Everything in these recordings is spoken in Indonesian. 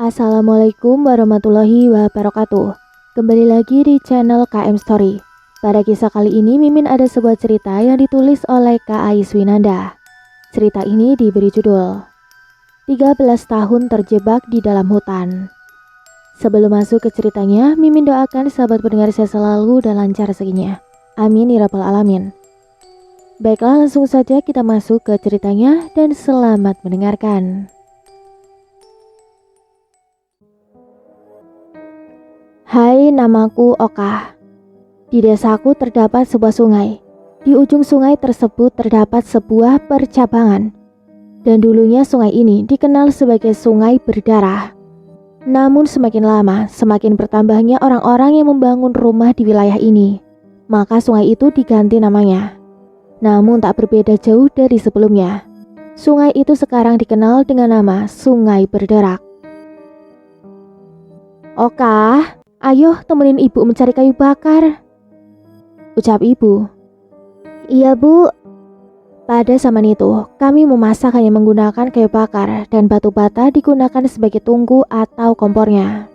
Assalamualaikum warahmatullahi wabarakatuh. Kembali lagi di channel KM Story. Pada kisah kali ini Mimin ada sebuah cerita yang ditulis oleh Kak Ais Winanda. Cerita ini diberi judul 13 tahun terjebak di dalam hutan. Sebelum masuk ke ceritanya, Mimin doakan sahabat pendengar saya selalu dan lancar rezekinya. Amin ya rabbal alamin. Baiklah, langsung saja kita masuk ke ceritanya dan selamat mendengarkan. Hai, namaku Oka. Di desaku terdapat sebuah sungai. Di ujung sungai tersebut terdapat sebuah percabangan. Dan dulunya sungai ini dikenal sebagai sungai berdarah. Namun semakin lama, semakin bertambahnya orang-orang yang membangun rumah di wilayah ini. Maka sungai itu diganti namanya. Namun tak berbeda jauh dari sebelumnya. Sungai itu sekarang dikenal dengan nama Sungai Berderak. Oka, ayo temenin ibu mencari kayu bakar, ucap ibu. Iya bu. Pada zaman itu, kami memasak hanya menggunakan kayu bakar dan batu bata digunakan sebagai tungku atau kompornya.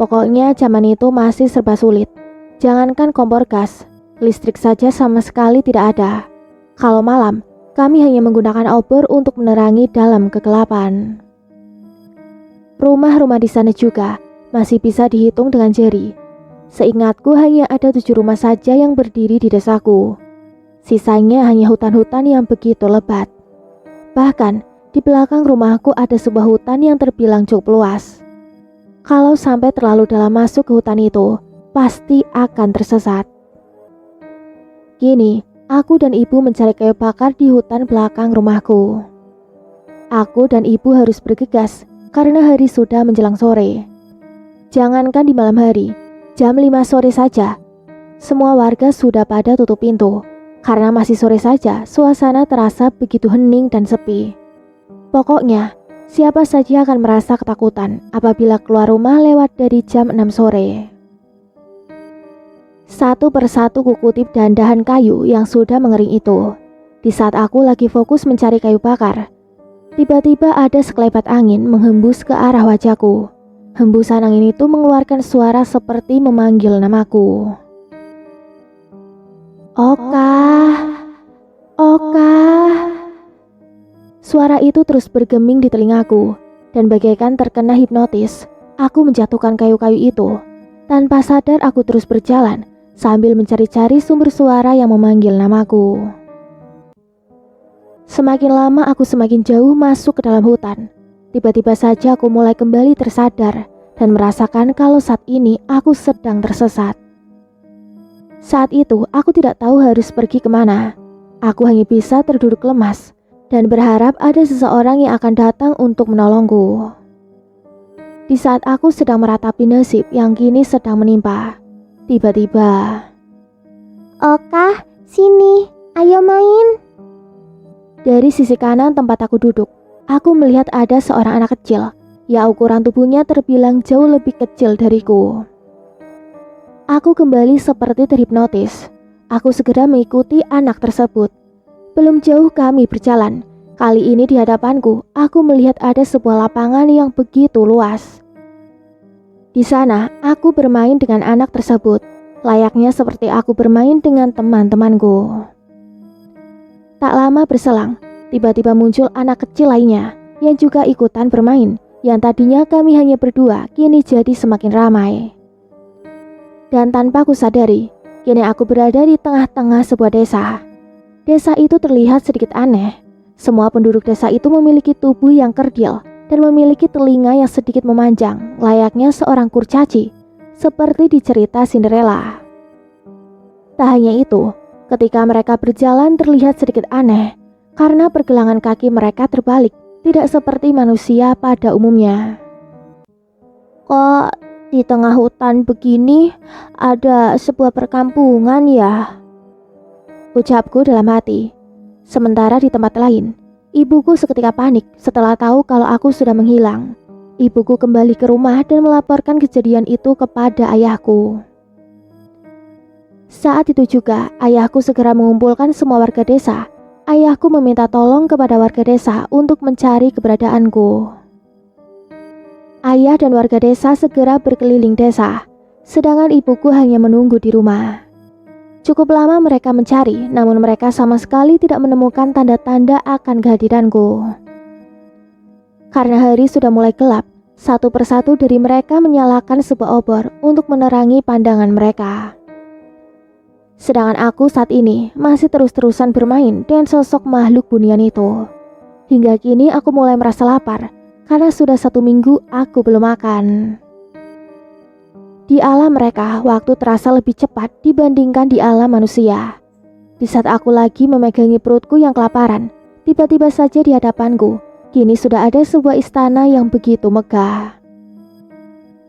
Pokoknya zaman itu masih serba sulit. Jangankan kompor gas, listrik saja sama sekali tidak ada. Kalau malam, kami hanya menggunakan obor untuk menerangi dalam kegelapan. Rumah-rumah di sana juga masih bisa dihitung dengan jari. Seingatku hanya ada 7 rumah saja yang berdiri di desaku. Sisanya hanya hutan-hutan yang begitu lebat. Bahkan di belakang rumahku ada sebuah hutan yang terbilang cukup luas. Kalau sampai terlalu dalam masuk ke hutan itu, pasti akan tersesat. Kini, aku dan ibu mencari kayu bakar di hutan belakang rumahku. Aku dan ibu harus bergegas karena hari sudah menjelang sore. Jangankan di malam hari, jam 5 sore saja, semua warga sudah pada tutup pintu. Karena masih sore saja, suasana terasa begitu hening dan sepi. Pokoknya, siapa saja akan merasa ketakutan apabila keluar rumah lewat dari jam 6 sore. Satu persatu kukutip dahan-dahan kayu yang sudah mengering itu. Di saat aku lagi fokus mencari kayu bakar, tiba-tiba ada sekelebat angin menghembus ke arah wajahku. Hembusan angin itu mengeluarkan suara seperti memanggil namaku. Oka, Oka. Suara itu terus bergeming di telingaku, dan bagaikan terkena hipnotis, aku menjatuhkan kayu-kayu itu. Tanpa sadar aku terus berjalan, sambil mencari-cari sumber suara yang memanggil namaku. Semakin lama aku semakin jauh masuk ke dalam hutan. Tiba-tiba saja aku mulai kembali tersadar dan merasakan kalau saat ini aku sedang tersesat. Saat itu aku tidak tahu harus pergi kemana. Aku hanya bisa terduduk lemas dan berharap ada seseorang yang akan datang untuk menolongku. Di saat aku sedang meratapi nasib yang kini sedang menimpa, tiba-tiba, Oka, sini, ayo main. Dari sisi kanan tempat aku duduk, aku melihat ada seorang anak kecil yang ukuran tubuhnya terbilang jauh lebih kecil dariku. Aku kembali seperti terhipnotis. Aku segera mengikuti anak tersebut. Belum jauh kami berjalan. Kali ini di hadapanku, aku melihat ada sebuah lapangan yang begitu luas. Di sana, aku bermain dengan anak tersebut, layaknya seperti aku bermain dengan teman-temanku. Tak lama berselang, tiba-tiba muncul anak kecil lainnya yang juga ikutan bermain. Yang tadinya kami hanya berdua, kini jadi semakin ramai. Dan tanpa ku sadari, kini aku berada di tengah-tengah sebuah desa. Desa itu terlihat sedikit aneh. Semua penduduk desa itu memiliki tubuh yang kerdil dan memiliki telinga yang sedikit memanjang, layaknya seorang kurcaci, seperti di cerita Cinderella. Tak hanya itu, ketika mereka berjalan terlihat sedikit aneh, karena pergelangan kaki mereka terbalik, tidak seperti manusia pada umumnya. Kok di tengah hutan begini ada sebuah perkampungan ya? Ucapku dalam hati. Sementara di tempat lain, ibuku seketika panik setelah tahu kalau aku sudah menghilang. Ibuku kembali ke rumah dan melaporkan kejadian itu kepada ayahku. Saat itu juga, ayahku segera mengumpulkan semua warga desa. Ayahku meminta tolong kepada warga desa untuk mencari keberadaanku. Ayah dan warga desa segera berkeliling desa, sedangkan ibuku hanya menunggu di rumah. Cukup lama mereka mencari, namun mereka sama sekali tidak menemukan tanda-tanda akan kehadiranku. Karena hari sudah mulai gelap, satu persatu dari mereka menyalakan sebuah obor untuk menerangi pandangan mereka. Sedangkan aku saat ini masih terus-terusan bermain dengan sosok makhluk bunian itu. Hingga kini aku mulai merasa lapar, karena sudah 1 minggu aku belum makan. Di alam mereka, waktu terasa lebih cepat dibandingkan di alam manusia. Di saat aku lagi memegangi perutku yang kelaparan, tiba-tiba saja di hadapanku, kini sudah ada sebuah istana yang begitu megah.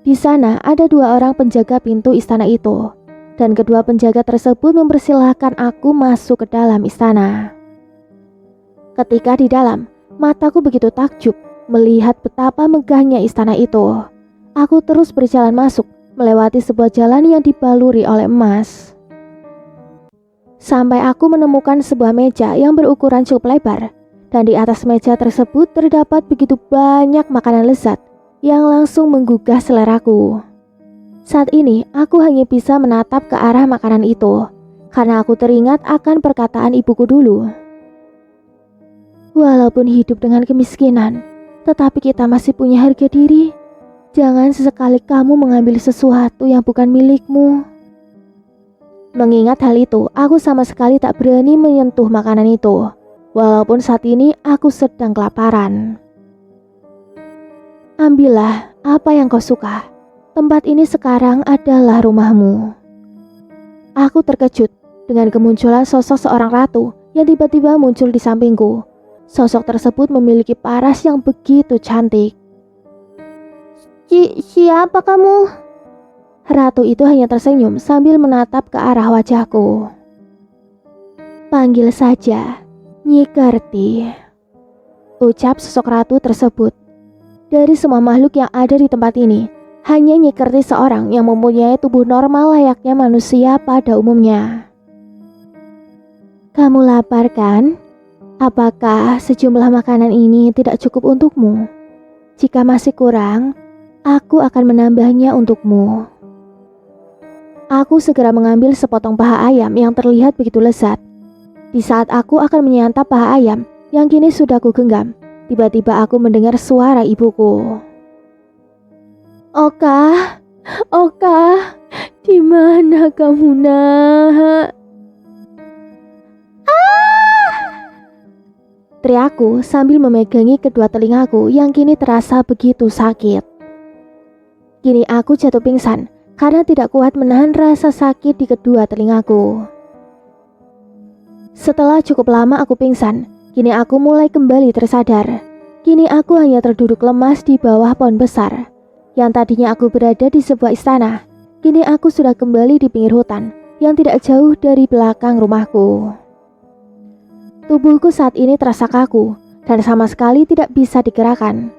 Di sana ada 2 orang penjaga pintu istana itu, dan kedua penjaga tersebut mempersilahkan aku masuk ke dalam istana. Ketika di dalam, mataku begitu takjub melihat betapa megahnya istana itu. Aku terus berjalan masuk, melewati sebuah jalan yang dibaluri oleh emas. Sampai aku menemukan sebuah meja yang berukuran cukup lebar, dan di atas meja tersebut terdapat begitu banyak makanan lezat yang langsung menggugah seleraku. Saat ini aku hanya bisa menatap ke arah makanan itu, karena aku teringat akan perkataan ibuku dulu. Walaupun hidup dengan kemiskinan, tetapi kita masih punya harga diri. Jangan sesekali kamu mengambil sesuatu yang bukan milikmu. Mengingat hal itu, aku sama sekali tak berani menyentuh makanan itu, walaupun saat ini aku sedang kelaparan. Ambillah apa yang kau suka. Tempat ini sekarang adalah rumahmu. Aku terkejut dengan kemunculan sosok seorang ratu yang tiba-tiba muncul di sampingku. Sosok tersebut memiliki paras yang begitu cantik. Siapa kamu? Ratu itu hanya tersenyum sambil menatap ke arah wajahku. Panggil saja Nyi Kerti, ucap sosok ratu tersebut. Dari semua makhluk yang ada di tempat ini, hanya Nyi Kerti seorang yang mempunyai tubuh normal layaknya manusia pada umumnya. Kamu lapar kan? Apakah sejumlah makanan ini tidak cukup untukmu? Jika masih kurang, aku akan menambahnya untukmu. Aku segera mengambil sepotong paha ayam yang terlihat begitu lezat. Di saat aku akan menyantap paha ayam yang kini sudah aku genggam, tiba-tiba aku mendengar suara ibuku. Oka, Oka, di mana kamu, Nak? Teriakku sambil memegangi kedua telingaku yang kini terasa begitu sakit. Kini aku jatuh pingsan karena tidak kuat menahan rasa sakit di kedua telingaku. Setelah cukup lama aku pingsan, kini aku mulai kembali tersadar. Kini aku hanya terduduk lemas di bawah pohon besar. Yang tadinya aku berada di sebuah istana, kini aku sudah kembali di pinggir hutan yang tidak jauh dari belakang rumahku. Tubuhku saat ini terasa kaku dan sama sekali tidak bisa digerakkan.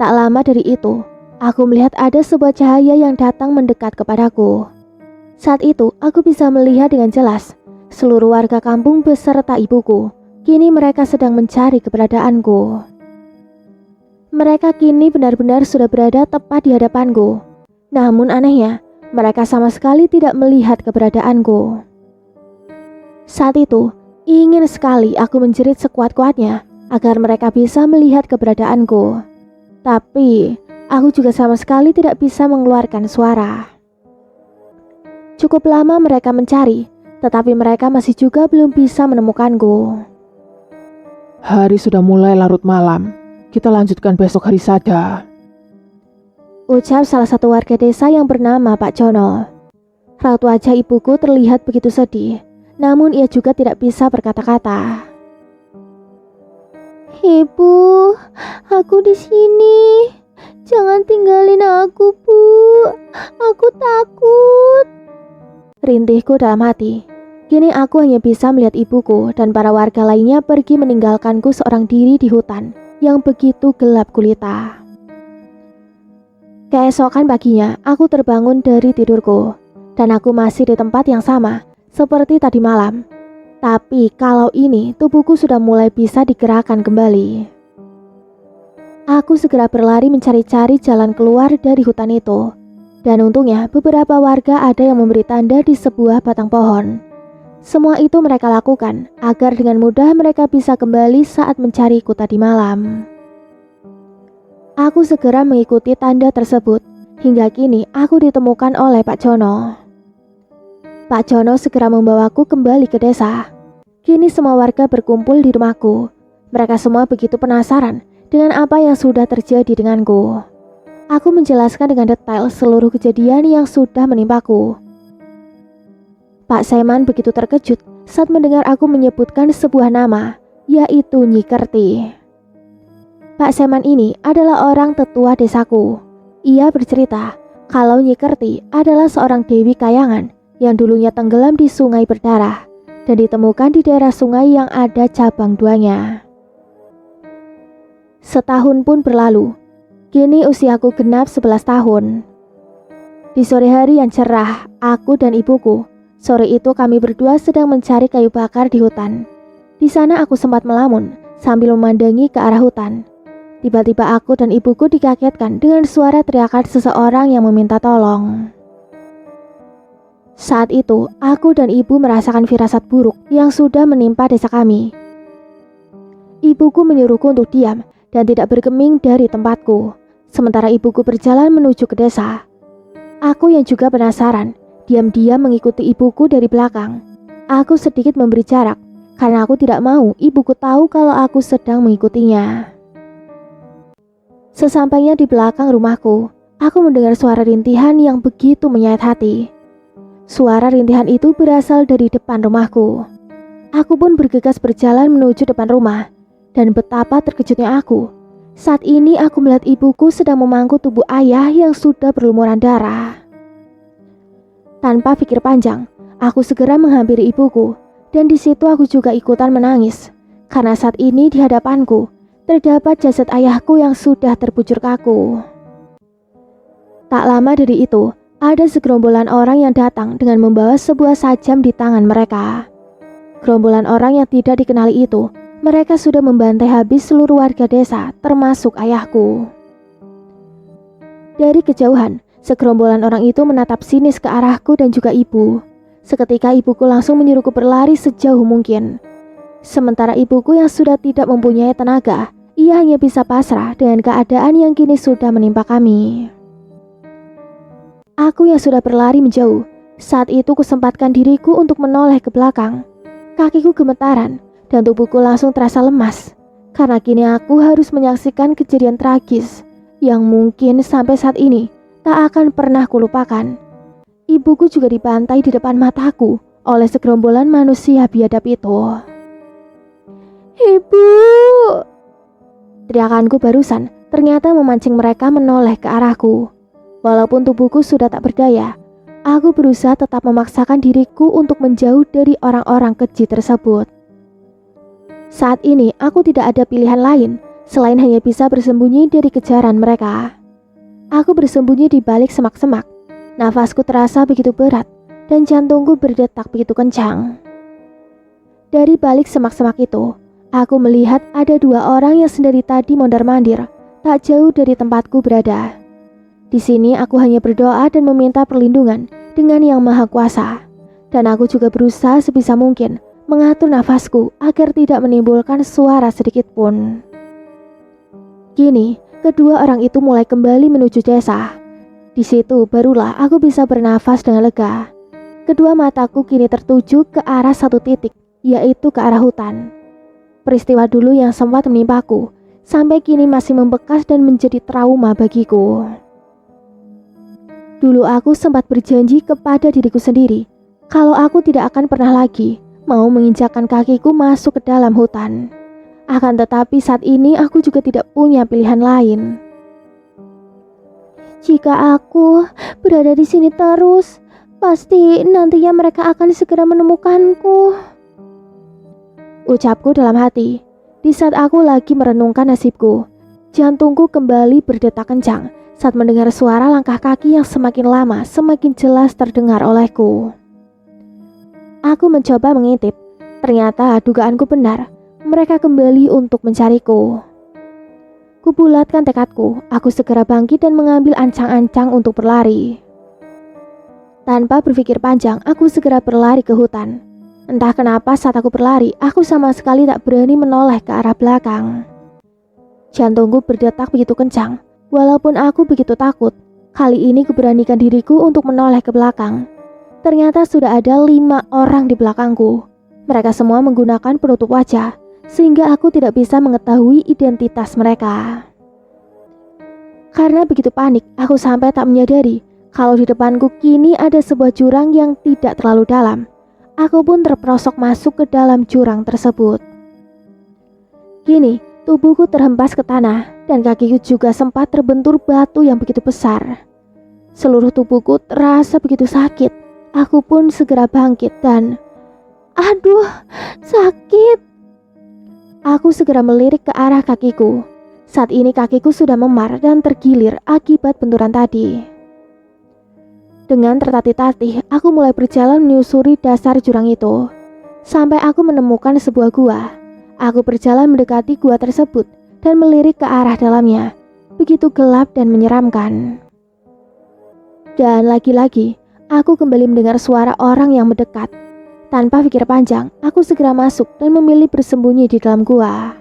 Tak lama dari itu, aku melihat ada sebuah cahaya yang datang mendekat kepadaku. Saat itu, aku bisa melihat dengan jelas seluruh warga kampung beserta ibuku. Kini mereka sedang mencari keberadaanku. Mereka kini benar-benar sudah berada tepat di hadapanku. Namun anehnya, mereka sama sekali tidak melihat keberadaanku. Saat itu, ingin sekali aku menjerit sekuat-kuatnya agar mereka bisa melihat keberadaanku. Tapi, aku juga sama sekali tidak bisa mengeluarkan suara. Cukup lama mereka mencari, tetapi mereka masih juga belum bisa menemukanku. Hari sudah mulai larut malam. Kita lanjutkan besok hari saja, ucap salah satu warga desa yang bernama Pak Jono. Raut wajah ibuku terlihat begitu sedih. Namun ia juga tidak bisa berkata-kata. Ibu, aku di sini. Jangan tinggalin aku, Bu. Aku takut. Rintihku dalam hati. Kini aku hanya bisa melihat ibuku dan para warga lainnya pergi meninggalkanku seorang diri di hutan yang begitu gelap gulita. Keesokan paginya, aku terbangun dari tidurku dan aku masih di tempat yang sama seperti tadi malam. Tapi kalau ini tubuhku sudah mulai bisa digerakkan kembali. Aku segera berlari mencari-cari jalan keluar dari hutan itu. Dan untungnya beberapa warga ada yang memberi tanda di sebuah batang pohon. Semua itu mereka lakukan agar dengan mudah mereka bisa kembali saat mencariku tadi malam. Aku segera mengikuti tanda tersebut. Hingga kini aku ditemukan oleh Pak Jono. Pak Jono segera membawaku kembali ke desa. Kini semua warga berkumpul di rumahku. Mereka semua begitu penasaran dengan apa yang sudah terjadi denganku. Aku menjelaskan dengan detail seluruh kejadian yang sudah menimpaku. Pak Seman begitu terkejut saat mendengar aku menyebutkan sebuah nama, yaitu Nyi Kerti. Pak Seman ini adalah orang tetua desaku. Ia bercerita kalau Nyi Kerti adalah seorang dewi kayangan yang dulunya tenggelam di sungai berdarah dan ditemukan di daerah sungai yang ada cabang duanya. Setahun pun berlalu. Kini usiaku genap 11 tahun. Di sore hari yang cerah, aku dan ibuku, sore itu kami berdua sedang mencari kayu bakar di hutan. Di sana aku sempat melamun sambil memandangi ke arah hutan. Tiba-tiba aku dan ibuku dikagetkan dengan suara teriakan seseorang yang meminta tolong. Saat itu, aku dan ibu merasakan firasat buruk yang sudah menimpa desa kami. Ibuku menyuruhku untuk diam dan tidak bergeming dari tempatku. Sementara ibuku berjalan menuju ke desa. Aku yang juga penasaran, diam-diam mengikuti ibuku dari belakang. Aku sedikit memberi jarak, karena aku tidak mau ibuku tahu kalau aku sedang mengikutinya. Sesampainya di belakang rumahku, aku mendengar suara rintihan yang begitu menyayat hati. Suara rintihan itu berasal dari depan rumahku. Aku pun bergegas berjalan menuju depan rumah, dan betapa terkejutnya aku. Saat ini aku melihat ibuku sedang memangku tubuh ayah yang sudah berlumuran darah. Tanpa pikir panjang, aku segera menghampiri ibuku, dan di situ aku juga ikutan menangis. Karena saat ini di hadapanku terdapat jasad ayahku yang sudah terbujur kaku. Tak lama dari itu, ada segerombolan orang yang datang dengan membawa sebuah sajam di tangan mereka. Gerombolan orang yang tidak dikenali itu, mereka sudah membantai habis seluruh warga desa, termasuk ayahku. Dari kejauhan, segerombolan orang itu menatap sinis ke arahku dan juga ibu. Seketika ibuku langsung menyuruhku berlari sejauh mungkin. Sementara ibuku yang sudah tidak mempunyai tenaga, ia hanya bisa pasrah dengan keadaan yang kini sudah menimpa kami. Aku yang sudah berlari menjauh, saat itu kusempatkan diriku untuk menoleh ke belakang. Kakiku gemetaran dan tubuhku langsung terasa lemas, karena kini aku harus menyaksikan kejadian tragis yang mungkin sampai saat ini tak akan pernah kulupakan. Ibuku juga dibantai di depan mataku oleh segerombolan manusia biadab itu. "Ibu!" Teriakanku barusan ternyata memancing mereka menoleh ke arahku. Walaupun tubuhku sudah tak berdaya, aku berusaha tetap memaksakan diriku untuk menjauh dari orang-orang keji tersebut. Saat ini aku tidak ada pilihan lain selain hanya bisa bersembunyi dari kejaran mereka. Aku bersembunyi di balik semak-semak. Nafasku terasa begitu berat dan jantungku berdetak begitu kencang. Dari balik semak-semak itu, aku melihat ada dua orang yang sendiri tadi mondar-mandir tak jauh dari tempatku berada. Di sini aku hanya berdoa dan meminta perlindungan dengan Yang Maha Kuasa, dan aku juga berusaha sebisa mungkin mengatur nafasku agar tidak menimbulkan suara sedikit pun. Kini, kedua orang itu mulai kembali menuju desa. Di situ barulah aku bisa bernafas dengan lega. Kedua mataku kini tertuju ke arah satu titik, yaitu ke arah hutan. Peristiwa dulu yang sempat menimpaku, sampai kini masih membekas dan menjadi trauma bagiku. Dulu aku sempat berjanji kepada diriku sendiri, kalau aku tidak akan pernah lagi mau menginjakkan kakiku masuk ke dalam hutan. Akan tetapi saat ini aku juga tidak punya pilihan lain. Jika aku berada di sini terus, pasti nantinya mereka akan segera menemukanku, ucapku dalam hati. Di saat aku lagi merenungkan nasibku, jantungku kembali berdetak kencang saat mendengar suara langkah kaki yang semakin lama semakin jelas terdengar olehku. Aku mencoba mengintip. Ternyata dugaanku benar. Mereka kembali untuk mencariku. Kubulatkan tekadku, aku segera bangkit dan mengambil ancang-ancang untuk berlari. Tanpa berpikir panjang, aku segera berlari ke hutan. Entah kenapa saat aku berlari, aku sama sekali tak berani menoleh ke arah belakang. Jantungku berdetak begitu kencang, walaupun aku begitu takut. Kali ini kuberanikan diriku untuk menoleh ke belakang. Ternyata sudah ada 5 orang di belakangku. Mereka semua menggunakan penutup wajah, sehingga aku tidak bisa mengetahui identitas mereka. Karena begitu panik, aku sampai tak menyadari kalau di depanku kini ada sebuah jurang yang tidak terlalu dalam. Aku pun terperosok masuk ke dalam jurang tersebut. Kini, tubuhku terhempas ke tanah dan kakiku juga sempat terbentur batu yang begitu besar. Seluruh tubuhku terasa begitu sakit. Aku pun segera bangkit dan... Aduh, sakit. Aku segera melirik ke arah kakiku. Saat ini kakiku sudah memar dan tergilir akibat benturan tadi. Dengan tertatih-tatih, aku mulai berjalan menyusuri dasar jurang itu. Sampai aku menemukan sebuah gua. Aku berjalan mendekati gua tersebut dan melirik ke arah dalamnya. Begitu gelap dan menyeramkan. Dan lagi-lagi, aku kembali mendengar suara orang yang mendekat. Tanpa pikir panjang, aku segera masuk dan memilih bersembunyi di dalam gua.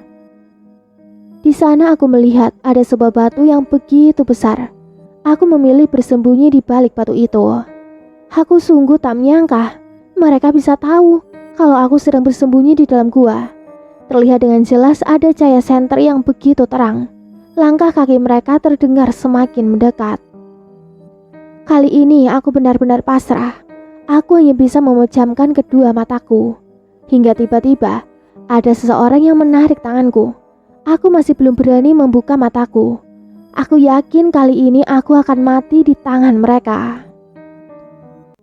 Di sana aku melihat ada sebuah batu yang begitu besar. Aku memilih bersembunyi di balik batu itu. Aku sungguh tak menyangka mereka bisa tahu kalau aku sedang bersembunyi di dalam gua. Terlihat dengan jelas ada cahaya senter yang begitu terang. Langkah kaki mereka terdengar semakin mendekat. Kali ini aku benar-benar pasrah. Aku hanya bisa memejamkan kedua mataku. Hingga tiba-tiba ada seseorang yang menarik tanganku. Aku masih belum berani membuka mataku. Aku yakin kali ini aku akan mati di tangan mereka.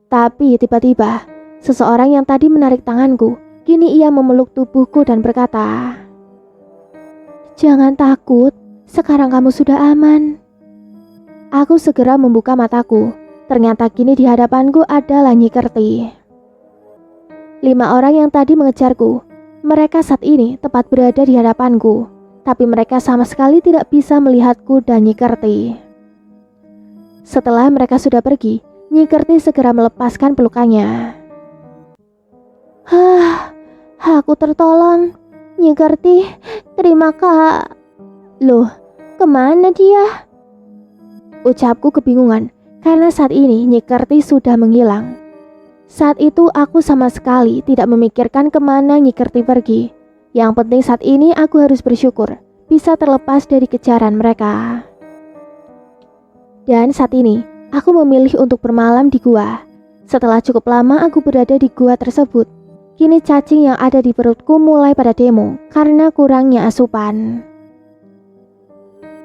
Tapi tiba-tiba seseorang yang tadi menarik tanganku, kini ia memeluk tubuhku dan berkata, "Jangan takut, sekarang kamu sudah aman." Aku segera membuka mataku. Ternyata kini di hadapanku adalah Nyi Kerti. 5 orang yang tadi mengejarku, mereka saat ini tepat berada di hadapanku, tapi mereka sama sekali tidak bisa melihatku dan Nyi Kerti. Setelah mereka sudah pergi, Nyi Kerti segera melepaskan pelukannya. Aku tertolong. Nyi Kerti, terima kasih. Loh, kemana dia? Ucapku kebingungan. Karena saat ini Nyi Kerti sudah menghilang. Saat itu aku sama sekali tidak memikirkan kemana Nyi Kerti pergi. Yang penting saat ini aku harus bersyukur bisa terlepas dari kejaran mereka. Dan saat ini aku memilih untuk bermalam di gua. Setelah cukup lama aku berada di gua tersebut, kini cacing yang ada di perutku mulai pada demo karena kurangnya asupan.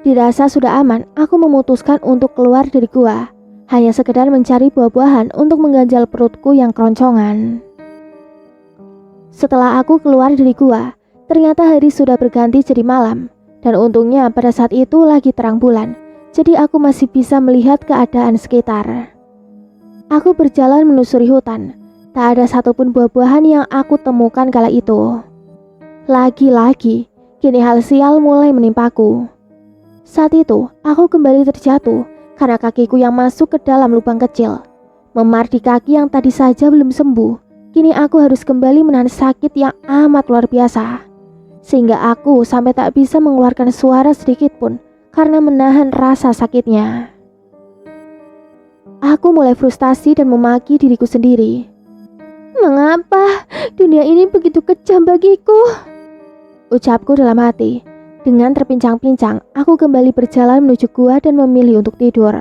Dirasa sudah aman, aku memutuskan untuk keluar dari gua. Hanya sekedar mencari buah-buahan untuk mengganjal perutku yang keroncongan. Setelah aku keluar dari gua, ternyata hari sudah berganti jadi malam. Dan untungnya pada saat itu lagi terang bulan, jadi aku masih bisa melihat keadaan sekitar. Aku berjalan menyusuri hutan. Tak ada satupun buah-buahan yang aku temukan kala itu. Lagi-lagi, kini hal sial mulai menimpaku. Saat itu, aku kembali terjatuh karena kakiku yang masuk ke dalam lubang kecil. Memar di kaki yang tadi saja belum sembuh, kini aku harus kembali menahan sakit yang amat luar biasa. Sehingga aku sampai tak bisa mengeluarkan suara sedikit pun karena menahan rasa sakitnya. Aku mulai frustasi dan memaki diriku sendiri. Mengapa dunia ini begitu kejam bagiku? Ucapku dalam hati. Dengan terpincang-pincang, aku kembali berjalan menuju gua dan memilih untuk tidur.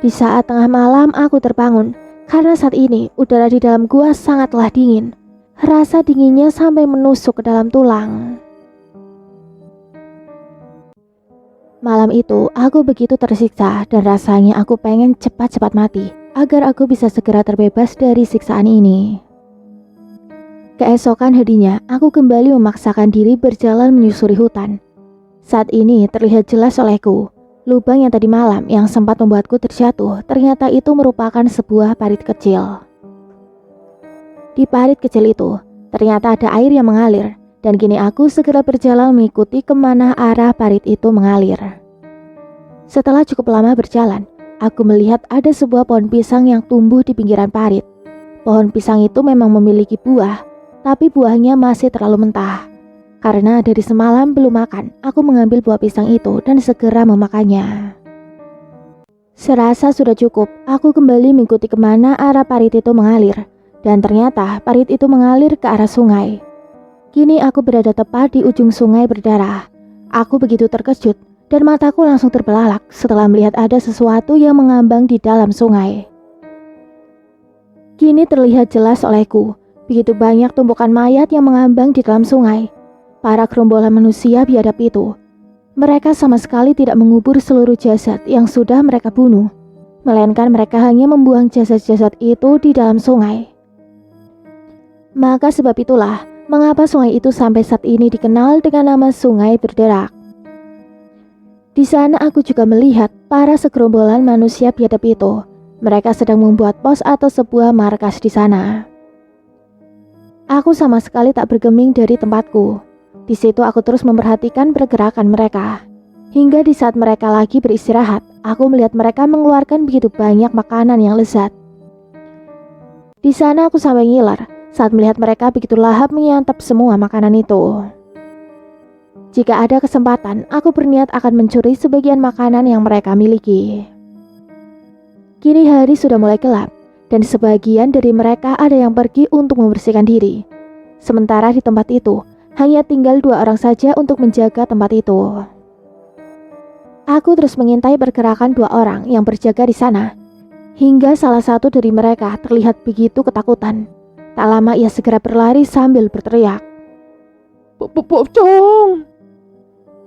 Di saat tengah malam aku terbangun, karena saat ini udara di dalam gua sangatlah dingin. Rasa dinginnya sampai menusuk ke dalam tulang. Malam itu aku begitu tersiksa dan rasanya aku pengen cepat-cepat mati agar aku bisa segera terbebas dari siksaan ini. Keesokan harinya, aku kembali memaksakan diri berjalan menyusuri hutan. Saat ini terlihat jelas olehku, lubang yang tadi malam yang sempat membuatku terjatuh, ternyata itu merupakan sebuah parit kecil. Di parit kecil itu, ternyata ada air yang mengalir, dan kini aku segera berjalan mengikuti kemana arah parit itu mengalir. Setelah cukup lama berjalan, aku melihat ada sebuah pohon pisang yang tumbuh di pinggiran parit. Pohon pisang itu memang memiliki buah, tapi buahnya masih terlalu mentah. Karena dari semalam belum makan, aku mengambil buah pisang itu dan segera memakannya. Serasa sudah cukup, aku kembali mengikuti kemana arah parit itu mengalir. Dan ternyata parit itu mengalir ke arah sungai. Kini aku berada tepat di ujung sungai berdarah. Aku begitu terkejut dan mataku langsung terbelalak setelah melihat ada sesuatu yang mengambang di dalam sungai. Kini terlihat jelas olehku, begitu banyak tumpukan mayat yang mengambang di dalam sungai. Para gerombolan manusia biadab itu. Mereka sama sekali tidak mengubur seluruh jasad yang sudah mereka bunuh, melainkan mereka hanya membuang jasad-jasad itu di dalam sungai. Maka sebab itulah mengapa sungai itu sampai saat ini dikenal dengan nama Sungai Berderak. Di sana aku juga melihat para segerombolan manusia biadab itu. Mereka sedang membuat pos atau sebuah markas di sana. Aku sama sekali tak bergeming dari tempatku. Di situ aku terus memperhatikan pergerakan mereka. Hingga di saat mereka lagi beristirahat, aku melihat mereka mengeluarkan begitu banyak makanan yang lezat. Di sana aku sampai ngiler saat melihat mereka begitu lahap menyantap semua makanan itu. Jika ada kesempatan, aku berniat akan mencuri sebagian makanan yang mereka miliki. Kini hari sudah mulai gelap, dan sebagian dari mereka ada yang pergi untuk membersihkan diri. Sementara di tempat itu, hanya tinggal 2 orang saja untuk menjaga tempat itu. Aku terus mengintai pergerakan 2 orang yang berjaga di sana, hingga salah satu dari mereka terlihat begitu ketakutan. Tak lama ia segera berlari sambil berteriak. Pocong!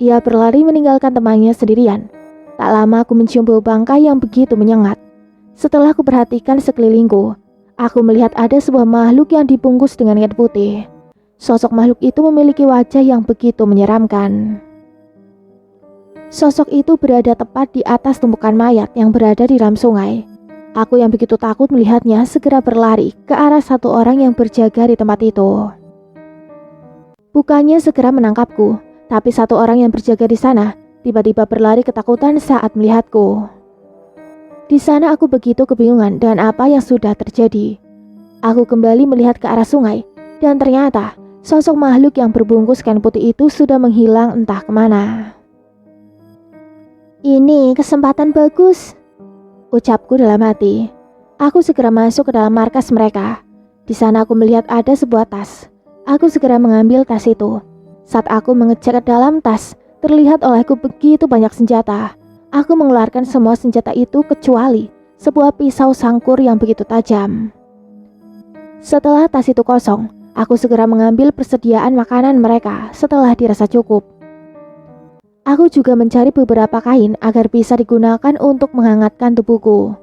Ia berlari meninggalkan temannya sendirian. Tak lama aku mencium bau bangkai yang begitu menyengat. Setelah aku perhatikan sekelilingku, aku melihat ada sebuah makhluk yang dibungkus dengan kain putih. Sosok makhluk itu memiliki wajah yang begitu menyeramkan. Sosok itu berada tepat di atas tumpukan mayat yang berada di dalam sungai. Aku yang begitu takut melihatnya segera berlari ke arah satu orang yang berjaga di tempat itu. Bukannya segera menangkapku, tapi satu orang yang berjaga di sana tiba-tiba berlari ketakutan saat melihatku. Di sana aku begitu kebingungan dengan apa yang sudah terjadi. Aku kembali melihat ke arah sungai dan ternyata sosok makhluk yang berbungkus kain putih itu sudah menghilang entah kemana. Ini kesempatan bagus, ucapku dalam hati. Aku segera masuk ke dalam markas mereka. Di sana aku melihat ada sebuah tas. Aku segera mengambil tas itu. Saat aku mengecek ke dalam tas, terlihat olehku begitu banyak senjata. Aku mengeluarkan semua senjata itu kecuali sebuah pisau sangkur yang begitu tajam. Setelah tas itu kosong, aku segera mengambil persediaan makanan mereka setelah dirasa cukup. Aku juga mencari beberapa kain agar bisa digunakan untuk menghangatkan tubuhku.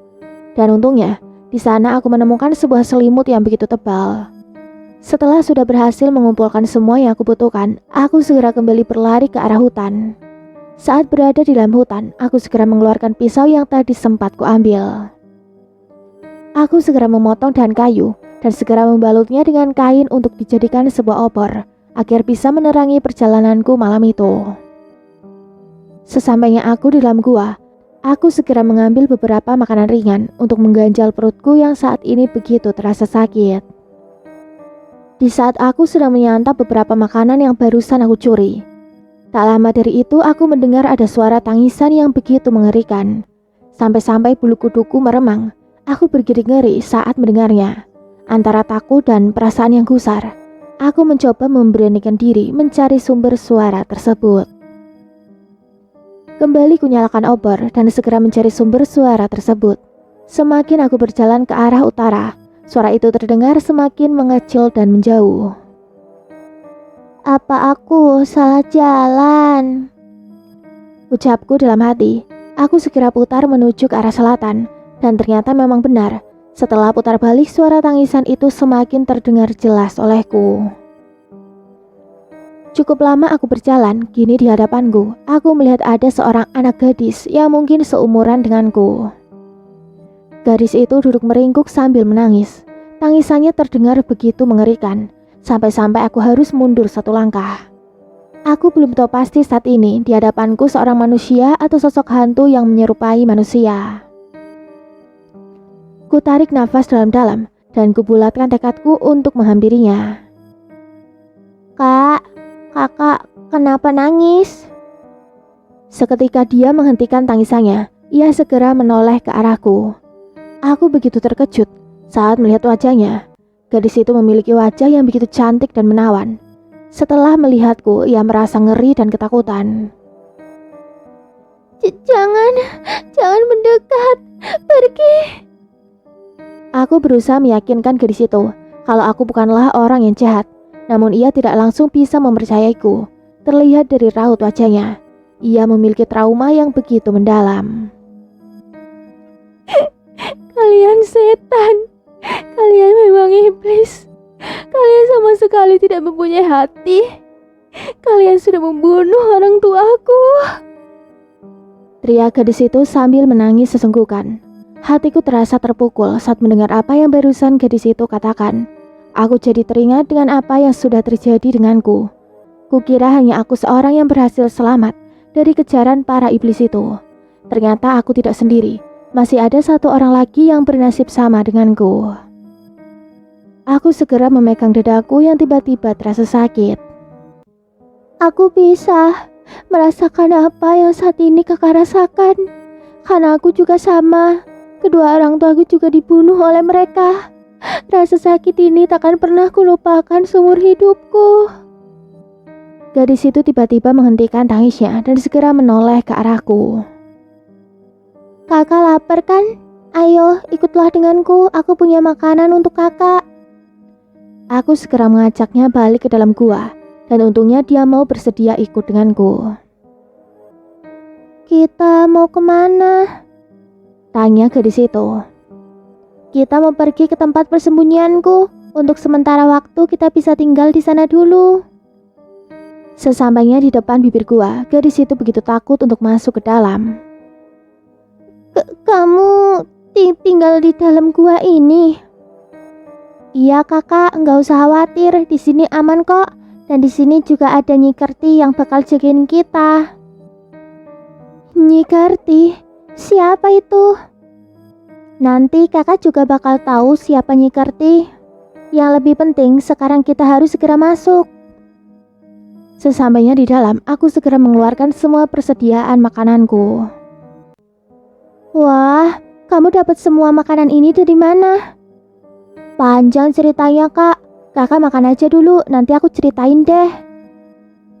Dan untungnya, di sana aku menemukan sebuah selimut yang begitu tebal. Setelah sudah berhasil mengumpulkan semua yang aku butuhkan, aku segera kembali berlari ke arah hutan. Saat berada di dalam hutan, aku segera mengeluarkan pisau yang tadi sempat kuambil. Aku segera memotong dahan kayu dan segera membalutnya dengan kain untuk dijadikan sebuah obor agar bisa menerangi perjalananku malam itu. Sesampainya aku di dalam gua, aku segera mengambil beberapa makanan ringan untuk mengganjal perutku yang saat ini begitu terasa sakit. Di saat aku sedang menyantap beberapa makanan yang barusan aku curi, tak lama dari itu aku mendengar ada suara tangisan yang begitu mengerikan. Sampai-sampai bulu kuduku meremang. Aku bergidik-ngeri saat mendengarnya. Antara takut dan perasaan yang gusar, aku mencoba memberanikan diri mencari sumber suara tersebut. Kembali kunyalakan obor dan segera mencari sumber suara tersebut. Semakin aku berjalan ke arah utara, suara itu terdengar semakin mengecil dan menjauh. Apa aku salah jalan? Ucapku dalam hati. Aku segera putar menuju ke arah selatan, dan ternyata memang benar. Setelah putar balik, suara tangisan itu semakin terdengar jelas olehku. Cukup lama aku berjalan, kini di hadapanku, aku melihat ada seorang anak gadis yang mungkin seumuran denganku. Gadis itu duduk meringkuk sambil menangis. Tangisannya terdengar begitu mengerikan. sampai-sampai aku harus mundur satu langkah. Aku belum tahu pasti saat ini di hadapanku seorang manusia atau sosok hantu yang menyerupai manusia. Ku tarik nafas dalam-dalam dan kubulatkan tekadku untuk menghampirinya. Kak, kakak, kenapa nangis? Seketika dia menghentikan tangisannya, ia segera menoleh ke arahku. Aku begitu terkejut saat melihat wajahnya. Gadis itu memiliki wajah yang begitu cantik dan menawan. Setelah melihatku, ia merasa ngeri dan ketakutan. Jangan mendekat, pergi. Aku berusaha meyakinkan gadis itu kalau aku bukanlah orang yang jahat. Namun ia tidak langsung bisa mempercayaiku. Terlihat dari raut wajahnya, ia memiliki trauma yang begitu mendalam. Kalian setan, kalian memang iblis. Kalian sama sekali tidak mempunyai hati. Kalian sudah membunuh orang tuaku. Teriak gadis itu sambil menangis sesenggukan. Hatiku terasa terpukul saat mendengar apa yang barusan gadis itu katakan. Aku jadi teringat dengan apa yang sudah terjadi denganku. Kukira hanya aku seorang yang berhasil selamat dari kejaran para iblis itu. Ternyata aku tidak sendiri. Masih ada satu orang lagi yang bernasib sama denganku. Aku segera memegang dadaku yang tiba-tiba terasa sakit. Aku bisa merasakan apa yang saat ini kakak rasakan. Karena aku juga sama. Kedua orang tuaku juga dibunuh oleh mereka. Rasa sakit ini takkan pernah kulupakan seumur hidupku. Gadis itu tiba-tiba menghentikan tangisnya dan segera menoleh ke arahku. Kakak lapar kan? Ayo ikutlah denganku, aku punya makanan untuk kakak. Aku segera mengajaknya balik ke dalam gua, dan untungnya dia mau bersedia ikut denganku. Kita mau kemana? Tanya gadis itu. Kita mau pergi ke tempat persembunyianku. Untuk sementara waktu kita bisa tinggal di sana dulu. Sesampainya di depan bibir gua, gadis itu begitu takut untuk masuk ke dalam. Kamu tinggal di dalam gua ini? Iya kakak, nggak usah khawatir, di sini aman kok. Dan di sini juga ada Nyi Kerti yang bakal jagain kita. Nyi Kerti? Siapa itu? Nanti kakak juga bakal tahu siapa Nyi Kerti. Yang lebih penting, sekarang kita harus segera masuk. Sesampainya di dalam, aku segera mengeluarkan semua persediaan makananku. Wah, kamu dapat semua makanan ini dari mana? Panjang ceritanya kak, kakak makan aja dulu, nanti aku ceritain deh.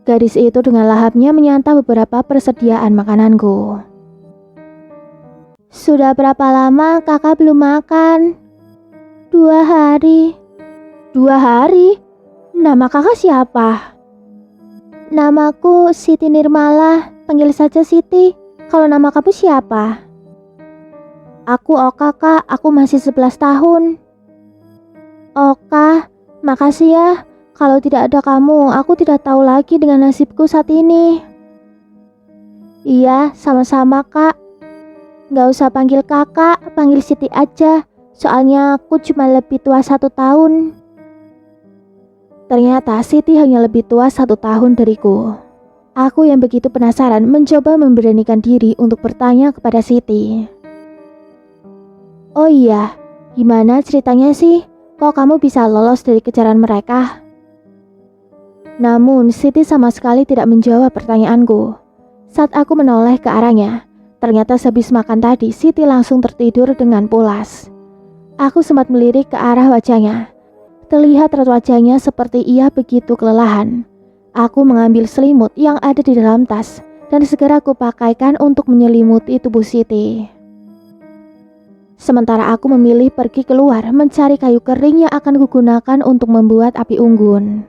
Gadis itu dengan lahapnya menyantap beberapa persediaan makananku. Sudah berapa lama kakak belum makan? 2 hari. 2 hari? Nama kakak siapa? Namaku Siti Nirmala, panggil saja Siti. Kalau nama kamu siapa? Aku Oka kak, aku masih 11 tahun. Oka, makasih ya. Kalau tidak ada kamu, aku tidak tahu lagi dengan nasibku saat ini. Iya, sama-sama kak. Gak usah panggil kakak, panggil Siti aja. Soalnya aku cuma lebih tua 1 tahun. Ternyata Siti hanya lebih tua 1 tahun dariku. Aku yang begitu penasaran mencoba memberanikan diri untuk bertanya kepada Siti. Oh iya, gimana ceritanya sih? Kok kamu bisa lolos dari kejaran mereka? Namun Siti sama sekali tidak menjawab pertanyaanku. Saat aku menoleh ke arahnya, ternyata sehabis makan tadi Siti langsung tertidur dengan pulas. Aku sempat melirik ke arah wajahnya. Terlihat raut wajahnya seperti ia begitu kelelahan. Aku mengambil selimut yang ada di dalam tas dan segera kupakaikan untuk menyelimuti tubuh Siti. Sementara aku memilih pergi keluar mencari kayu kering yang akan kugunakan untuk membuat api unggun.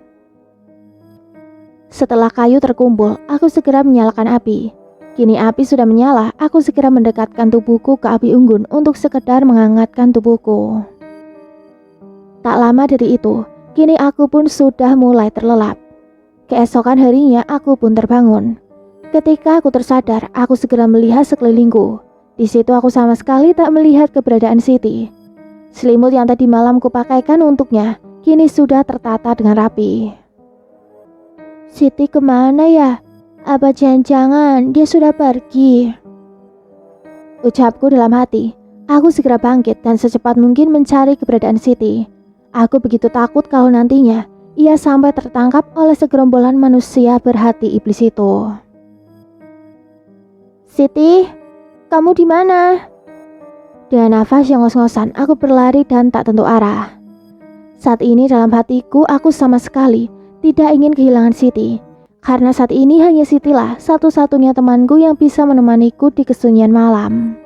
Setelah kayu terkumpul, aku segera menyalakan api. Kini api sudah menyala, aku segera mendekatkan tubuhku ke api unggun untuk sekedar menghangatkan tubuhku. Tak lama dari itu, kini aku pun sudah mulai terlelap. Keesokan harinya aku pun terbangun. Ketika aku tersadar, aku segera melihat sekelilingku. Di situ aku sama sekali tak melihat keberadaan Siti. Selimut yang tadi malam kupakaikan untuknya, kini sudah tertata dengan rapi. Siti kemana ya? Apa jangan-jangan dia sudah pergi? Ucapku dalam hati. Aku segera bangkit dan secepat mungkin mencari keberadaan Siti. Aku begitu takut kalau nantinya ia sampai tertangkap oleh segerombolan manusia berhati iblis itu. Siti, kamu di mana? Dengan nafas yang ngos-ngosan, aku berlari dan tak tentu arah. Saat ini dalam hatiku aku sama sekali tidak ingin kehilangan Siti. Karena saat ini hanya Sitilah satu-satunya temanku yang bisa menemaniku di kesunyian malam.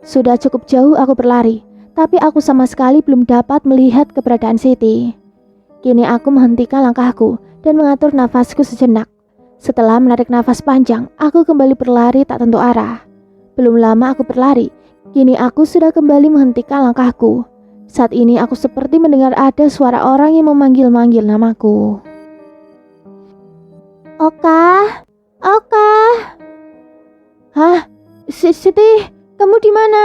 Sudah cukup jauh aku berlari, tapi aku sama sekali belum dapat melihat keberadaan Siti. Kini aku menghentikan langkahku dan mengatur nafasku sejenak. Setelah menarik nafas panjang, aku kembali berlari tak tentu arah. Belum lama aku berlari, kini aku sudah kembali menghentikan langkahku. Saat ini aku seperti mendengar ada suara orang yang memanggil-manggil namaku. Oka, Oka. Hah? Siti, kamu di mana?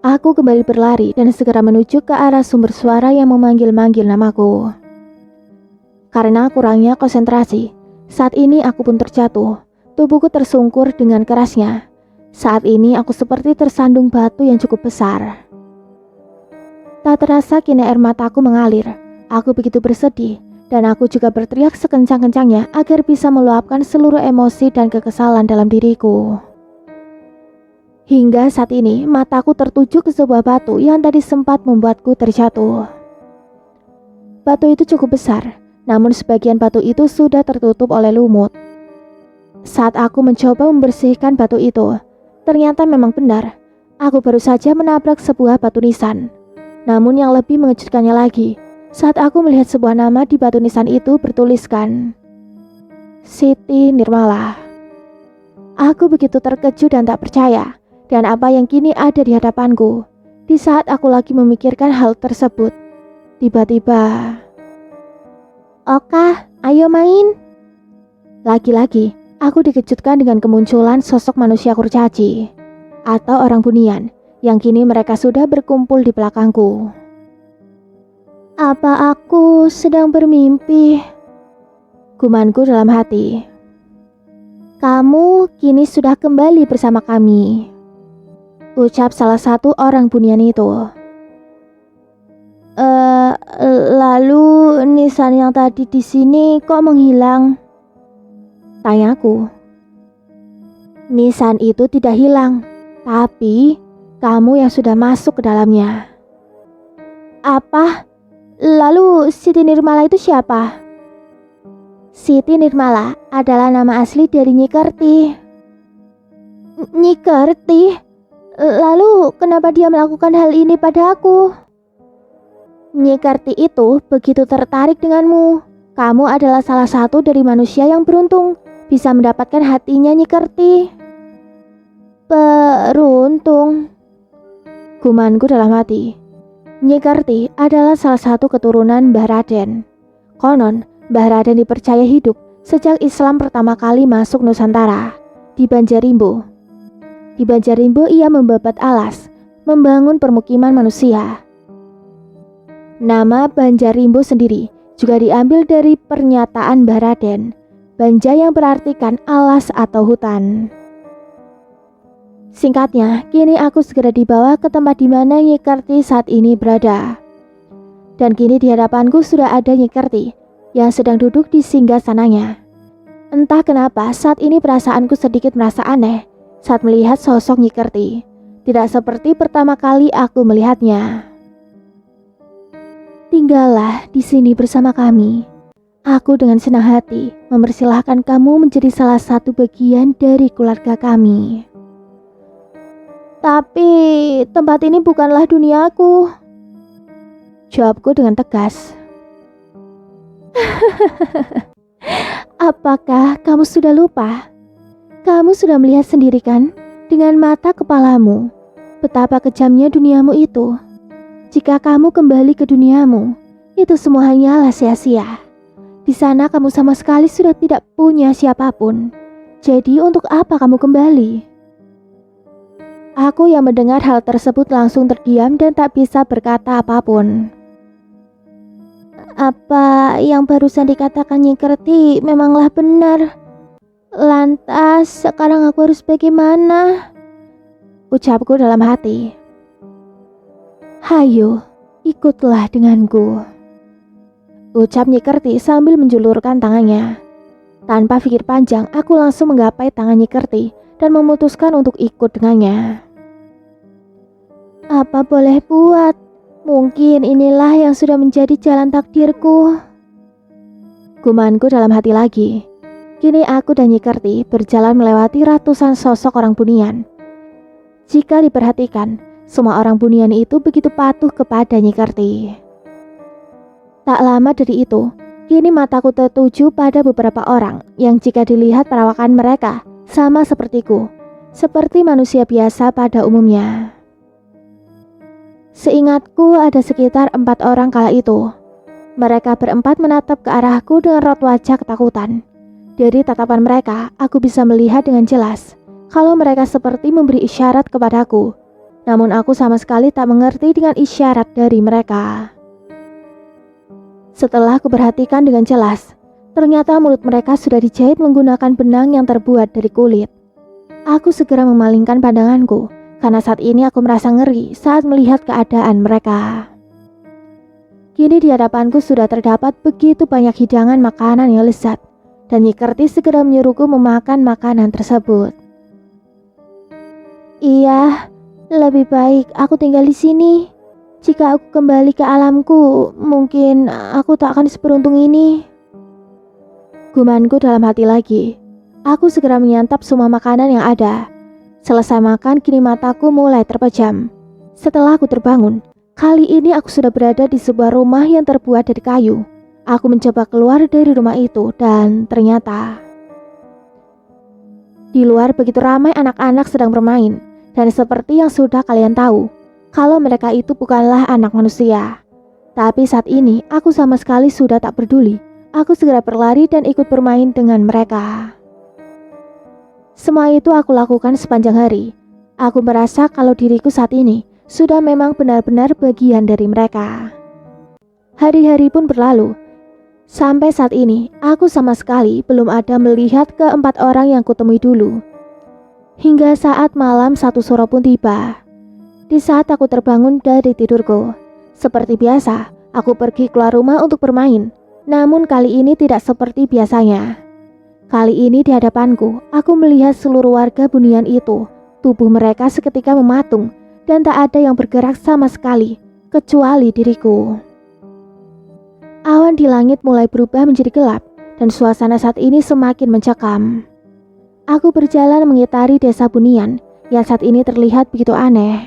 Aku kembali berlari dan segera menuju ke arah sumber suara yang memanggil-manggil namaku. Karena kurangnya konsentrasi, saat ini aku pun terjatuh. Tubuhku tersungkur dengan kerasnya. Saat ini aku seperti tersandung batu yang cukup besar. Tak terasa kini air mataku mengalir. Aku begitu bersedih. Dan aku juga berteriak sekencang-kencangnya agar bisa meluapkan seluruh emosi dan kekesalan dalam diriku. Hingga saat ini mataku tertuju ke sebuah batu yang tadi sempat membuatku terjatuh. Batu itu cukup besar, namun sebagian batu itu sudah tertutup oleh lumut. Saat aku mencoba membersihkan batu itu, ternyata memang benar, aku baru saja menabrak sebuah batu nisan. Namun yang lebih mengejutkannya lagi, saat aku melihat sebuah nama di batu nisan itu bertuliskan Siti Nirmala. Aku begitu terkejut dan tak percaya dan apa yang kini ada di hadapanku. Di saat aku lagi memikirkan hal tersebut, tiba-tiba, Oka, ayo main. Lagi-lagi aku dikejutkan dengan kemunculan sosok manusia kurcaci atau orang bunian yang kini mereka sudah berkumpul di belakangku. Apa aku sedang bermimpi? Gumanku dalam hati. Kamu kini sudah kembali bersama kami, ucap salah satu orang bunian itu. Lalu nisan yang tadi di sini kok menghilang? Tanyaku. Nisan itu tidak hilang, tapi kamu yang sudah masuk ke dalamnya. Apa? Lalu Siti Nirmala itu siapa? Siti Nirmala adalah nama asli dari Nyi Kerti. Nyi Kerti? Lalu kenapa dia melakukan hal ini pada aku? Nyi Kerti itu begitu tertarik denganmu. Kamu adalah salah satu dari manusia yang beruntung bisa mendapatkan hatinya Nyi Kerti. Beruntung, gumanku dalam hati. Nyi Kerti adalah salah satu keturunan Mbah Raden. Konon, Mbah Raden dipercaya hidup sejak Islam pertama kali masuk Nusantara, di Banjarimbo. Di Banjarimbo ia membabat alas, membangun permukiman manusia. Nama Banjarimbo sendiri juga diambil dari pernyataan Mbah Raden, Banja yang berartikan alas atau hutan. Singkatnya, kini aku segera dibawa ke tempat di mana Nyi Kerti saat ini berada. Dan kini di hadapanku sudah ada Nyi Kerti yang sedang duduk di singgasananya. Entah kenapa saat ini perasaanku sedikit merasa aneh saat melihat sosok Nyi Kerti. Tidak seperti pertama kali aku melihatnya. Tinggallah di sini bersama kami. Aku dengan senang hati mempersilahkan kamu menjadi salah satu bagian dari keluarga kami. Tapi tempat ini bukanlah duniaku, jawabku dengan tegas. Apakah kamu sudah lupa? Kamu sudah melihat sendiri kan dengan mata kepalamu betapa kejamnya duniamu itu. Jika kamu kembali ke duniamu, itu semua hanyalah sia-sia. Di sana kamu sama sekali sudah tidak punya siapapun. Jadi untuk apa kamu kembali? Aku yang mendengar hal tersebut langsung terdiam dan tak bisa berkata apapun. Apa yang barusan dikatakan Nyi Kerti memanglah benar. Lantas sekarang aku harus bagaimana? Ucapku dalam hati. Hayo, ikutlah denganku. Ucap Nyi Kerti sambil menjulurkan tangannya. Tanpa pikir panjang, aku langsung menggapai tangan Nyi Kerti dan memutuskan untuk ikut dengannya. Apa boleh buat? Mungkin inilah yang sudah menjadi jalan takdirku. Gumanku dalam hati lagi. Kini aku dan Nyi Kerti berjalan melewati ratusan sosok orang bunian. Jika diperhatikan, semua orang bunian itu begitu patuh kepada Nyi Kerti. Tak lama dari itu, kini mataku tertuju pada beberapa orang yang jika dilihat perawakan mereka sama sepertiku, seperti manusia biasa pada umumnya. Seingatku ada sekitar 4 orang kala itu. Mereka berempat menatap ke arahku dengan raut wajah ketakutan. Dari tatapan mereka, aku bisa melihat dengan jelas kalau mereka seperti memberi isyarat kepadaku. Namun aku sama sekali tak mengerti dengan isyarat dari mereka. Setelah kuperhatikan dengan jelas, ternyata mulut mereka sudah dijahit menggunakan benang yang terbuat dari kulit. Aku segera memalingkan pandanganku, karena saat ini aku merasa ngeri saat melihat keadaan mereka. Kini di hadapanku sudah terdapat begitu banyak hidangan makanan yang lezat, dan Nyi Kerti segera menyuruhku memakan makanan tersebut. Iya, lebih baik aku tinggal di sini. Jika aku kembali ke alamku, mungkin aku tak akan seberuntung ini. Gumanku dalam hati lagi. Aku segera menyantap semua makanan yang ada. Selesai makan, kini mataku mulai terpejam. Setelah aku terbangun, kali ini aku sudah berada di sebuah rumah yang terbuat dari kayu. Aku mencoba keluar dari rumah itu dan ternyata di luar begitu ramai anak-anak sedang bermain. Dan seperti yang sudah kalian tahu, kalau mereka itu bukanlah anak manusia. Tapi saat ini aku sama sekali sudah tak peduli. Aku segera berlari dan ikut bermain dengan mereka. Semua itu aku lakukan sepanjang hari. Aku merasa kalau diriku saat ini sudah memang benar-benar bagian dari mereka. Hari-hari pun berlalu. Sampai saat ini, aku sama sekali belum ada melihat keempat orang yang kutemui dulu. Hingga saat malam satu sore pun tiba. Di saat aku terbangun dari tidurku, seperti biasa, aku pergi keluar rumah untuk bermain. Namun kali ini tidak seperti biasanya. Kali ini di hadapanku, aku melihat seluruh warga bunian itu. Tubuh mereka seketika mematung dan tak ada yang bergerak sama sekali, kecuali diriku. Awan di langit mulai berubah menjadi gelap dan suasana saat ini semakin mencekam. Aku berjalan mengitari desa bunian yang saat ini terlihat begitu aneh.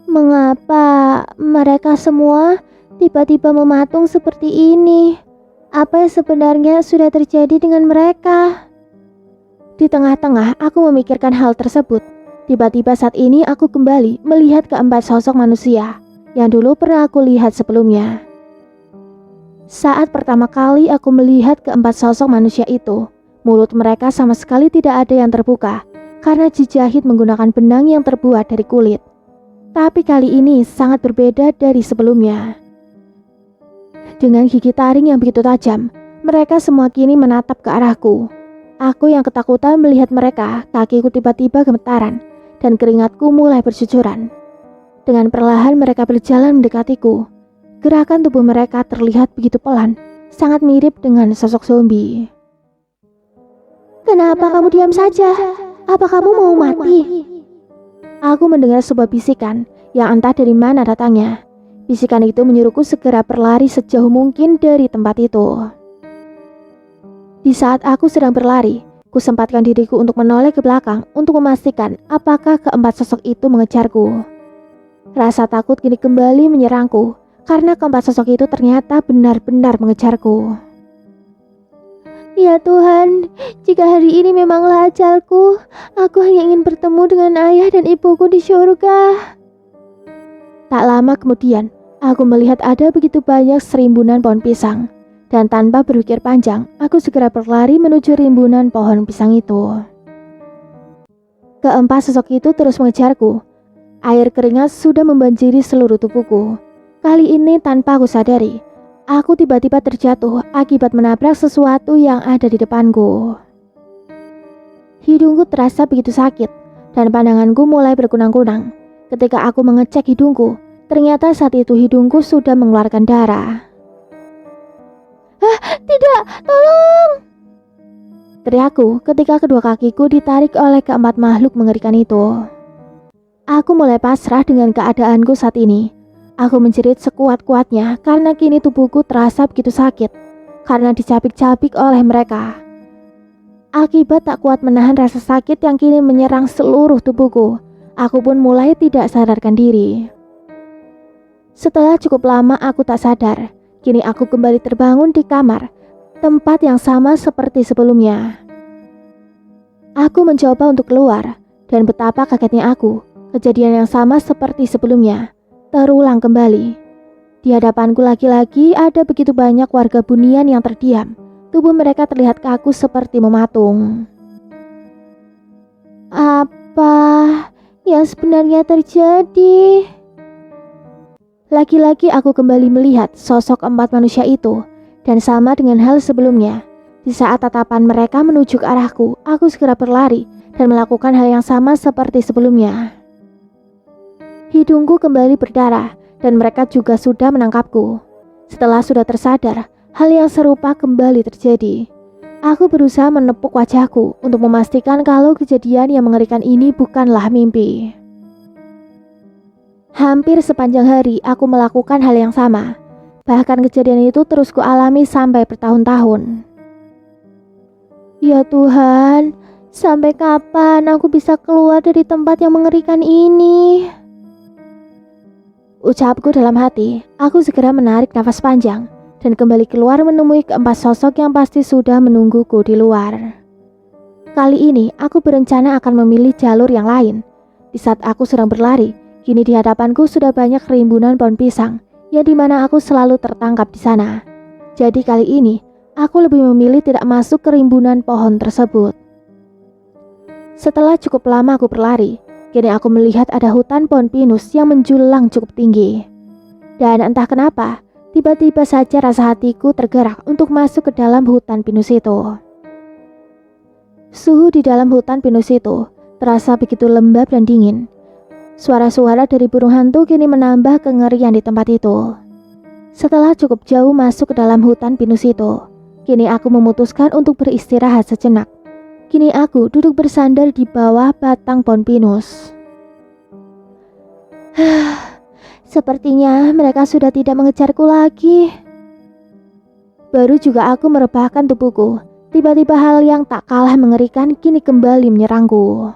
Mengapa mereka semua tiba-tiba mematung seperti ini? Apa yang sebenarnya sudah terjadi dengan mereka? Di tengah-tengah aku memikirkan hal tersebut. Tiba-tiba saat ini aku kembali melihat keempat sosok manusia yang dulu pernah aku lihat sebelumnya. Saat pertama kali aku melihat keempat sosok manusia itu, mulut mereka sama sekali tidak ada yang terbuka karena dijahit menggunakan benang yang terbuat dari kulit. Tapi kali ini sangat berbeda dari sebelumnya. Dengan gigi taring yang begitu tajam, mereka semua kini menatap ke arahku. Aku yang ketakutan melihat mereka, kakiku tiba-tiba gemetaran dan keringatku mulai bercucuran. Dengan perlahan mereka berjalan mendekatiku. Gerakan tubuh mereka terlihat begitu pelan, sangat mirip dengan sosok zombie. Kenapa kamu diam saja? Apa kamu mau mati? Aku mendengar sebuah bisikan yang entah dari mana datangnya. Bisikan itu menyuruhku segera berlari sejauh mungkin dari tempat itu. Di saat aku sedang berlari, kusempatkan diriku untuk menoleh ke belakang untuk memastikan apakah keempat sosok itu mengejarku. Rasa takut kini kembali menyerangku karena keempat sosok itu ternyata benar-benar mengejarku. Ya Tuhan, jika hari ini memanglah ajalku, aku hanya ingin bertemu dengan ayah dan ibuku di surga. Tak lama kemudian, aku melihat ada begitu banyak serimbunan pohon pisang. Dan tanpa berpikir panjang, aku segera berlari menuju rimbunan pohon pisang itu. Keempat sosok itu terus mengejarku. Air keringat sudah membanjiri seluruh tubuhku. Kali ini tanpa aku sadari, aku tiba-tiba terjatuh akibat menabrak sesuatu yang ada di depanku. Hidungku terasa begitu sakit dan pandanganku mulai berkunang-kunang. Ketika aku mengecek hidungku, ternyata saat itu hidungku sudah mengeluarkan darah. Tidak, tolong! Teriakku ketika kedua kakiku ditarik oleh keempat makhluk mengerikan itu. Aku mulai pasrah dengan keadaanku saat ini. Aku menjerit sekuat-kuatnya karena kini tubuhku terasa begitu sakit karena dicapik-capik oleh mereka. Akibat tak kuat menahan rasa sakit yang kini menyerang seluruh tubuhku, aku pun mulai tidak sadarkan diri. Setelah cukup lama aku tak sadar, kini aku kembali terbangun di kamar, tempat yang sama seperti sebelumnya. Aku mencoba untuk keluar, dan betapa kagetnya aku. Kejadian yang sama seperti sebelumnya terulang kembali. Di hadapanku lagi-lagi ada begitu banyak warga Bunian yang terdiam. Tubuh mereka terlihat kaku seperti mematung. Apa yang sebenarnya terjadi? Lagi-lagi aku kembali melihat sosok empat manusia itu, dan sama dengan hal sebelumnya. Di saat tatapan mereka menuju ke arahku, aku segera berlari dan melakukan hal yang sama seperti sebelumnya. Hidungku kembali berdarah dan mereka juga sudah menangkapku. Setelah sudah tersadar, hal yang serupa kembali terjadi. Aku berusaha menepuk wajahku untuk memastikan kalau kejadian yang mengerikan ini bukanlah mimpi. Hampir sepanjang hari aku melakukan hal yang sama. Bahkan kejadian itu terus kualami sampai bertahun-tahun. Ya Tuhan, sampai kapan aku bisa keluar dari tempat yang mengerikan ini? Ucapku dalam hati. Aku segera menarik nafas panjang dan kembali keluar menemui keempat sosok yang pasti sudah menungguku di luar. Kali ini aku berencana akan memilih jalur yang lain. Di saat aku sedang berlari, kini di hadapanku sudah banyak rimbunan pohon pisang, yang dimana aku selalu tertangkap di sana. Jadi kali ini aku lebih memilih tidak masuk ke rimbunan pohon tersebut. Setelah cukup lama aku berlari, kini aku melihat ada hutan pohon pinus yang menjulang cukup tinggi. Dan entah kenapa, tiba-tiba saja rasa hatiku tergerak untuk masuk ke dalam hutan pinus itu. Suhu di dalam hutan pinus itu terasa begitu lembab dan dingin. Suara-suara dari burung hantu kini menambah kengerian di tempat itu. Setelah cukup jauh masuk ke dalam hutan pinus itu, kini aku memutuskan untuk beristirahat sejenak. Kini aku duduk bersandar di bawah batang pohon pinus. Sepertinya mereka sudah tidak mengejarku lagi. Baru juga aku merebahkan tubuhku, tiba-tiba hal yang tak kalah mengerikan kini kembali menyerangku.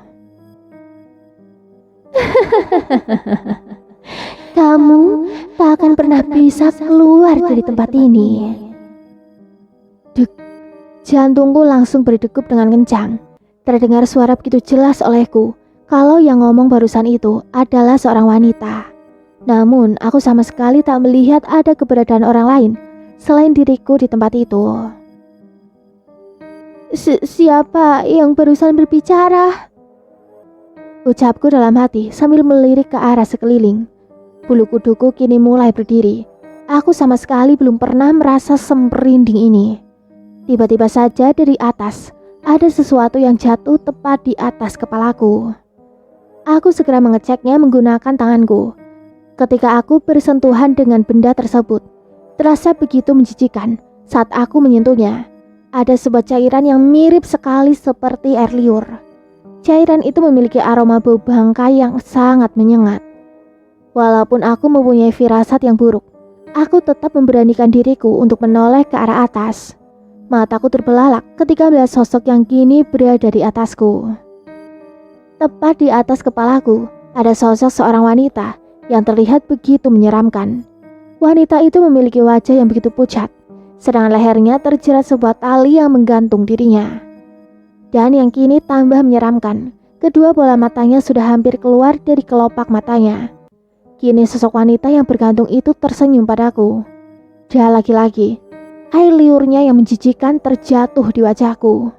Kamu tak akan pernah bisa keluar dari tempat ini. Dek. Jantungku langsung berdegup dengan kencang. Terdengar suara begitu jelas olehku kalau yang ngomong barusan itu adalah seorang wanita. Namun aku sama sekali tak melihat ada keberadaan orang lain selain diriku di tempat itu. Siapa yang barusan berbicara? Ucapku dalam hati sambil melirik ke arah sekeliling. Bulu kuduku kini mulai berdiri. Aku sama sekali belum pernah merasa semerinding ini. Tiba-tiba saja dari atas, ada sesuatu yang jatuh tepat di atas kepalaku. Aku segera mengeceknya menggunakan tanganku. Ketika aku bersentuhan dengan benda tersebut, terasa begitu menjijikan saat aku menyentuhnya. Ada sebuah cairan yang mirip sekali seperti air liur. Cairan itu memiliki aroma bau bangkai yang sangat menyengat. Walaupun aku mempunyai firasat yang buruk, aku tetap memberanikan diriku untuk menoleh ke arah atas. Mataku terbelalak ketika melihat sosok yang kini berada di atasku. Tepat di atas kepalaku, ada sosok seorang wanita yang terlihat begitu menyeramkan. Wanita itu memiliki wajah yang begitu pucat, sedangkan lehernya terjerat sebuah tali yang menggantung dirinya. Dan yang kini tambah menyeramkan, kedua bola matanya sudah hampir keluar dari kelopak matanya. Kini sosok wanita yang bergantung itu tersenyum padaku. Dia laki-laki. Air liurnya yang menjijikan terjatuh di wajahku.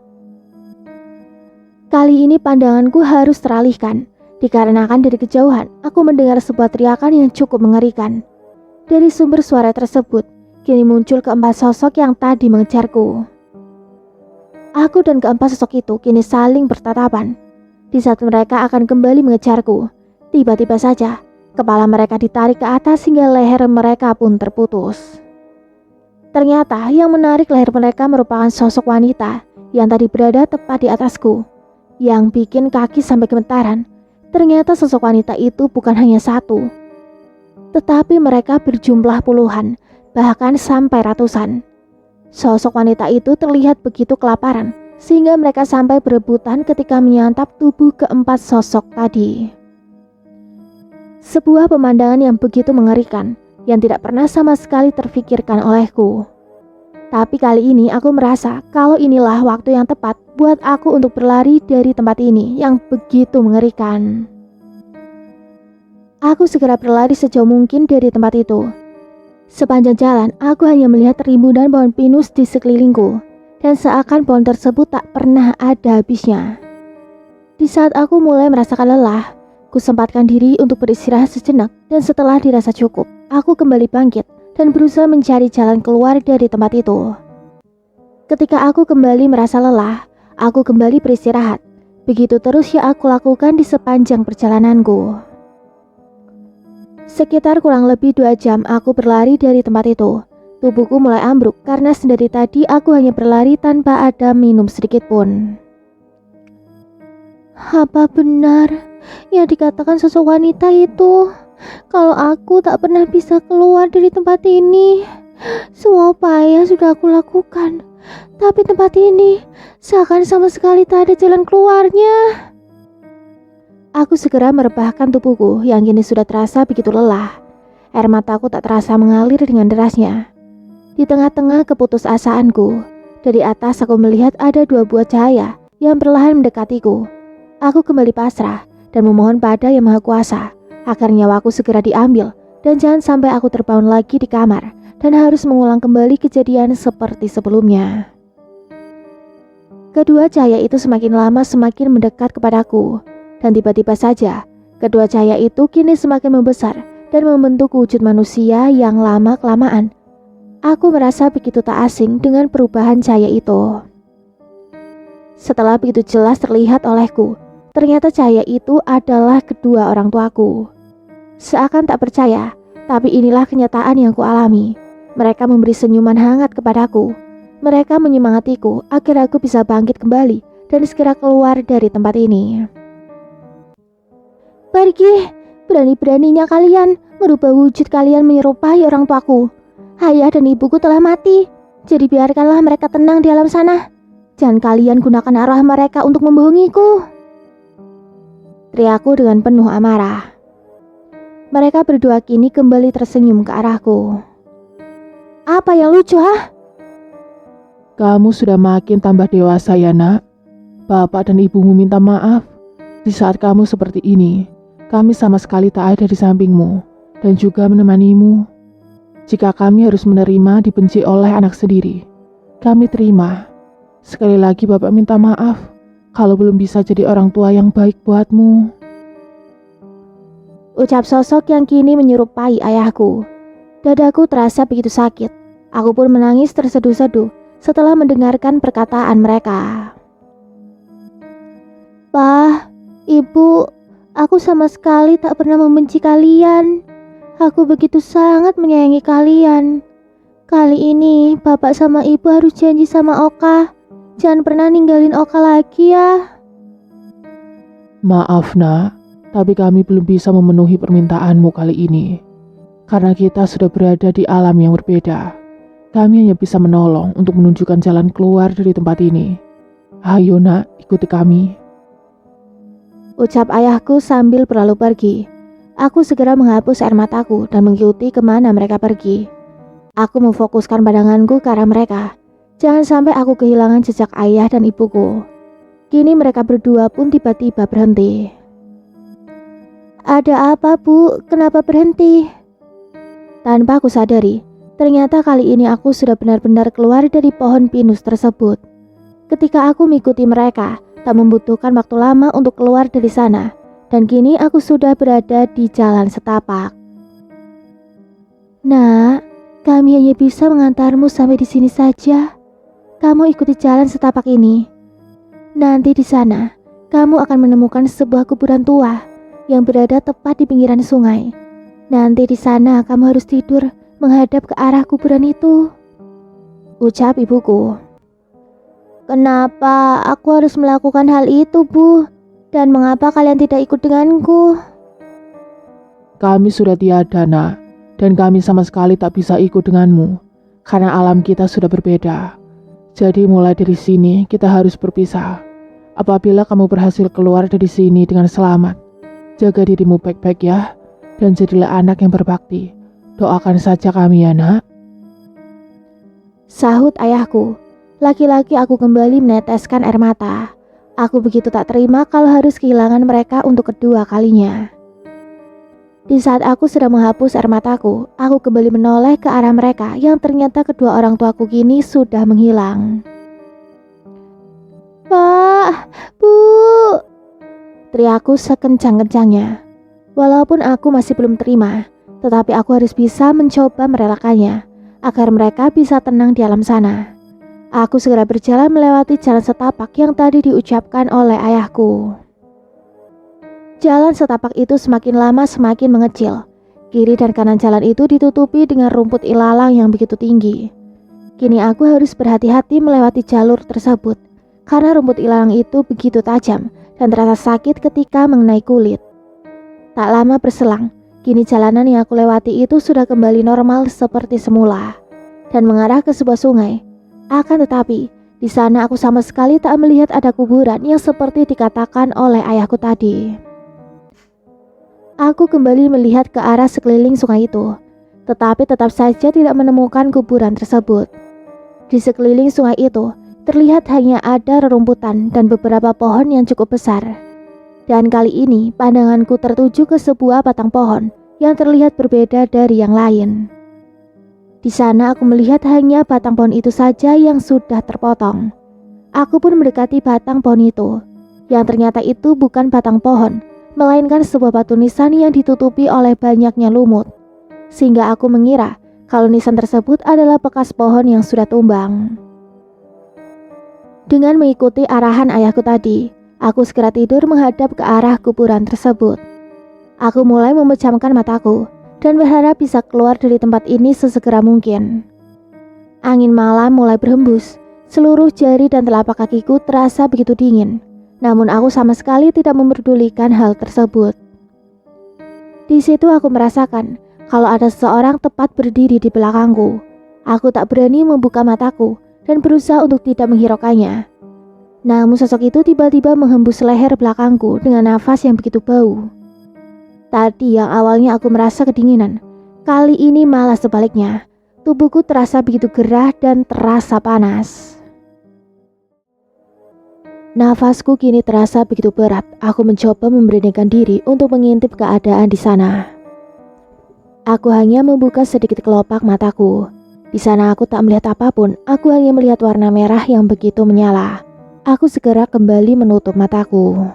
Kali ini pandanganku harus teralihkan, dikarenakan dari kejauhan aku mendengar sebuah teriakan yang cukup mengerikan. Dari sumber suara tersebut, kini muncul keempat sosok yang tadi mengejarku. Aku dan keempat sosok itu kini saling bertatapan. Di saat mereka akan kembali mengejarku, tiba-tiba saja kepala mereka ditarik ke atas hingga leher mereka pun terputus. Ternyata yang menarik leher mereka merupakan sosok wanita yang tadi berada tepat di atasku. Yang bikin kaki sampai gemetaran, ternyata sosok wanita itu bukan hanya satu, tetapi mereka berjumlah puluhan, bahkan sampai ratusan. Sosok wanita itu terlihat begitu kelaparan, sehingga mereka sampai berebutan ketika menyantap tubuh keempat sosok tadi. Sebuah pemandangan yang begitu mengerikan, yang tidak pernah sama sekali terfikirkan olehku. Tapi kali ini aku merasa kalau inilah waktu yang tepat buat aku untuk berlari dari tempat ini yang begitu mengerikan. Aku segera berlari sejauh mungkin dari tempat itu. Sepanjang jalan, aku hanya melihat rimbunan pohon pinus di sekelilingku, dan seakan pohon tersebut tak pernah ada habisnya. Di saat aku mulai merasakan lelah, ku sempatkan diri untuk beristirahat sejenak, dan setelah dirasa cukup, aku kembali bangkit dan berusaha mencari jalan keluar dari tempat itu. Ketika aku kembali merasa lelah, aku kembali beristirahat. Begitu terus yang aku lakukan di sepanjang perjalananku. Sekitar kurang lebih 2 jam aku berlari dari tempat itu. Tubuhku mulai ambruk karena sedari tadi aku hanya berlari tanpa ada minum sedikit pun. Apa benar yang dikatakan sosok wanita itu? Kalau aku tak pernah bisa keluar dari tempat ini. Semua upaya sudah aku lakukan, tapi tempat ini seakan sama sekali tak ada jalan keluarnya. Aku segera merebahkan tubuhku yang kini sudah terasa begitu lelah. Air mataku tak terasa mengalir dengan derasnya. Di tengah-tengah keputusasaanku, dari atas aku melihat ada 2 buah cahaya yang perlahan mendekatiku. Aku kembali pasrah dan memohon pada Yang Maha Kuasa agar nyawaku segera diambil dan jangan sampai aku terbangun lagi di kamar dan harus mengulang kembali kejadian seperti sebelumnya. Kedua cahaya itu semakin lama semakin mendekat kepadaku, dan tiba-tiba saja kedua cahaya itu kini semakin membesar dan membentuk wujud manusia yang lama-kelamaan. Aku merasa begitu tak asing dengan perubahan cahaya itu. Setelah begitu jelas terlihat olehku, ternyata cahaya itu adalah kedua orang tuaku. Seakan tak percaya, tapi inilah kenyataan yang kualami. Mereka memberi senyuman hangat kepadaku. Mereka menyemangatiku agar aku bisa bangkit kembali dan segera keluar dari tempat ini. Pergi, berani-beraninya kalian merubah wujud kalian menyerupai orang tuaku. Ayah dan ibuku telah mati, jadi biarkanlah mereka tenang di alam sana. Jangan kalian gunakan arwah mereka untuk membohongiku. Teriakku dengan penuh amarah. Mereka berdua kini kembali tersenyum ke arahku. Apa yang lucu, ha? Kamu sudah makin tambah dewasa ya, nak. Bapak dan ibumu minta maaf. Di saat kamu seperti ini, kami sama sekali tak ada di sampingmu dan juga menemanimu. Jika kami harus menerima dibenci oleh anak sendiri, kami terima. Sekali lagi Bapak minta maaf kalau belum bisa jadi orang tua yang baik buatmu. Ucap sosok yang kini menyerupai ayahku. Dadaku terasa begitu sakit. Aku pun menangis terseduh-seduh setelah mendengarkan perkataan mereka. Pak, Ibu, aku sama sekali tak pernah membenci kalian. Aku begitu sangat menyayangi kalian. Kali ini Bapak sama Ibu harus janji sama Oka. Jangan pernah ninggalin Oka lagi ya. Maaf, nak. Tapi kami belum bisa memenuhi permintaanmu kali ini. Karena kita sudah berada di alam yang berbeda. Kami hanya bisa menolong untuk menunjukkan jalan keluar dari tempat ini. Ayo nak, ikuti kami. Ucap ayahku sambil berlalu pergi. Aku segera menghapus air mataku dan mengikuti kemana mereka pergi. Aku memfokuskan pandanganku ke arah mereka. Jangan sampai aku kehilangan jejak ayah dan ibuku. Kini mereka berdua pun tiba-tiba berhenti. Ada apa, Bu? Kenapa berhenti? Tanpa aku sadari, ternyata kali ini aku sudah benar-benar keluar dari pohon pinus tersebut. Ketika aku mengikuti mereka, Tak membutuhkan waktu lama untuk keluar dari sana, dan kini aku sudah berada di jalan setapak. Nak, kami hanya bisa mengantarmu sampai di sini saja. Kamu ikuti jalan setapak ini. Nanti di sana, kamu akan menemukan sebuah kuburan tua yang berada tepat di pinggiran sungai. Nanti di sana kamu harus tidur menghadap ke arah kuburan itu, ucap ibuku. Kenapa aku harus melakukan hal itu, Bu? Dan mengapa kalian tidak ikut denganku? Kami sudah tiada, Nak, dan kami sama sekali tak bisa ikut denganmu, karena alam kita sudah berbeda. Jadi mulai dari sini kita harus berpisah. Apabila kamu berhasil keluar dari sini dengan selamat, jaga dirimu baik-baik ya, dan jadilah anak yang berbakti. Doakan saja kami ya, Nak. Sahut ayahku. Laki-laki aku kembali meneteskan air mata. Aku begitu tak terima kalau harus kehilangan mereka untuk kedua kalinya. Di saat aku sedang menghapus air mataku, aku kembali menoleh ke arah mereka yang ternyata kedua orang tuaku kini sudah menghilang. Pak, Bu, teriakku sekencang-kencangnya. Walaupun aku masih belum terima, tetapi aku harus bisa mencoba merelakannya agar mereka bisa tenang di alam sana. Aku segera berjalan melewati jalan setapak yang tadi diucapkan oleh ayahku. Jalan setapak itu semakin lama semakin mengecil. Kiri dan kanan jalan itu ditutupi dengan rumput ilalang yang begitu tinggi. Kini aku harus berhati-hati melewati jalur tersebut, karena rumput ilalang itu begitu tajam dan terasa sakit ketika mengenai kulit. Tak lama berselang, kini jalanan yang aku lewati itu sudah kembali normal seperti semula dan mengarah ke sebuah sungai. Akan tetapi, di sana aku sama sekali tak melihat ada kuburan yang seperti dikatakan oleh ayahku tadi. Aku kembali melihat ke arah sekeliling sungai itu, tetapi tetap saja tidak menemukan kuburan tersebut. Di sekeliling sungai itu, terlihat hanya ada rerumputan dan beberapa pohon yang cukup besar. Dan kali ini, pandanganku tertuju ke sebuah batang pohon yang terlihat berbeda dari yang lain. Di sana aku melihat hanya batang pohon itu saja yang sudah terpotong. Aku pun mendekati batang pohon itu, yang ternyata itu bukan batang pohon, melainkan sebuah batu nisan yang ditutupi oleh banyaknya lumut. Sehingga aku mengira kalau nisan tersebut adalah bekas pohon yang sudah tumbang. Dengan mengikuti arahan ayahku tadi, aku segera tidur menghadap ke arah kuburan tersebut. Aku mulai memejamkan mataku dan berharap bisa keluar dari tempat ini sesegera mungkin. Angin malam mulai berhembus, seluruh jari dan telapak kakiku terasa begitu dingin, namun aku sama sekali tidak memperdulikan hal tersebut. Di situ aku merasakan kalau ada seseorang tepat berdiri di belakangku. Aku tak berani membuka mataku dan berusaha untuk tidak menghiraukannya. Namun sosok itu tiba-tiba menghembus leher belakangku dengan nafas yang begitu bau. Tadi yang awalnya aku merasa kedinginan, kali ini malah sebaliknya. Tubuhku terasa begitu gerah dan terasa panas. Nafasku kini terasa begitu berat. Aku mencoba memberanikan diri untuk mengintip keadaan di sana. Aku hanya membuka sedikit kelopak mataku. Di sana aku tak melihat apapun. Aku hanya melihat warna merah yang begitu menyala. Aku segera kembali menutup mataku.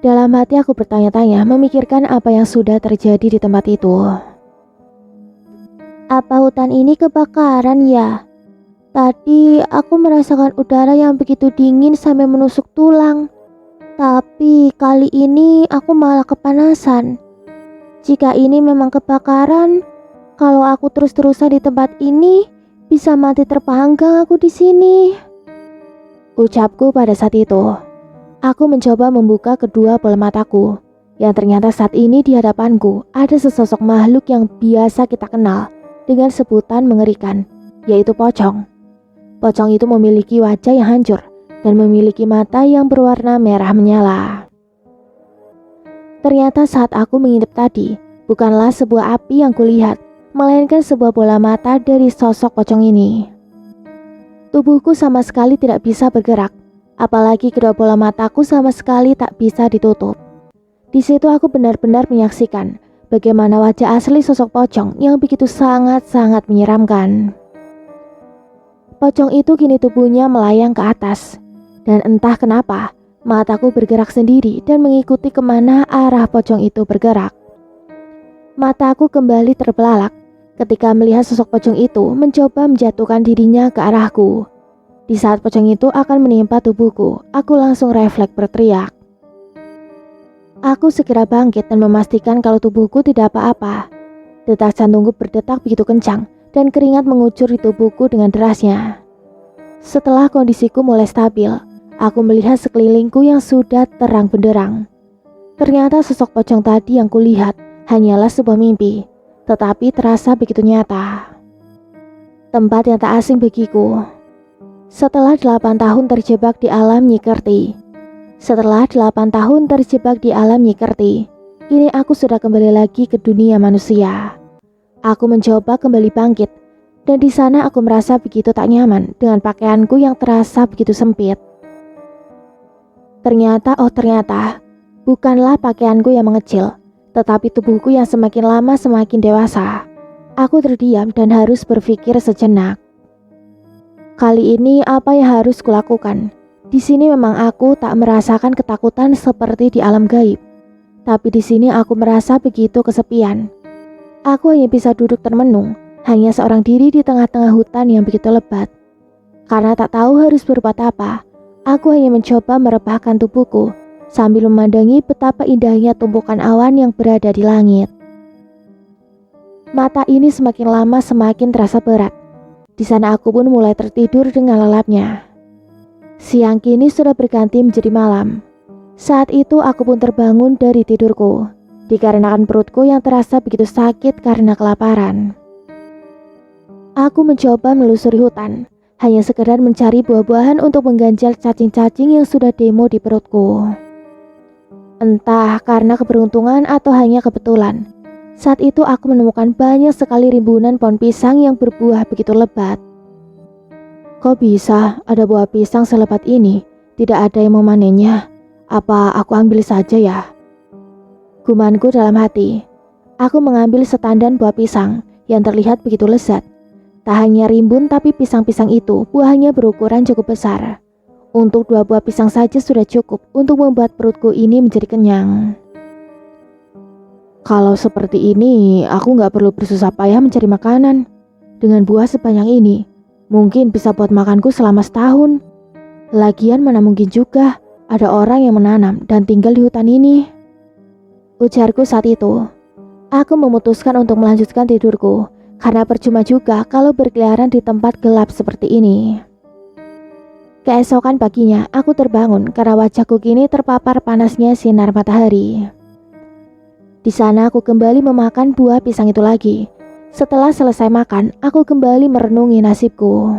Dalam hati aku bertanya-tanya, memikirkan apa yang sudah terjadi di tempat itu. Apa hutan ini kebakaran ya? Tadi aku merasakan udara yang begitu dingin sampai menusuk tulang. Tapi kali ini aku malah kepanasan. Jika ini memang kebakaran, kalau aku terus-terusan di tempat ini, bisa mati terpanggang aku di sini. Ucapku pada saat itu. Aku mencoba membuka kedua bola mataku, yang ternyata saat ini di hadapanku ada sesosok makhluk yang biasa kita kenal dengan sebutan mengerikan, yaitu pocong. Pocong itu memiliki wajah yang hancur dan memiliki mata yang berwarna merah menyala. Ternyata saat aku mengintip tadi, bukanlah sebuah api yang kulihat, melainkan sebuah bola mata dari sosok pocong ini. Tubuhku sama sekali tidak bisa bergerak. Apalagi kedua bola mataku sama sekali tak bisa ditutup. Di situ aku benar-benar menyaksikan bagaimana wajah asli sosok pocong yang begitu sangat-sangat menyeramkan. Pocong itu kini tubuhnya melayang ke atas. Dan entah kenapa, mataku bergerak sendiri dan mengikuti kemana arah pocong itu bergerak. Mataku kembali terbelalak ketika melihat sosok pocong itu mencoba menjatuhkan dirinya ke arahku. Di saat pocong itu akan menimpa tubuhku, aku langsung refleks berteriak. Aku segera bangkit dan memastikan kalau tubuhku tidak apa-apa. Detak jantungku berdetak begitu kencang dan keringat mengucur di tubuhku dengan derasnya. Setelah kondisiku mulai stabil, aku melihat sekelilingku yang sudah terang benderang. Ternyata sosok pocong tadi yang kulihat hanyalah sebuah mimpi, tetapi terasa begitu nyata. Tempat yang tak asing bagiku. Setelah 8 tahun terjebak di alam Nyikerti. Kini aku sudah kembali lagi ke dunia manusia. Aku mencoba kembali bangkit, dan di sana aku merasa begitu tak nyaman dengan pakaianku yang terasa begitu sempit. Ternyata, bukanlah pakaianku yang mengecil, tetapi tubuhku yang semakin lama semakin dewasa. Aku terdiam dan harus berpikir sejenak. Kali ini apa yang harus kulakukan? Di sini memang aku tak merasakan ketakutan seperti di alam gaib. Tapi di sini aku merasa begitu kesepian. Aku hanya bisa duduk termenung, hanya seorang diri di tengah-tengah hutan yang begitu lebat. Karena tak tahu harus berbuat apa, aku hanya mencoba merebahkan tubuhku sambil memandangi betapa indahnya tumpukan awan yang berada di langit. Mata ini semakin lama semakin terasa berat. Di sana aku pun mulai tertidur dengan lelapnya. Siang kini sudah berganti menjadi malam. Saat itu aku pun terbangun dari tidurku, dikarenakan perutku yang terasa begitu sakit karena kelaparan. Aku mencoba menelusuri hutan, hanya sekedar mencari buah-buahan untuk mengganjal cacing-cacing yang sudah demo di perutku. Entah karena keberuntungan atau hanya kebetulan, saat itu aku menemukan banyak sekali rimbunan pohon pisang yang berbuah begitu lebat. Kok bisa ada buah pisang selebat ini? Tidak ada yang memanennya. Apa aku ambil saja ya? Gumanku dalam hati. Aku mengambil setandan buah pisang yang terlihat begitu lezat. Tak hanya rimbun tapi pisang-pisang itu buahnya berukuran cukup besar. Untuk 2 buah pisang saja sudah cukup untuk membuat perutku ini menjadi kenyang. Kalau seperti ini, aku gak perlu bersusah payah mencari makanan. Dengan buah sebanyak ini, mungkin bisa buat makanku selama setahun. Lagian mana mungkin juga ada orang yang menanam dan tinggal di hutan ini. Ujarku saat itu. Aku memutuskan untuk melanjutkan tidurku, karena percuma juga kalau berkeliaran di tempat gelap seperti ini. Keesokan paginya, aku terbangun karena wajahku kini terpapar panasnya sinar matahari. Di sana aku kembali memakan buah pisang itu lagi. Setelah selesai makan, aku kembali merenungi nasibku.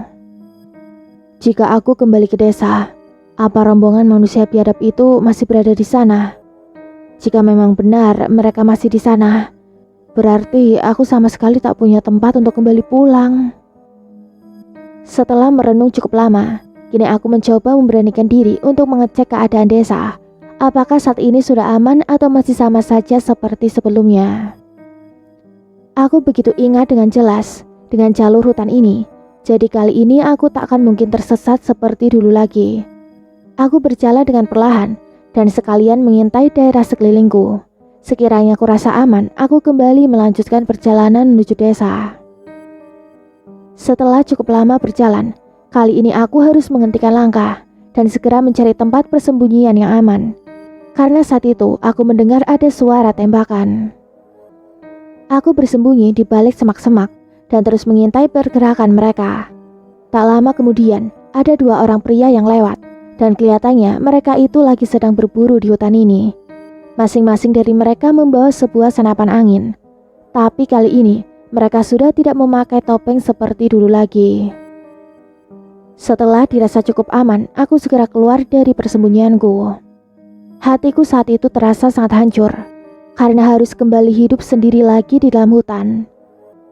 Jika aku kembali ke desa, apa rombongan manusia biadab itu masih berada di sana? Jika memang benar mereka masih di sana, berarti aku sama sekali tak punya tempat untuk kembali pulang. Setelah merenung cukup lama, kini aku mencoba memberanikan diri untuk mengecek keadaan desa. Apakah saat ini sudah aman atau masih sama saja seperti sebelumnya? Aku begitu ingat dengan jelas dengan jalur hutan ini. Jadi kali ini aku tak akan mungkin tersesat seperti dulu lagi. Aku berjalan dengan perlahan dan sekalian mengintai daerah sekelilingku. Sekiranya aku rasa aman, aku kembali melanjutkan perjalanan menuju desa. Setelah cukup lama berjalan, kali ini aku harus menghentikan langkah dan segera mencari tempat persembunyian yang aman. Karena saat itu aku mendengar ada suara tembakan. Aku bersembunyi di balik semak-semak dan terus mengintai pergerakan mereka. Tak lama kemudian, ada 2 orang pria yang lewat dan kelihatannya mereka itu lagi sedang berburu di hutan ini. Masing-masing dari mereka membawa sebuah senapan angin. Tapi kali ini, mereka sudah tidak memakai topeng seperti dulu lagi. Setelah dirasa cukup aman, aku segera keluar dari persembunyianku. Hatiku saat itu terasa sangat hancur karena harus kembali hidup sendiri lagi di dalam hutan.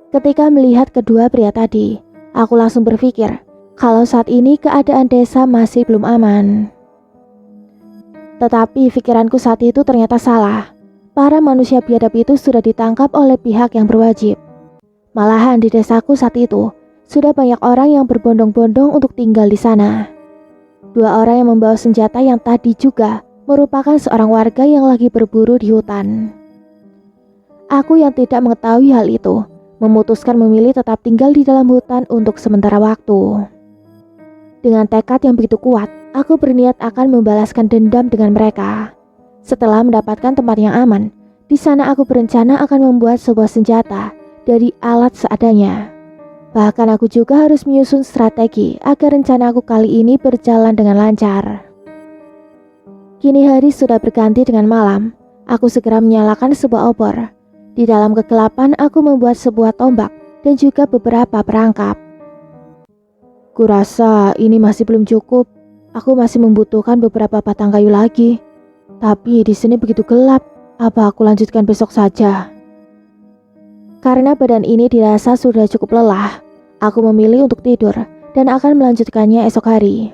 Ketika melihat kedua pria tadi, aku langsung berpikir kalau saat ini keadaan desa masih belum aman. Tetapi pikiranku saat itu ternyata salah. Para manusia biadab itu sudah ditangkap oleh pihak yang berwajib. Malahan di desaku saat itu sudah banyak orang yang berbondong-bondong untuk tinggal di sana. Dua orang yang membawa senjata yang tadi juga merupakan seorang warga yang lagi berburu di hutan. Aku yang tidak mengetahui hal itu, memutuskan memilih tetap tinggal di dalam hutan untuk sementara waktu. Dengan tekad yang begitu kuat, aku berniat akan membalaskan dendam dengan mereka. Setelah mendapatkan tempat yang aman, di sana aku berencana akan membuat sebuah senjata dari alat seadanya. Bahkan aku juga harus menyusun strategi agar rencana aku kali ini berjalan dengan lancar. Kini hari sudah berganti dengan malam. Aku segera menyalakan sebuah obor. Di dalam kegelapan aku membuat sebuah tombak dan juga beberapa perangkap. Kurasa ini masih belum cukup. Aku masih membutuhkan beberapa batang kayu lagi. Tapi di sini begitu gelap. Apa aku lanjutkan besok saja? Karena badan ini dirasa sudah cukup lelah, aku memilih untuk tidur dan akan melanjutkannya esok hari.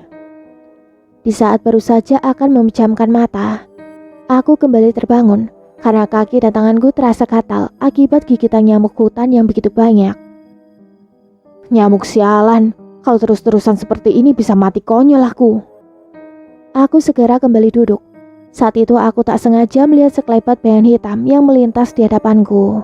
Di saat baru saja akan memejamkan mata, aku kembali terbangun karena kaki dan tanganku terasa gatal akibat gigitan nyamuk hutan yang begitu banyak. Nyamuk sialan, kalau terus-terusan seperti ini bisa mati konyol aku. Aku segera kembali duduk. Saat itu aku tak sengaja melihat sekelebat bayangan hitam yang melintas di hadapanku.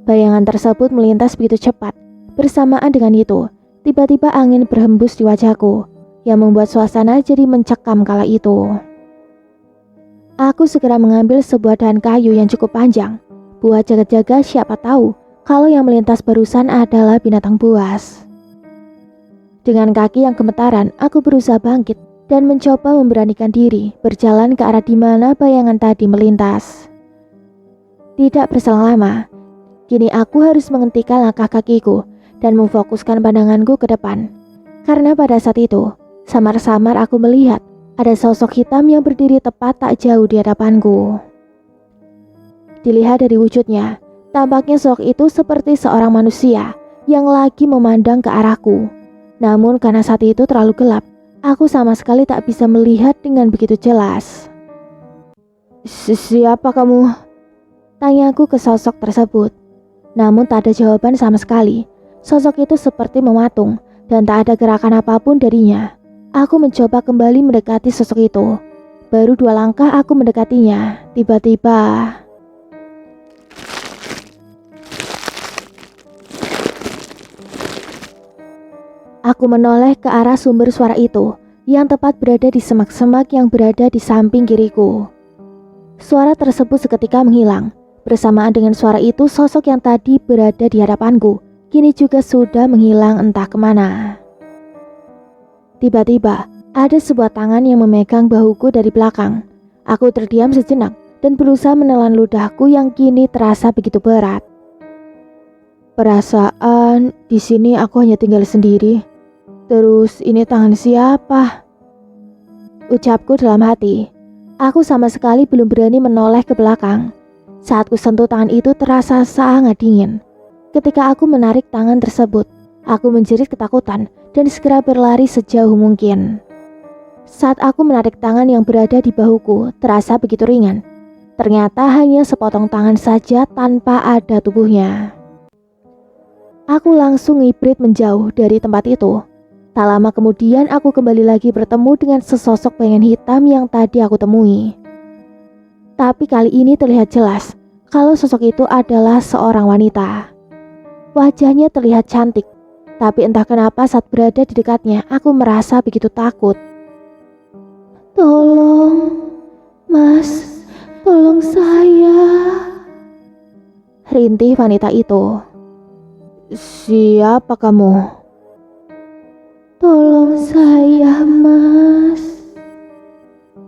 Bayangan tersebut melintas begitu cepat. Bersamaan dengan itu, tiba-tiba angin berhembus di wajahku yang membuat suasana jadi mencekam kala itu. Aku segera mengambil sebuah dahan kayu yang cukup panjang buat jaga-jaga siapa tahu kalau yang melintas barusan adalah binatang buas. Dengan kaki yang gemetaran, aku berusaha bangkit dan mencoba memberanikan diri berjalan ke arah di mana bayangan tadi melintas. Tidak berselang lama, kini aku harus menghentikan langkah kakiku dan memfokuskan pandanganku ke depan. Karena pada saat itu, samar-samar aku melihat ada sosok hitam yang berdiri tepat tak jauh di hadapanku. Dilihat dari wujudnya, tampaknya sosok itu seperti seorang manusia yang lagi memandang ke arahku. Namun karena saat itu terlalu gelap, aku sama sekali tak bisa melihat dengan begitu jelas. Siapa kamu? Tanyaku ke sosok tersebut. Namun tak ada jawaban sama sekali. Sosok itu seperti mematung dan tak ada gerakan apapun darinya. Aku mencoba kembali mendekati sosok itu. Baru 2 langkah aku mendekatinya. Tiba-tiba aku menoleh ke arah sumber suara itu yang tepat berada di semak-semak yang berada di samping kiriku. Suara tersebut seketika menghilang. Bersamaan dengan suara itu, sosok yang tadi berada di hadapanku kini juga sudah menghilang entah kemana. Tiba-tiba, ada sebuah tangan yang memegang bahuku dari belakang. Aku terdiam sejenak dan berusaha menelan ludahku yang kini terasa begitu berat. Perasaan di sini aku hanya tinggal sendiri. Terus ini tangan siapa? Ucapku dalam hati. Aku sama sekali belum berani menoleh ke belakang. Saat ku sentuh tangan itu terasa sangat dingin. Ketika aku menarik tangan tersebut, aku menjerit ketakutan dan segera berlari sejauh mungkin. Saat aku menarik tangan yang berada di bahuku, terasa begitu ringan. Ternyata hanya sepotong tangan saja tanpa ada tubuhnya. Aku langsung ngibrit menjauh dari tempat itu. Tak lama kemudian aku kembali lagi bertemu dengan sesosok bayangan hitam yang tadi aku temui. Tapi kali ini terlihat jelas kalau sosok itu adalah seorang wanita. Wajahnya terlihat cantik, tapi entah kenapa saat berada di dekatnya aku merasa begitu takut. Tolong, Mas, tolong saya, rintih wanita itu. Siapa kamu? Tolong saya, Mas.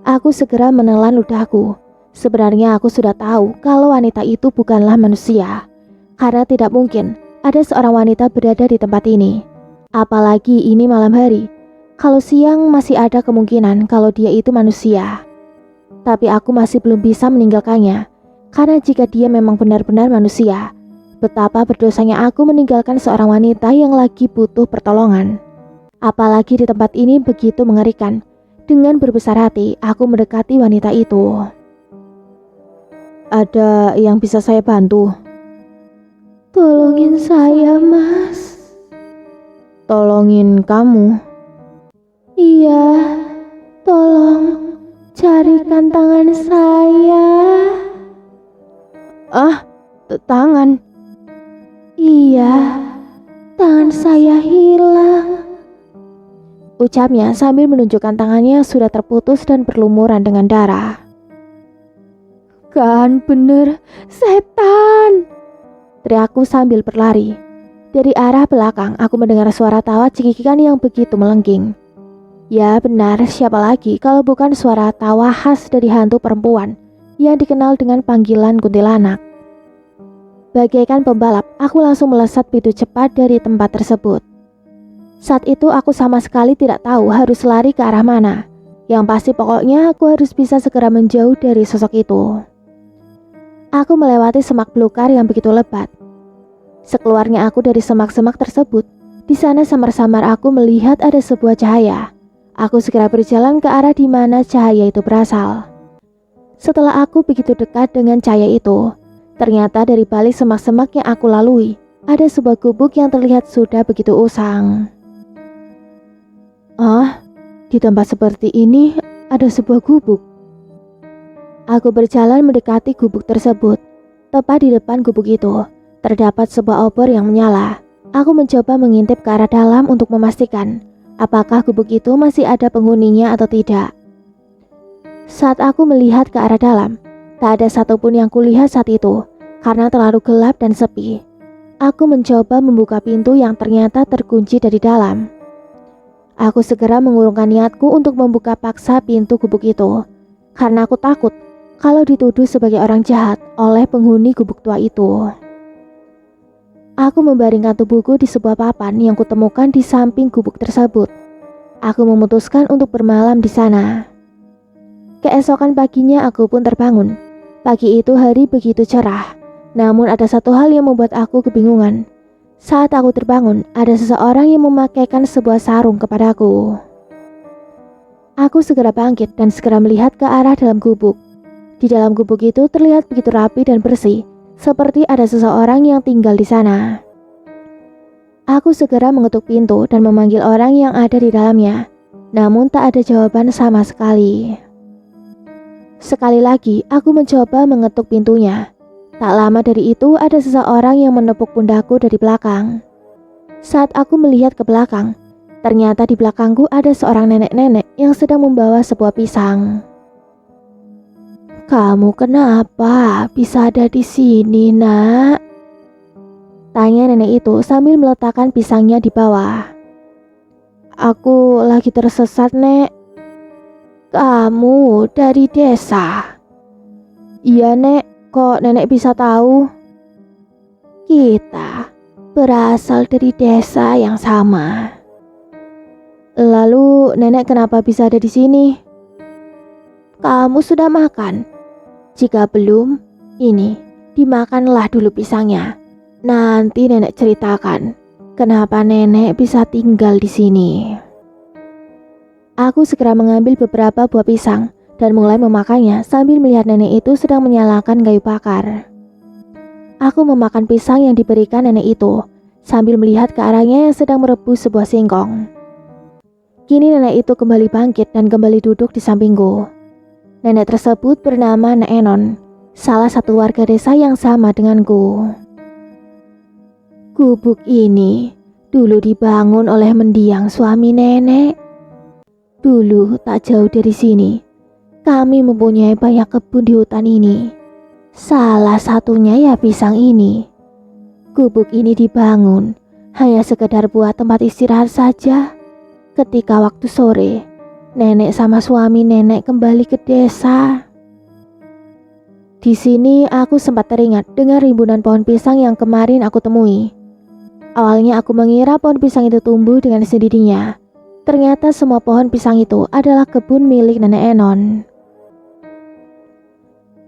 Aku segera menelan ludahku. Sebenarnya aku sudah tahu kalau wanita itu bukanlah manusia. Karena tidak mungkin ada seorang wanita berada di tempat ini. Apalagi ini malam hari. Kalau siang masih ada kemungkinan kalau dia itu manusia. Tapi aku masih belum bisa meninggalkannya. Karena jika dia memang benar-benar manusia, betapa berdosanya aku meninggalkan seorang wanita yang lagi butuh pertolongan. Apalagi di tempat ini begitu mengerikan. Dengan berbesar hati, aku mendekati wanita itu. Ada yang bisa saya bantu? Tolongin saya, Mas. Tolongin kamu? Iya, Tolong carikan tangan saya. Ah, tangan? Iya, tangan saya hilang, ucapnya sambil menunjukkan tangannya yang sudah terputus dan berlumuran dengan darah. Kan bener, setan! Teriakku sambil berlari. Dari arah belakang, aku mendengar suara tawa cekikikan yang begitu melengking. Ya benar, siapa lagi kalau bukan suara tawa khas dari hantu perempuan yang dikenal dengan panggilan kuntilanak. Bagaikan pembalap, aku langsung melesat begitu cepat dari tempat tersebut. Saat itu aku sama sekali tidak tahu harus lari ke arah mana. Yang pasti pokoknya aku harus bisa segera menjauh dari sosok itu. Aku melewati semak belukar yang begitu lebat. Sekeluarnya aku dari semak-semak tersebut, di sana samar-samar aku melihat ada sebuah cahaya. Aku segera berjalan ke arah di mana cahaya itu berasal. Setelah aku begitu dekat dengan cahaya itu, ternyata dari balik semak-semak yang aku lalui, ada sebuah gubuk yang terlihat sudah begitu usang. Ah, di tempat seperti ini ada sebuah gubuk. Aku berjalan mendekati gubuk tersebut. Tepat di depan gubuk itu, terdapat sebuah obor yang menyala. Aku mencoba mengintip ke arah dalam untuk memastikan apakah gubuk itu masih ada penghuninya atau tidak. Saat aku melihat ke arah dalam, tak ada satupun yang kulihat saat itu karena terlalu gelap dan sepi. Aku mencoba membuka pintu yang ternyata terkunci dari dalam. Aku segera mengurungkan niatku untuk membuka paksa pintu gubuk itu karena aku takut kalau dituduh sebagai orang jahat oleh penghuni gubuk tua itu. Aku membaringkan tubuhku di sebuah papan yang kutemukan di samping gubuk tersebut. Aku memutuskan untuk bermalam di sana. Keesokan paginya aku pun terbangun. Pagi itu hari begitu cerah. Namun ada satu hal yang membuat aku kebingungan. Saat aku terbangun, ada seseorang yang memakaikan sebuah sarung kepadaku. Aku segera bangkit dan segera melihat ke arah dalam gubuk. Di dalam gubuk itu terlihat begitu rapi dan bersih, seperti ada seseorang yang tinggal di sana. Aku segera mengetuk pintu dan memanggil orang yang ada di dalamnya, namun tak ada jawaban sama sekali. Sekali lagi, aku mencoba mengetuk pintunya. Tak lama dari itu, ada seseorang yang menepuk pundakku dari belakang. Saat aku melihat ke belakang, ternyata di belakangku ada seorang nenek-nenek yang sedang membawa sebuah pisang. Kamu kenapa bisa ada di sini, Nak? Tanya nenek itu sambil meletakkan pisangnya di bawah. Aku lagi tersesat, Nek. Kamu dari desa? Iya, Nek. Kok nenek bisa tahu? Kita berasal dari desa yang sama. Lalu nenek kenapa bisa ada di sini? Kamu sudah makan? Jika belum, ini dimakanlah dulu pisangnya. Nanti nenek ceritakan kenapa nenek bisa tinggal di sini. Aku segera mengambil beberapa buah pisang dan mulai memakannya sambil melihat nenek itu sedang menyalakan kayu bakar. Aku memakan pisang yang diberikan nenek itu sambil melihat ke arahnya yang sedang merebus sebuah singkong. Kini nenek itu kembali bangkit dan kembali duduk di sampingku. Nenek tersebut bernama Nek Enon, salah satu warga desa yang sama denganku. Gubuk ini dulu dibangun oleh mendiang suami nenek. Dulu tak jauh dari sini, kami mempunyai banyak kebun di hutan ini. Salah satunya ya pisang ini. Gubuk ini dibangun hanya sekedar buat tempat istirahat saja. Ketika waktu sore, nenek sama suami nenek kembali ke desa. Di sini aku sempat teringat dengan rimbunan pohon pisang yang kemarin aku temui. Awalnya aku mengira pohon pisang itu tumbuh dengan sendirinya. Ternyata semua pohon pisang itu adalah kebun milik nenek Enon.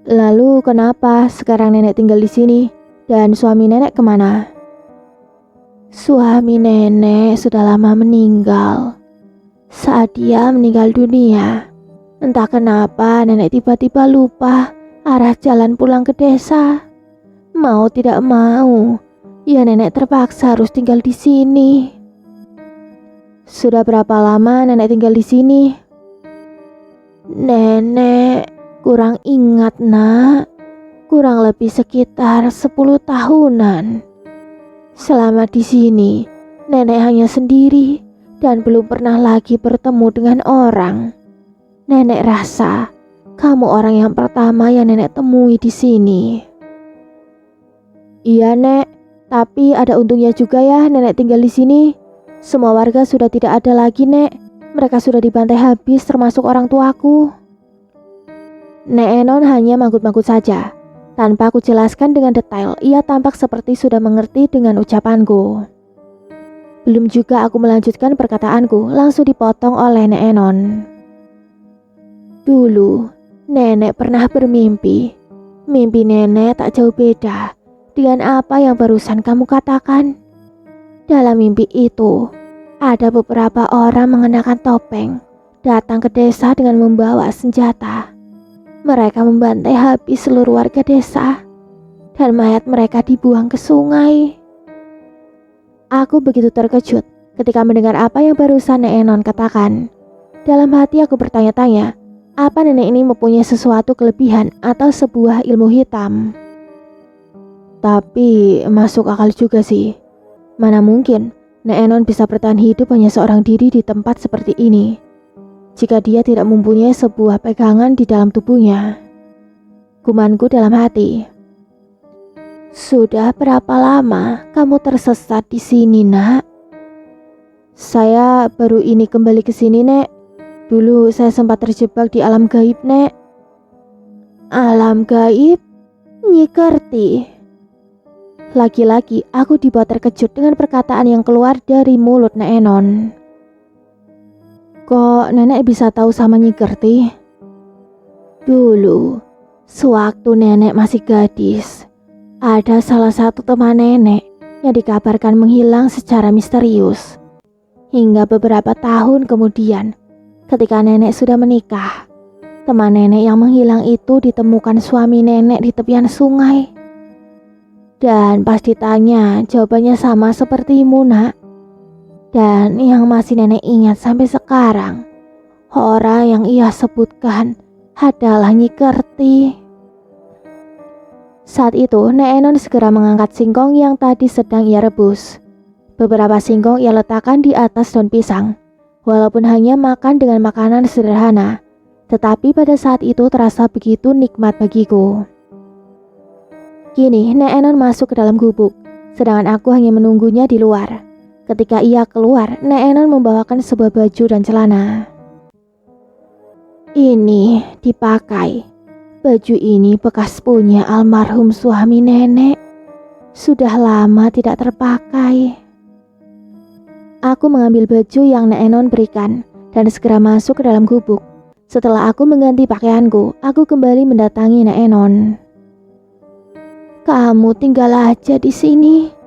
Lalu kenapa sekarang nenek tinggal di sini dan suami nenek kemana? Suami nenek sudah lama meninggal. Saat dia meninggal dunia, entah kenapa nenek tiba-tiba lupa arah jalan pulang ke desa. Mau tidak mau, ya nenek terpaksa harus tinggal di sini. Sudah berapa lama nenek tinggal di sini? Nenek, kurang ingat nak. Kurang lebih sekitar 10 tahunan. Selama di sini, nenek hanya sendiri dan belum pernah lagi bertemu dengan orang. Nenek rasa kamu orang yang pertama yang nenek temui di sini. Iya, Nek. Tapi ada untungnya juga ya nenek tinggal di sini. Semua warga sudah tidak ada lagi, Nek. Mereka sudah dibantai habis termasuk orang tuaku. Nek Enon hanya manggut-manggut saja. Tanpa aku jelaskan dengan detail, ia tampak seperti sudah mengerti dengan ucapanku. Belum juga aku melanjutkan perkataanku, langsung dipotong oleh Nek Enon. Dulu, nenek pernah bermimpi. Mimpi nenek tak jauh beda dengan apa yang barusan kamu katakan. Dalam mimpi itu, ada beberapa orang mengenakan topeng datang ke desa dengan membawa senjata. Mereka membantai habis seluruh warga desa dan mayat mereka dibuang ke sungai. Aku begitu terkejut ketika mendengar apa yang barusan Nek Enon katakan. Dalam hati aku bertanya-tanya, apa nenek ini mempunyai sesuatu kelebihan atau sebuah ilmu hitam? Tapi masuk akal juga sih. Mana mungkin Nek Enon bisa bertahan hidup hanya seorang diri di tempat seperti ini jika dia tidak mempunyai sebuah pegangan di dalam tubuhnya. Gumanku dalam hati. Sudah berapa lama kamu tersesat di sini, Nak? Saya baru ini kembali ke sini, Nek. Dulu saya sempat terjebak di alam gaib, Nek. Alam gaib? Nyi Kerti. Lagi-lagi aku dibuat terkejut dengan perkataan yang keluar dari mulut Nek Enon. Kok nenek bisa tahu sama Nyi Kerti? Dulu, sewaktu nenek masih gadis, ada salah satu teman nenek yang dikabarkan menghilang secara misterius. Hingga beberapa tahun kemudian, ketika nenek sudah menikah, teman nenek yang menghilang itu ditemukan suami nenek di tepian sungai. Dan pas ditanya, jawabannya sama sepertimu, Nak. Dan yang masih nenek ingat sampai sekarang, orang yang ia sebutkan adalah Nyi Kerti. Saat itu, Nek Enon segera mengangkat singkong yang tadi sedang ia rebus. Beberapa singkong ia letakkan di atas daun pisang. Walaupun hanya makan dengan makanan sederhana, tetapi pada saat itu terasa begitu nikmat bagiku. Kini Nek Enon masuk ke dalam gubuk, sedangkan aku hanya menunggunya di luar. Ketika ia keluar, Nek Enon membawakan sebuah baju dan celana. Ini dipakai. Baju ini bekas punya almarhum suami nenek. Sudah lama tidak terpakai. Aku mengambil baju yang Nek Enon berikan dan segera masuk ke dalam gubuk. Setelah aku mengganti pakaianku, aku kembali mendatangi Nek Enon. Kamu tinggal aja di sini.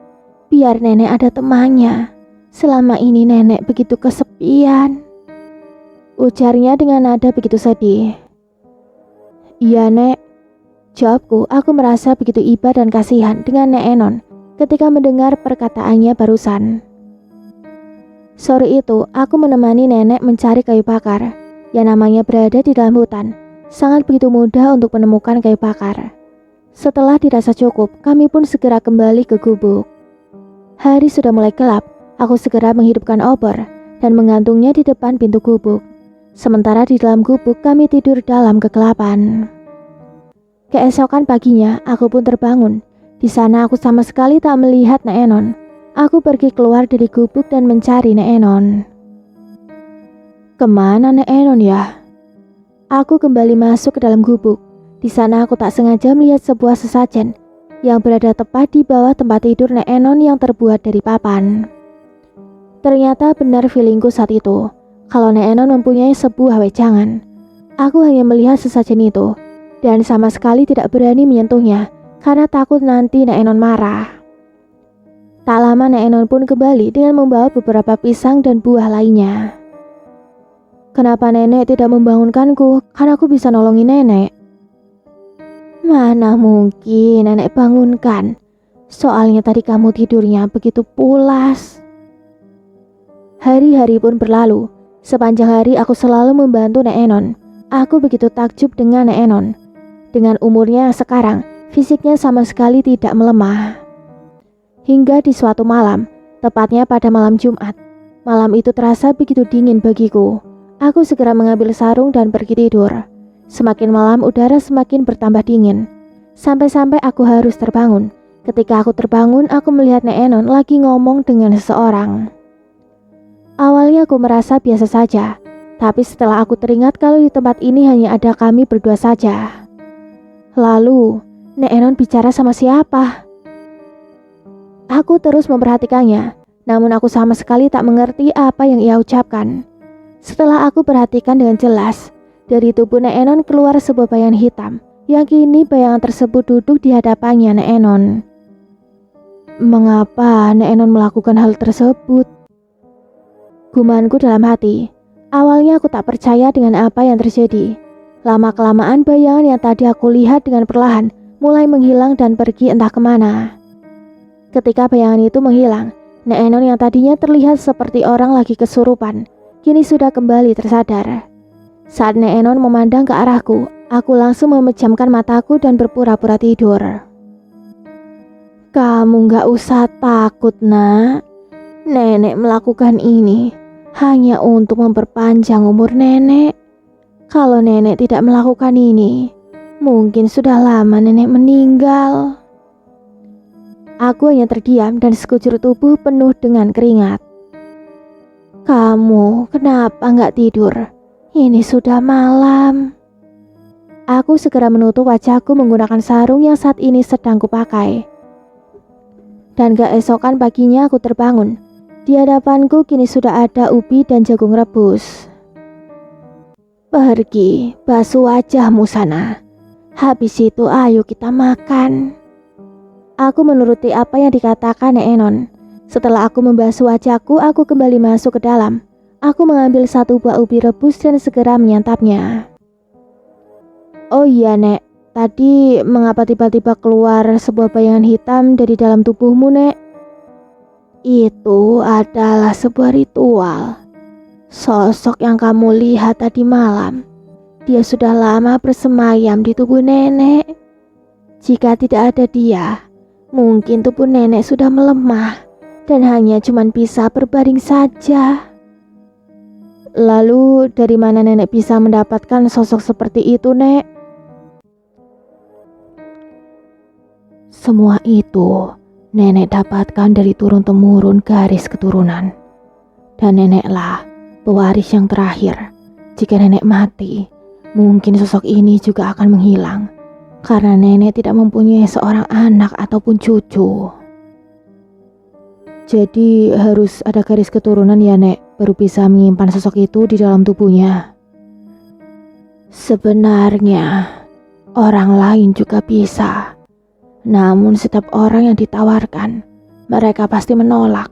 Biar nenek ada temannya. Selama ini nenek begitu kesepian. Ujarnya dengan nada begitu sedih. Iya, Nek. Jawabku, aku merasa begitu iba dan kasihan dengan Nek Enon ketika mendengar perkataannya barusan. Sore itu, aku menemani nenek mencari kayu bakar yang namanya berada di dalam hutan. Sangat begitu mudah untuk menemukan kayu bakar. Setelah dirasa cukup, kami pun segera kembali ke gubuk. Hari sudah mulai gelap, aku segera menghidupkan obor dan menggantungnya di depan pintu gubuk. Sementara di dalam gubuk kami tidur dalam kegelapan. Keesokan paginya, aku pun terbangun. Di sana aku sama sekali tak melihat Nek Enon. Aku pergi keluar dari gubuk dan mencari Nek Enon. Kemana Nek Enon ya? Aku kembali masuk ke dalam gubuk. Di sana aku tak sengaja melihat sebuah sesajen yang berada tepat di bawah tempat tidur Nek Enon yang terbuat dari papan. Ternyata benar feelingku saat itu, kalau Nek Enon mempunyai sebuah wejangan. Aku hanya melihat sesajen itu, dan sama sekali tidak berani menyentuhnya, karena takut nanti Nek Enon marah. Tak lama Nek Enon pun kembali dengan membawa beberapa pisang dan buah lainnya. Kenapa nenek tidak membangunkanku? Kan aku bisa nolongin nenek. Mana mungkin nenek bangunkan. Soalnya tadi kamu tidurnya begitu pulas. Hari-hari pun berlalu. Sepanjang hari aku selalu membantu Nek Enon. Aku begitu takjub dengan Nek Enon. Dengan umurnya sekarang, fisiknya sama sekali tidak melemah. Hingga di suatu malam, tepatnya pada malam Jumat, malam itu terasa begitu dingin bagiku. Aku segera mengambil sarung dan pergi tidur. Semakin malam udara semakin bertambah dingin. Sampai-sampai aku harus terbangun. Ketika aku terbangun, aku melihat Nek Enon lagi ngomong dengan seseorang. Awalnya aku merasa biasa saja, tapi setelah aku teringat kalau di tempat ini hanya ada kami berdua saja. Lalu, Nek Enon bicara sama siapa? Aku terus memperhatikannya, namun aku sama sekali tak mengerti apa yang ia ucapkan. Setelah aku perhatikan dengan jelas, dari tubuh Nek Enon keluar sebuah bayangan hitam, yang kini bayangan tersebut duduk di hadapannya Nek Enon. Mengapa Nek Enon melakukan hal tersebut? Gumanku dalam hati. Awalnya aku tak percaya dengan apa yang terjadi. Lama-kelamaan bayangan yang tadi aku lihat dengan perlahan mulai menghilang dan pergi entah kemana. Ketika bayangan itu menghilang, Nek Enon yang tadinya terlihat seperti orang lagi kesurupan, kini sudah kembali tersadar. Saat Nek Enon memandang ke arahku, aku langsung memejamkan mataku dan berpura-pura tidur. Kamu gak usah takut, Nak. Nenek melakukan ini hanya untuk memperpanjang umur nenek. Kalau nenek tidak melakukan ini, mungkin sudah lama nenek meninggal. Aku hanya terdiam dan sekujur tubuh penuh dengan keringat. Kamu kenapa nggak tidur? Ini sudah malam. Aku segera menutup wajahku menggunakan sarung yang saat ini sedang kupakai. Dan keesokan paginya aku terbangun. Di hadapanku kini sudah ada ubi dan jagung rebus. Pergi, basuh wajahmu sana. Habis itu ayo kita makan. Aku menuruti apa yang dikatakan Nek Enon. Setelah aku membasuh wajahku, aku kembali masuk ke dalam. Aku mengambil satu buah ubi rebus dan segera menyantapnya. Oh iya Nek, tadi mengapa tiba-tiba keluar sebuah bayangan hitam dari dalam tubuhmu Nek? Itu adalah sebuah ritual. Sosok yang kamu lihat tadi malam, dia sudah lama bersemayam di tubuh nenek. Jika tidak ada dia, mungkin tubuh nenek sudah melemah dan hanya cuma bisa berbaring saja. Lalu dari mana nenek bisa mendapatkan sosok seperti itu, Nek? Semua itu nenek dapatkan dari turun-temurun garis keturunan. Dan neneklah pewaris yang terakhir. Jika nenek mati, mungkin sosok ini juga akan menghilang. Karena nenek tidak mempunyai seorang anak ataupun cucu. Jadi harus ada garis keturunan ya Nek, baru bisa menyimpan sosok itu di dalam tubuhnya. Sebenarnya orang lain juga bisa. Namun setiap orang yang ditawarkan, mereka pasti menolak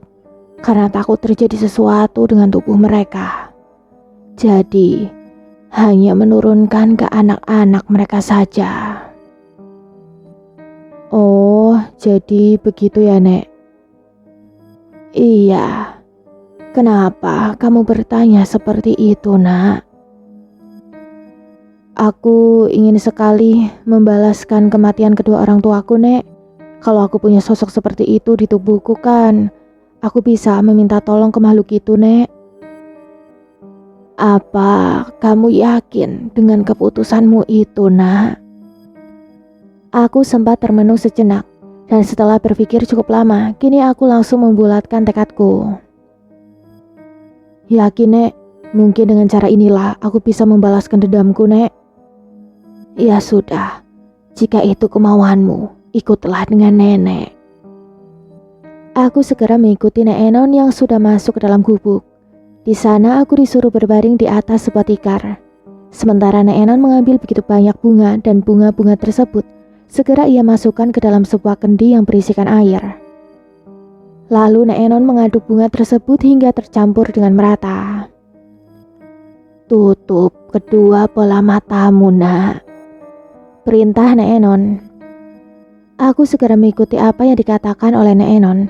karena takut terjadi sesuatu dengan tubuh mereka. Jadi, hanya menurunkan ke anak-anak mereka saja. Oh, jadi begitu ya, Nek? Iya. Kenapa kamu bertanya seperti itu, Nak? Aku ingin sekali membalaskan kematian kedua orang tuaku, Nek. Kalau aku punya sosok seperti itu di tubuhku kan, aku bisa meminta tolong ke makhluk itu, Nek. Apa kamu yakin dengan keputusanmu itu, Nak? Aku sempat termenung sejenak, dan setelah berpikir cukup lama, kini aku langsung membulatkan tekadku. Yakin, Nek, mungkin dengan cara inilah aku bisa membalaskan dendamku, Nek. Ya sudah, jika itu kemauanmu, ikutlah dengan nenek. Aku segera mengikuti Nek Enon yang sudah masuk ke dalam gubuk. Di sana aku disuruh berbaring di atas sebuah tikar. Sementara Nek Enon mengambil begitu banyak bunga dan bunga-bunga tersebut, segera ia masukkan ke dalam sebuah kendi yang berisikan air. Lalu Nek Enon mengaduk bunga tersebut hingga tercampur dengan merata. Tutup kedua bola matamu, Nak. Perintah Nek Enon. Aku segera mengikuti apa yang dikatakan oleh Nek Enon.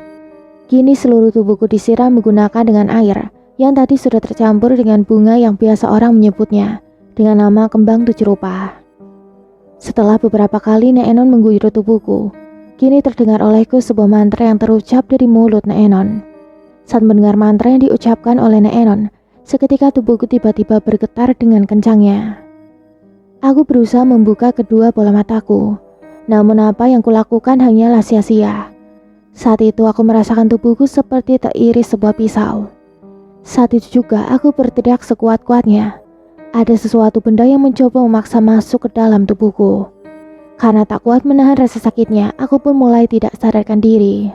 Kini seluruh tubuhku disiram menggunakan dengan air yang tadi sudah tercampur dengan bunga yang biasa orang menyebutnya dengan nama kembang 7 rupa. Setelah beberapa kali Nek Enon mengguyur tubuhku, kini terdengar olehku sebuah mantra yang terucap dari mulut Nek Enon. Saat mendengar mantra yang diucapkan oleh Nek Enon, seketika tubuhku tiba-tiba bergetar dengan kencangnya. Aku berusaha membuka kedua bola mataku, namun apa yang kulakukan hanyalah sia-sia. Saat itu aku merasakan tubuhku seperti teriris sebuah pisau. Saat itu juga aku berteriak sekuat-kuatnya. Ada sesuatu benda yang mencoba memaksa masuk ke dalam tubuhku. Karena tak kuat menahan rasa sakitnya, aku pun mulai tidak sadarkan diri.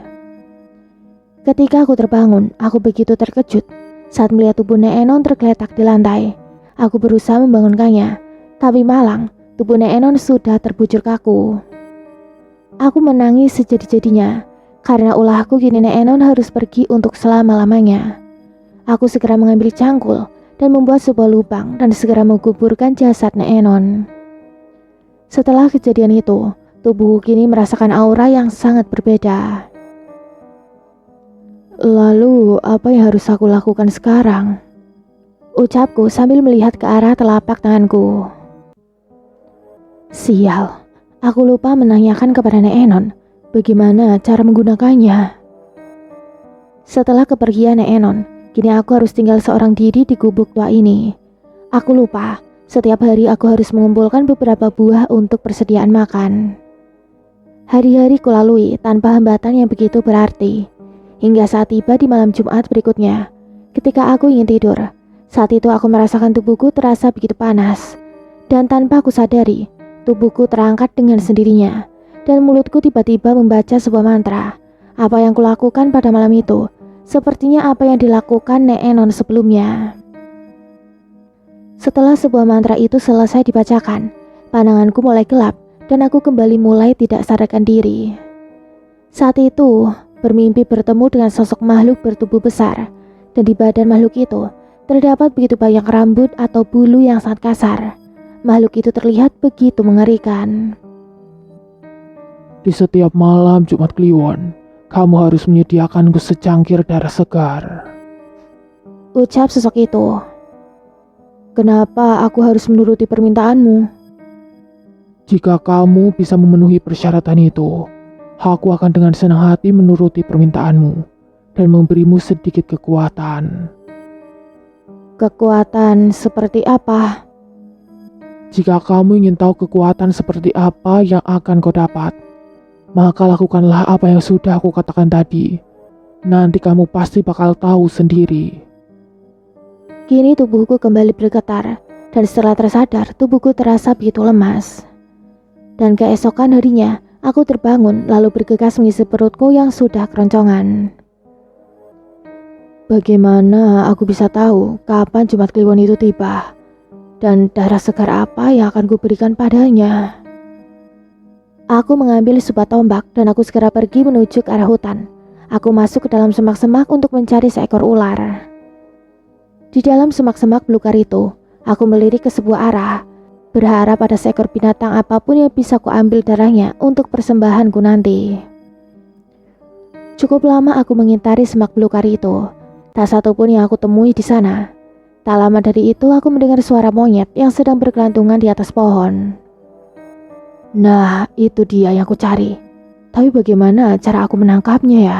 Ketika aku terbangun, aku begitu terkejut saat melihat tubuh Nek Enon tergeletak di lantai. Aku berusaha membangunkannya, tapi malang, tubuh Nek Enon sudah terbujur kaku. Aku menangis sejadi-jadinya. Karena ulahku kini Nek Enon harus pergi untuk selama-lamanya. Aku segera mengambil cangkul dan membuat sebuah lubang dan segera menguburkan jasad Nek Enon. Setelah kejadian itu, tubuhku kini merasakan aura yang sangat berbeda. Lalu, apa yang harus aku lakukan sekarang? Ucapku sambil melihat ke arah telapak tanganku. Sial, aku lupa menanyakan kepada Nek Enon bagaimana cara menggunakannya. Setelah kepergian Nek Enon, kini aku harus tinggal seorang diri di gubuk tua ini. Aku lupa, setiap hari aku harus mengumpulkan beberapa buah untuk persediaan makan. Hari-hari kulalui tanpa hambatan yang begitu berarti, hingga saat tiba di malam Jumat berikutnya. Ketika aku ingin tidur, saat itu aku merasakan tubuhku terasa begitu panas. Dan tanpa aku sadari, tubuhku terangkat dengan sendirinya. Dan mulutku tiba-tiba membaca sebuah mantra. Apa yang kulakukan pada malam itu sepertinya apa yang dilakukan Nek Enon sebelumnya. Setelah sebuah mantra itu selesai dibacakan, pandanganku mulai gelap dan aku kembali mulai tidak sadarkan diri. Saat itu, bermimpi bertemu dengan sosok makhluk bertubuh besar, dan di badan makhluk itu terdapat begitu banyak rambut atau bulu yang sangat kasar. Makhluk itu terlihat begitu mengerikan. Di setiap malam Jumat Kliwon, kamu harus menyediakanku secangkir darah segar. Ucap sosok itu. Kenapa aku harus menuruti permintaanmu? Jika kamu bisa memenuhi persyaratan itu, aku akan dengan senang hati menuruti permintaanmu dan memberimu sedikit kekuatan. Kekuatan seperti apa? Jika kamu ingin tahu kekuatan seperti apa yang akan kau dapat, maka lakukanlah apa yang sudah aku katakan tadi. Nanti kamu pasti bakal tahu sendiri. Kini tubuhku kembali bergetar, dan setelah tersadar, tubuhku terasa begitu lemas. Dan keesokan harinya, aku terbangun lalu bergegas mengisi perutku yang sudah keroncongan. Bagaimana aku bisa tahu kapan Jumat Kliwon itu tiba? Dan darah segar apa yang akan kuberikan padanya? Aku mengambil sebuah tombak dan aku segera pergi menuju ke arah hutan. Aku masuk ke dalam semak-semak untuk mencari seekor ular. Di dalam semak-semak belukar itu, aku melirik ke sebuah arah, berharap ada seekor binatang apapun yang bisa kuambil darahnya untuk persembahanku nanti. Cukup lama aku mengintari semak belukar itu, tak satu pun yang aku temui di sana. Tak lama dari itu aku mendengar suara monyet yang sedang bergelantungan di atas pohon. Nah, itu dia yang aku cari. Tapi bagaimana cara aku menangkapnya ya?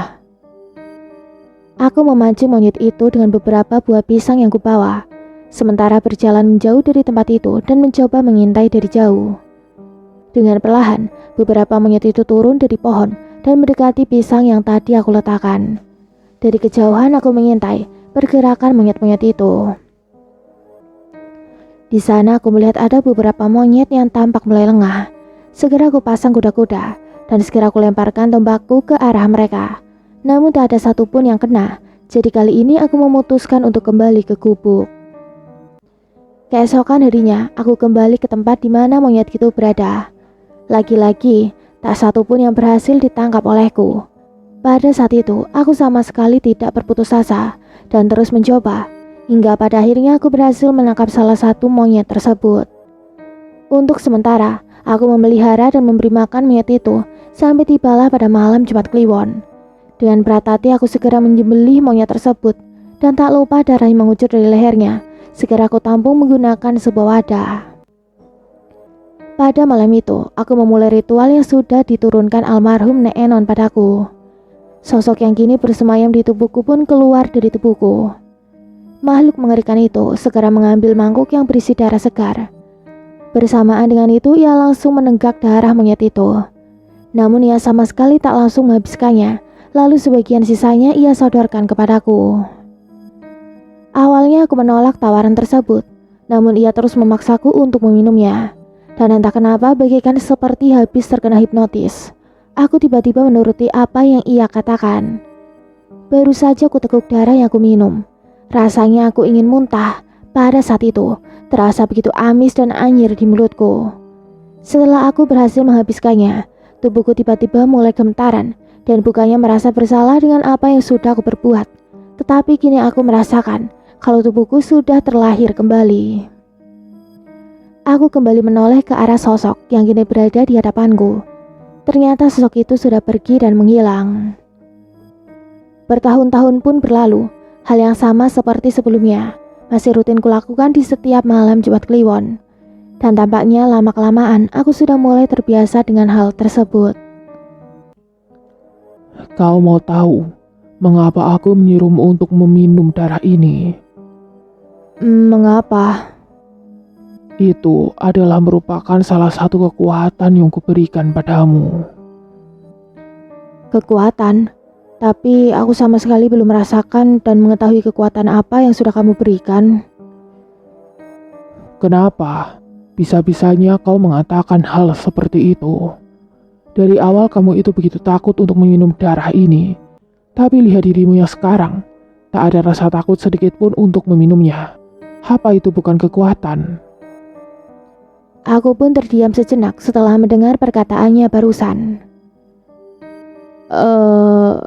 Aku memancing monyet itu dengan beberapa buah pisang yang kubawa, sementara berjalan menjauh dari tempat itu dan mencoba mengintai dari jauh. Dengan perlahan, beberapa monyet itu turun dari pohon dan mendekati pisang yang tadi aku letakkan. Dari kejauhan aku mengintai pergerakan monyet-monyet itu. Di sana aku melihat ada beberapa monyet yang tampak mulai lengah. Segera aku pasang kuda-kuda dan segera aku lemparkan tombakku ke arah mereka. Namun tak ada satupun yang kena. Jadi kali ini aku memutuskan untuk kembali ke gubuk. Keesokan harinya aku kembali ke tempat di mana monyet itu berada. Lagi-lagi tak satupun yang berhasil ditangkap olehku. Pada saat itu aku sama sekali tidak berputus asa dan terus mencoba. Hingga pada akhirnya aku berhasil menangkap salah satu monyet tersebut. Untuk sementara, aku memelihara dan memberi makan monyet itu sampai tibalah pada malam Jumat Kliwon. Dengan berat hati aku segera menyembelih monyet tersebut dan tak lupa darah yang mengucur dari lehernya segera aku tampung menggunakan sebuah wadah. Pada malam itu, aku memulai ritual yang sudah diturunkan almarhum Nek Enon padaku. Sosok yang kini bersemayam di tubuhku pun keluar dari tubuhku. Makhluk mengerikan itu segera mengambil mangkuk yang berisi darah segar. Bersamaan dengan itu, ia langsung menenggak darah monyet itu. Namun ia sama sekali tak langsung menghabiskannya, lalu sebagian sisanya ia sodorkan kepadaku. Awalnya aku menolak tawaran tersebut, namun ia terus memaksaku untuk meminumnya. Dan entah kenapa bagaikan seperti habis terkena hipnotis, aku tiba-tiba menuruti apa yang ia katakan. Baru saja aku teguk darah yang aku minum. Rasanya aku ingin muntah. Pada saat itu, terasa begitu amis dan anyir di mulutku. Setelah aku berhasil menghabiskannya, tubuhku tiba-tiba mulai gemetaran dan bukannya merasa bersalah dengan apa yang sudah aku perbuat. Tetapi kini aku merasakan kalau tubuhku sudah terlahir kembali. Aku kembali menoleh ke arah sosok yang kini berada di hadapanku. Ternyata sosok itu sudah pergi dan menghilang. Bertahun-tahun pun berlalu, hal yang sama seperti sebelumnya masih rutin kulakukan di setiap malam Jumat Kliwon. Dan tampaknya lama-kelamaan aku sudah mulai terbiasa dengan hal tersebut. Kau mau tahu mengapa aku menyuruhmu untuk meminum darah ini? Mengapa? Itu adalah merupakan salah satu kekuatan yang kuberikan padamu. Kekuatan? Tapi aku sama sekali belum merasakan dan mengetahui kekuatan apa yang sudah kamu berikan. Kenapa? Bisa-bisanya kau mengatakan hal seperti itu. Dari awal kamu itu begitu takut untuk meminum darah ini. Tapi lihat dirimu yang sekarang. Tak ada rasa takut sedikit pun untuk meminumnya. Apa itu bukan kekuatan? Aku pun terdiam sejenak setelah mendengar perkataannya barusan.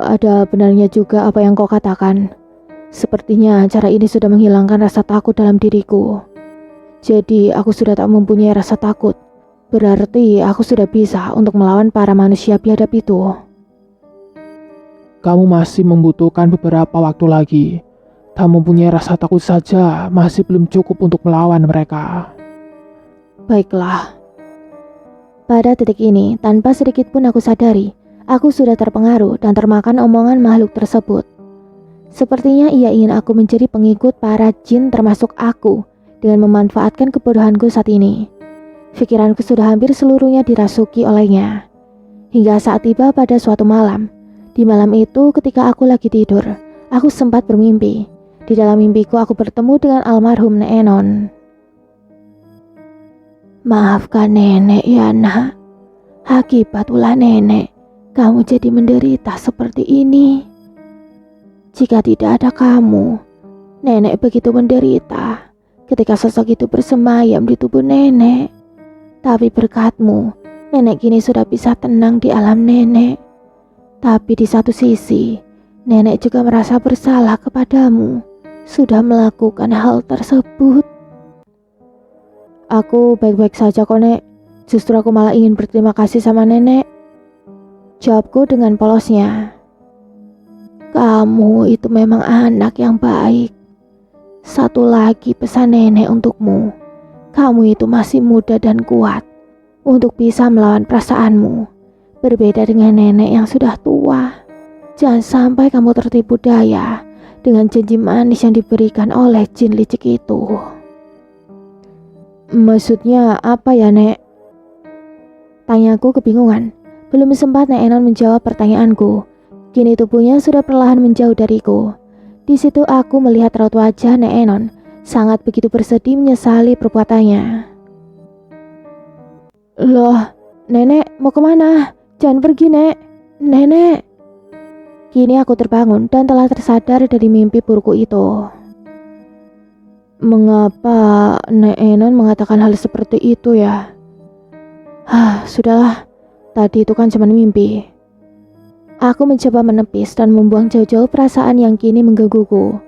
Ada benarnya juga apa yang kau katakan. Sepertinya cara ini sudah menghilangkan rasa takut dalam diriku. Jadi aku sudah tak mempunyai rasa takut. Berarti aku sudah bisa untuk melawan para manusia biadab itu. Kamu masih membutuhkan beberapa waktu lagi. Tak mempunyai rasa takut saja masih belum cukup untuk melawan mereka. Baiklah. Pada titik ini, tanpa sedikit pun aku sadari, aku sudah terpengaruh dan termakan omongan makhluk tersebut. Sepertinya ia ingin aku menjadi pengikut para jin termasuk aku dengan memanfaatkan kebodohanku saat ini. Pikiranku sudah hampir seluruhnya dirasuki olehnya. Hingga saat tiba pada suatu malam. Di malam itu ketika aku lagi tidur, aku sempat bermimpi. Di dalam mimpiku aku bertemu dengan almarhum Nek Enon. Maafkan nenek ya nak. Akibat ulah nenek, kamu jadi menderita seperti ini. Jika tidak ada kamu, nenek begitu menderita ketika sosok itu bersemayam di tubuh nenek. Tapi berkatmu, nenek kini sudah bisa tenang di alam nenek. Tapi di satu sisi, nenek juga merasa bersalah kepadamu sudah melakukan hal tersebut. Aku baik-baik saja kok, Nek. Justru aku malah ingin berterima kasih sama nenek. Jawabku dengan polosnya. Kamu itu memang anak yang baik. Satu lagi pesan nenek untukmu. Kamu itu masih muda dan kuat untuk bisa melawan perasaanmu. Berbeda dengan nenek yang sudah tua. Jangan sampai kamu tertipu daya dengan janji manis yang diberikan oleh jin licik itu. Maksudnya apa ya, Nek? Tanyaku kebingungan. Belum sempat Nek Enon menjawab pertanyaanku. Kini tubuhnya sudah perlahan menjauh dariku. Di situ aku melihat raut wajah Nek Enon sangat begitu bersedih menyesali perbuatannya. Loh, nenek mau kemana? Jangan pergi, Nek. Nenek. Kini aku terbangun dan telah tersadar dari mimpi burukku itu. Mengapa Nek Enon mengatakan hal seperti itu ya? Sudahlah. Tadi itu kan cuma mimpi. Aku mencoba menepis dan membuang jauh-jauh perasaan yang kini menggangguku.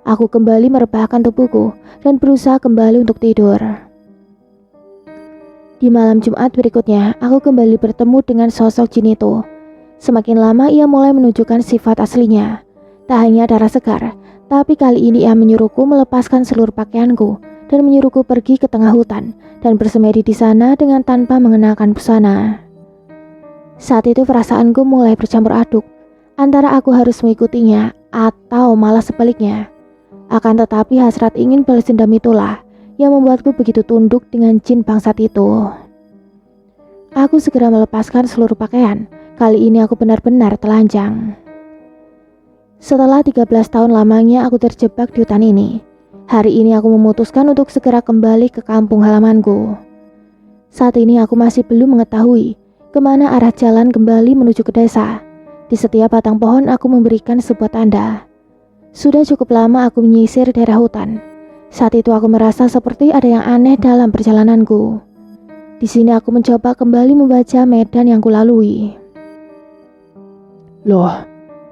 Aku kembali merebahkan tubuhku dan berusaha kembali untuk tidur. Di malam Jumat berikutnya, aku kembali bertemu dengan sosok jin itu. Semakin lama ia mulai menunjukkan sifat aslinya. Tak hanya darah segar, tapi kali ini ia menyuruhku melepaskan seluruh pakaianku dan menyuruhku pergi ke tengah hutan dan bersemedi di sana dengan tanpa mengenakan busana. Saat itu perasaanku mulai bercampur aduk antara aku harus mengikutinya atau malah sebaliknya. Akan tetapi hasrat ingin balas dendam itulah yang membuatku begitu tunduk dengan jin bangsat itu. Aku segera melepaskan seluruh pakaian. Kali ini aku benar-benar telanjang. Setelah 13 tahun lamanya aku terjebak di hutan ini, hari ini aku memutuskan untuk segera kembali ke kampung halamanku. Saat ini aku masih belum mengetahui kemana arah jalan kembali menuju ke desa. Di setiap batang pohon aku memberikan sebuah tanda. Sudah cukup lama aku menyisir daerah hutan. Saat itu aku merasa seperti ada yang aneh dalam perjalananku. Di sini aku mencoba kembali membaca medan yang kulalui. Loh,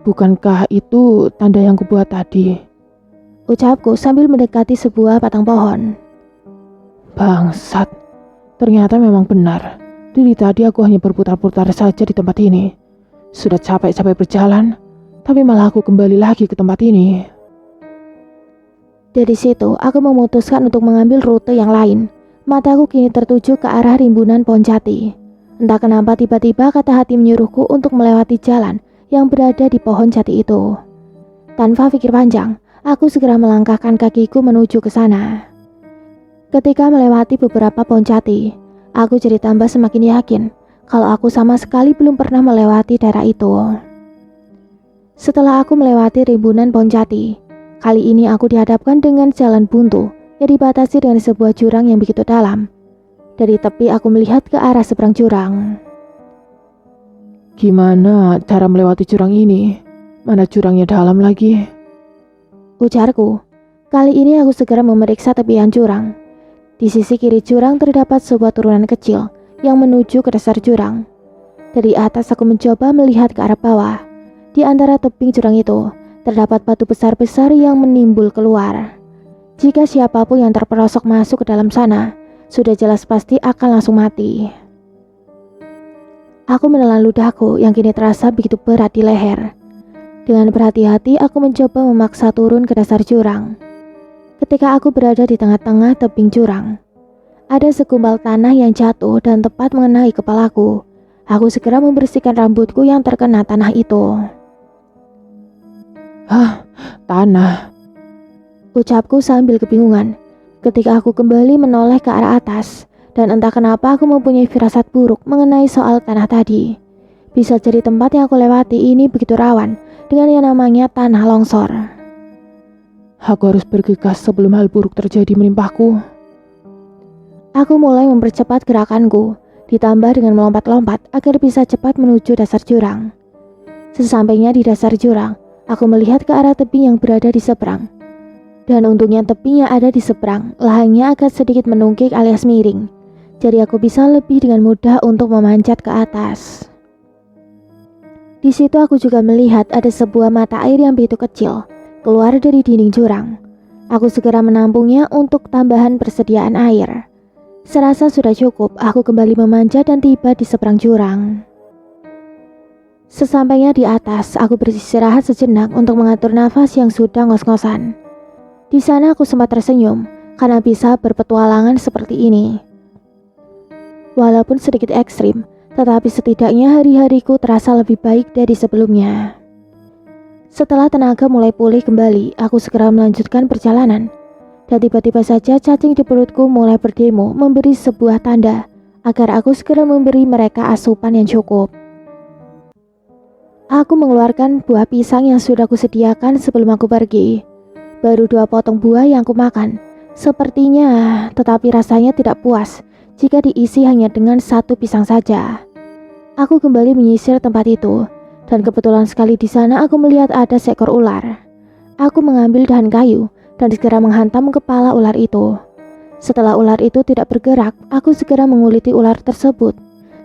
bukankah itu tanda yang kubuat tadi? Ucapku sambil mendekati sebuah batang pohon. Bangsat, ternyata memang benar. Dari tadi aku hanya berputar-putar saja di tempat ini. Sudah capek-capek berjalan, tapi malah aku kembali lagi ke tempat ini. Dari situ aku memutuskan untuk mengambil rute yang lain. Mataku kini tertuju ke arah rimbunan pohon jati. Entah kenapa tiba-tiba kata hati menyuruhku untuk melewati jalan yang berada di pohon jati itu. Tanpa pikir panjang, aku segera melangkahkan kakiku menuju ke sana. Ketika melewati beberapa pohon jati, aku jadi tambah semakin yakin kalau aku sama sekali belum pernah melewati daerah itu. Setelah aku melewati rimbunan pohon jati, kali ini aku dihadapkan dengan jalan buntu yang dibatasi dengan sebuah jurang yang begitu dalam. Dari tepi aku melihat ke arah seberang jurang. Gimana cara melewati jurang ini? Mana jurangnya dalam lagi? Ujarku. Kali ini aku segera memeriksa tepian jurang. Di sisi kiri jurang terdapat sebuah turunan kecil yang menuju ke dasar jurang. Dari atas aku mencoba melihat ke arah bawah. Di antara tebing jurang itu terdapat batu besar-besar yang menimbul keluar. Jika siapapun yang terperosok masuk ke dalam sana, sudah jelas pasti akan langsung mati. Aku menelan ludahku yang kini terasa begitu berat di leher. Dengan berhati-hati aku mencoba memaksa turun ke dasar jurang. Ketika aku berada di tengah-tengah tebing jurang, ada segumpal tanah yang jatuh dan tepat mengenai kepalaku. Aku segera membersihkan rambutku yang terkena tanah itu. Tanah. Ucapku sambil kebingungan ketika aku kembali menoleh ke arah atas. Dan entah kenapa aku mempunyai firasat buruk mengenai soal tanah tadi. Bisa jadi tempat yang aku lewati ini begitu rawan dengan yang namanya tanah longsor. Aku harus bergegas sebelum hal buruk terjadi menimpaku. Aku mulai mempercepat gerakanku, ditambah dengan melompat-lompat agar bisa cepat menuju dasar jurang. Sesampainya di dasar jurang, aku melihat ke arah tebing yang berada di seberang. Dan untungnya tebing yang ada di seberang, lahannya agak sedikit menungkik alias miring. Jadi aku bisa lebih dengan mudah untuk memanjat ke atas. Di situ aku juga melihat ada sebuah mata air yang begitu kecil keluar dari dinding jurang. Aku segera menampungnya untuk tambahan persediaan air. Serasa sudah cukup, aku kembali memanjat dan tiba di seberang jurang. Sesampainya di atas, aku beristirahat sejenak untuk mengatur nafas yang sudah ngos-ngosan. Di sana aku sempat tersenyum karena bisa berpetualangan seperti ini. Walaupun sedikit ekstrim, tetapi setidaknya hari-hariku terasa lebih baik dari sebelumnya. Setelah tenaga mulai pulih kembali, aku segera melanjutkan perjalanan. Dan tiba-tiba saja cacing di perutku mulai berdemo memberi sebuah tanda agar aku segera memberi mereka asupan yang cukup. Aku mengeluarkan buah pisang yang sudah kusediakan sebelum aku pergi. Baru 2 potong buah yang kumakan. Sepertinya, tetapi rasanya tidak puas jika diisi hanya dengan 1 pisang saja. Aku kembali menyisir tempat itu, dan kebetulan sekali di sana aku melihat ada seekor ular. Aku mengambil dahan kayu dan segera menghantam kepala ular itu. Setelah ular itu tidak bergerak, aku segera menguliti ular tersebut.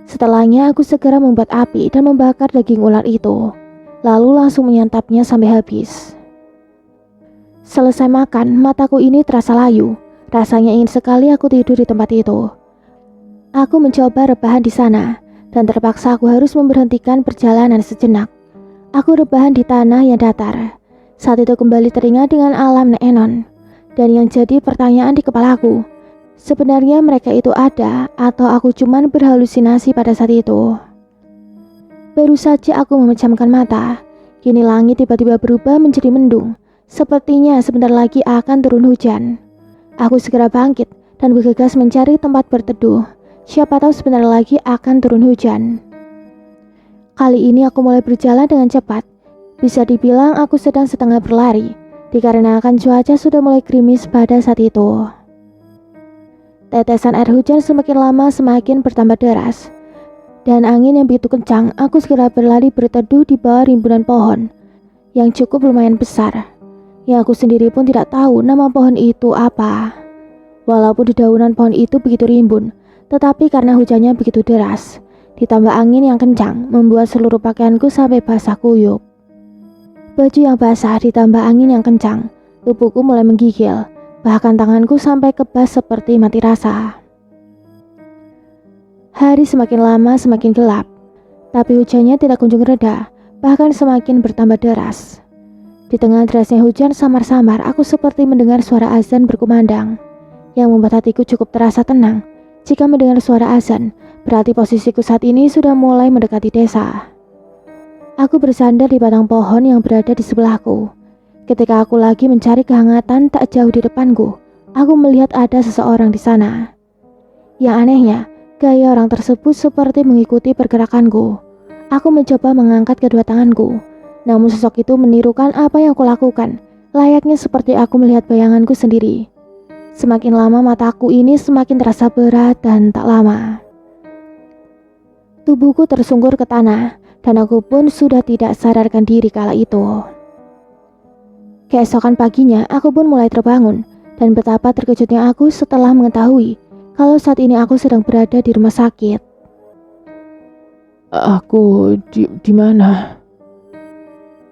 Setelahnya aku segera membuat api dan membakar daging ular itu, lalu langsung menyantapnya sampai habis. Selesai makan, mataku ini terasa layu. Rasanya ingin sekali aku tidur di tempat itu. Aku mencoba rebahan di sana, dan terpaksa aku harus memberhentikan perjalanan sejenak. Aku rebahan di tanah yang datar. Saat itu kembali teringat dengan alam Nek Enon. Dan yang jadi pertanyaan di kepalaku, sebenarnya mereka itu ada atau aku cuman berhalusinasi pada saat itu? Baru saja aku memejamkan mata, kini langit tiba-tiba berubah menjadi mendung. Sepertinya sebentar lagi akan turun hujan. Aku segera bangkit dan bergegas mencari tempat berteduh. Siapa tahu sebentar lagi akan turun hujan. Kali ini aku mulai berjalan dengan cepat. Bisa dibilang aku sedang setengah berlari, dikarenakan cuaca sudah mulai gerimis pada saat itu. Tetesan air hujan semakin lama semakin bertambah deras. Dan angin yang begitu kencang, aku segera berlari berteduh di bawah rimbunan pohon yang cukup lumayan besar. Yang aku sendiri pun tidak tahu nama pohon itu apa. Walaupun dedaunan pohon itu begitu rimbun, tetapi karena hujannya begitu deras, ditambah angin yang kencang, membuat seluruh pakaianku sampai basah kuyup. Baju yang basah ditambah angin yang kencang, tubuhku mulai menggigil, bahkan tanganku sampai kebas seperti mati rasa. Hari semakin lama semakin gelap, tapi hujannya tidak kunjung reda, bahkan semakin bertambah deras. Di tengah derasnya hujan samar-samar, aku seperti mendengar suara azan berkumandang, yang membuat hatiku cukup terasa tenang. Jika mendengar suara azan, berarti posisiku saat ini sudah mulai mendekati desa. Aku bersandar di batang pohon yang berada di sebelahku. Ketika aku lagi mencari kehangatan tak jauh di depanku, aku melihat ada seseorang di sana. Yang anehnya, gaya orang tersebut seperti mengikuti pergerakanku. Aku mencoba mengangkat kedua tanganku, namun sosok itu menirukan apa yang aku lakukan, layaknya seperti aku melihat bayanganku sendiri. Semakin lama mataku ini semakin terasa berat dan tak lama. Tubuhku tersungkur ke tanah, dan aku pun sudah tidak sadarkan diri kala itu. Keesokan paginya, aku pun mulai terbangun, dan betapa terkejutnya aku setelah mengetahui kalau saat ini aku sedang berada di rumah sakit. Aku di mana?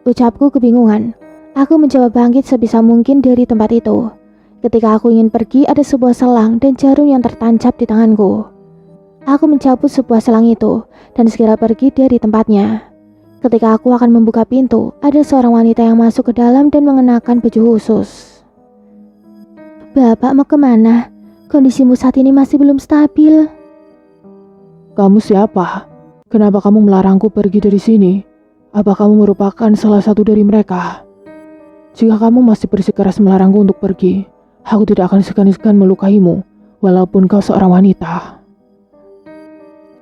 Ucapku kebingungan. Aku mencoba bangkit sebisa mungkin dari tempat itu. Ketika aku ingin pergi, ada sebuah selang dan jarum yang tertancap di tanganku. Aku mencabut sebuah selang itu dan segera pergi dari tempatnya. Ketika aku akan membuka pintu, ada seorang wanita yang masuk ke dalam dan mengenakan baju khusus. "Bapak mau kemana? Kondisimu saat ini masih belum stabil." Kamu siapa? Kenapa kamu melarangku pergi dari sini? Apa kamu merupakan salah satu dari mereka? Jika kamu masih bersikeras melarangku untuk pergi, aku tidak akan segan-segan melukaimu, walaupun kau seorang wanita.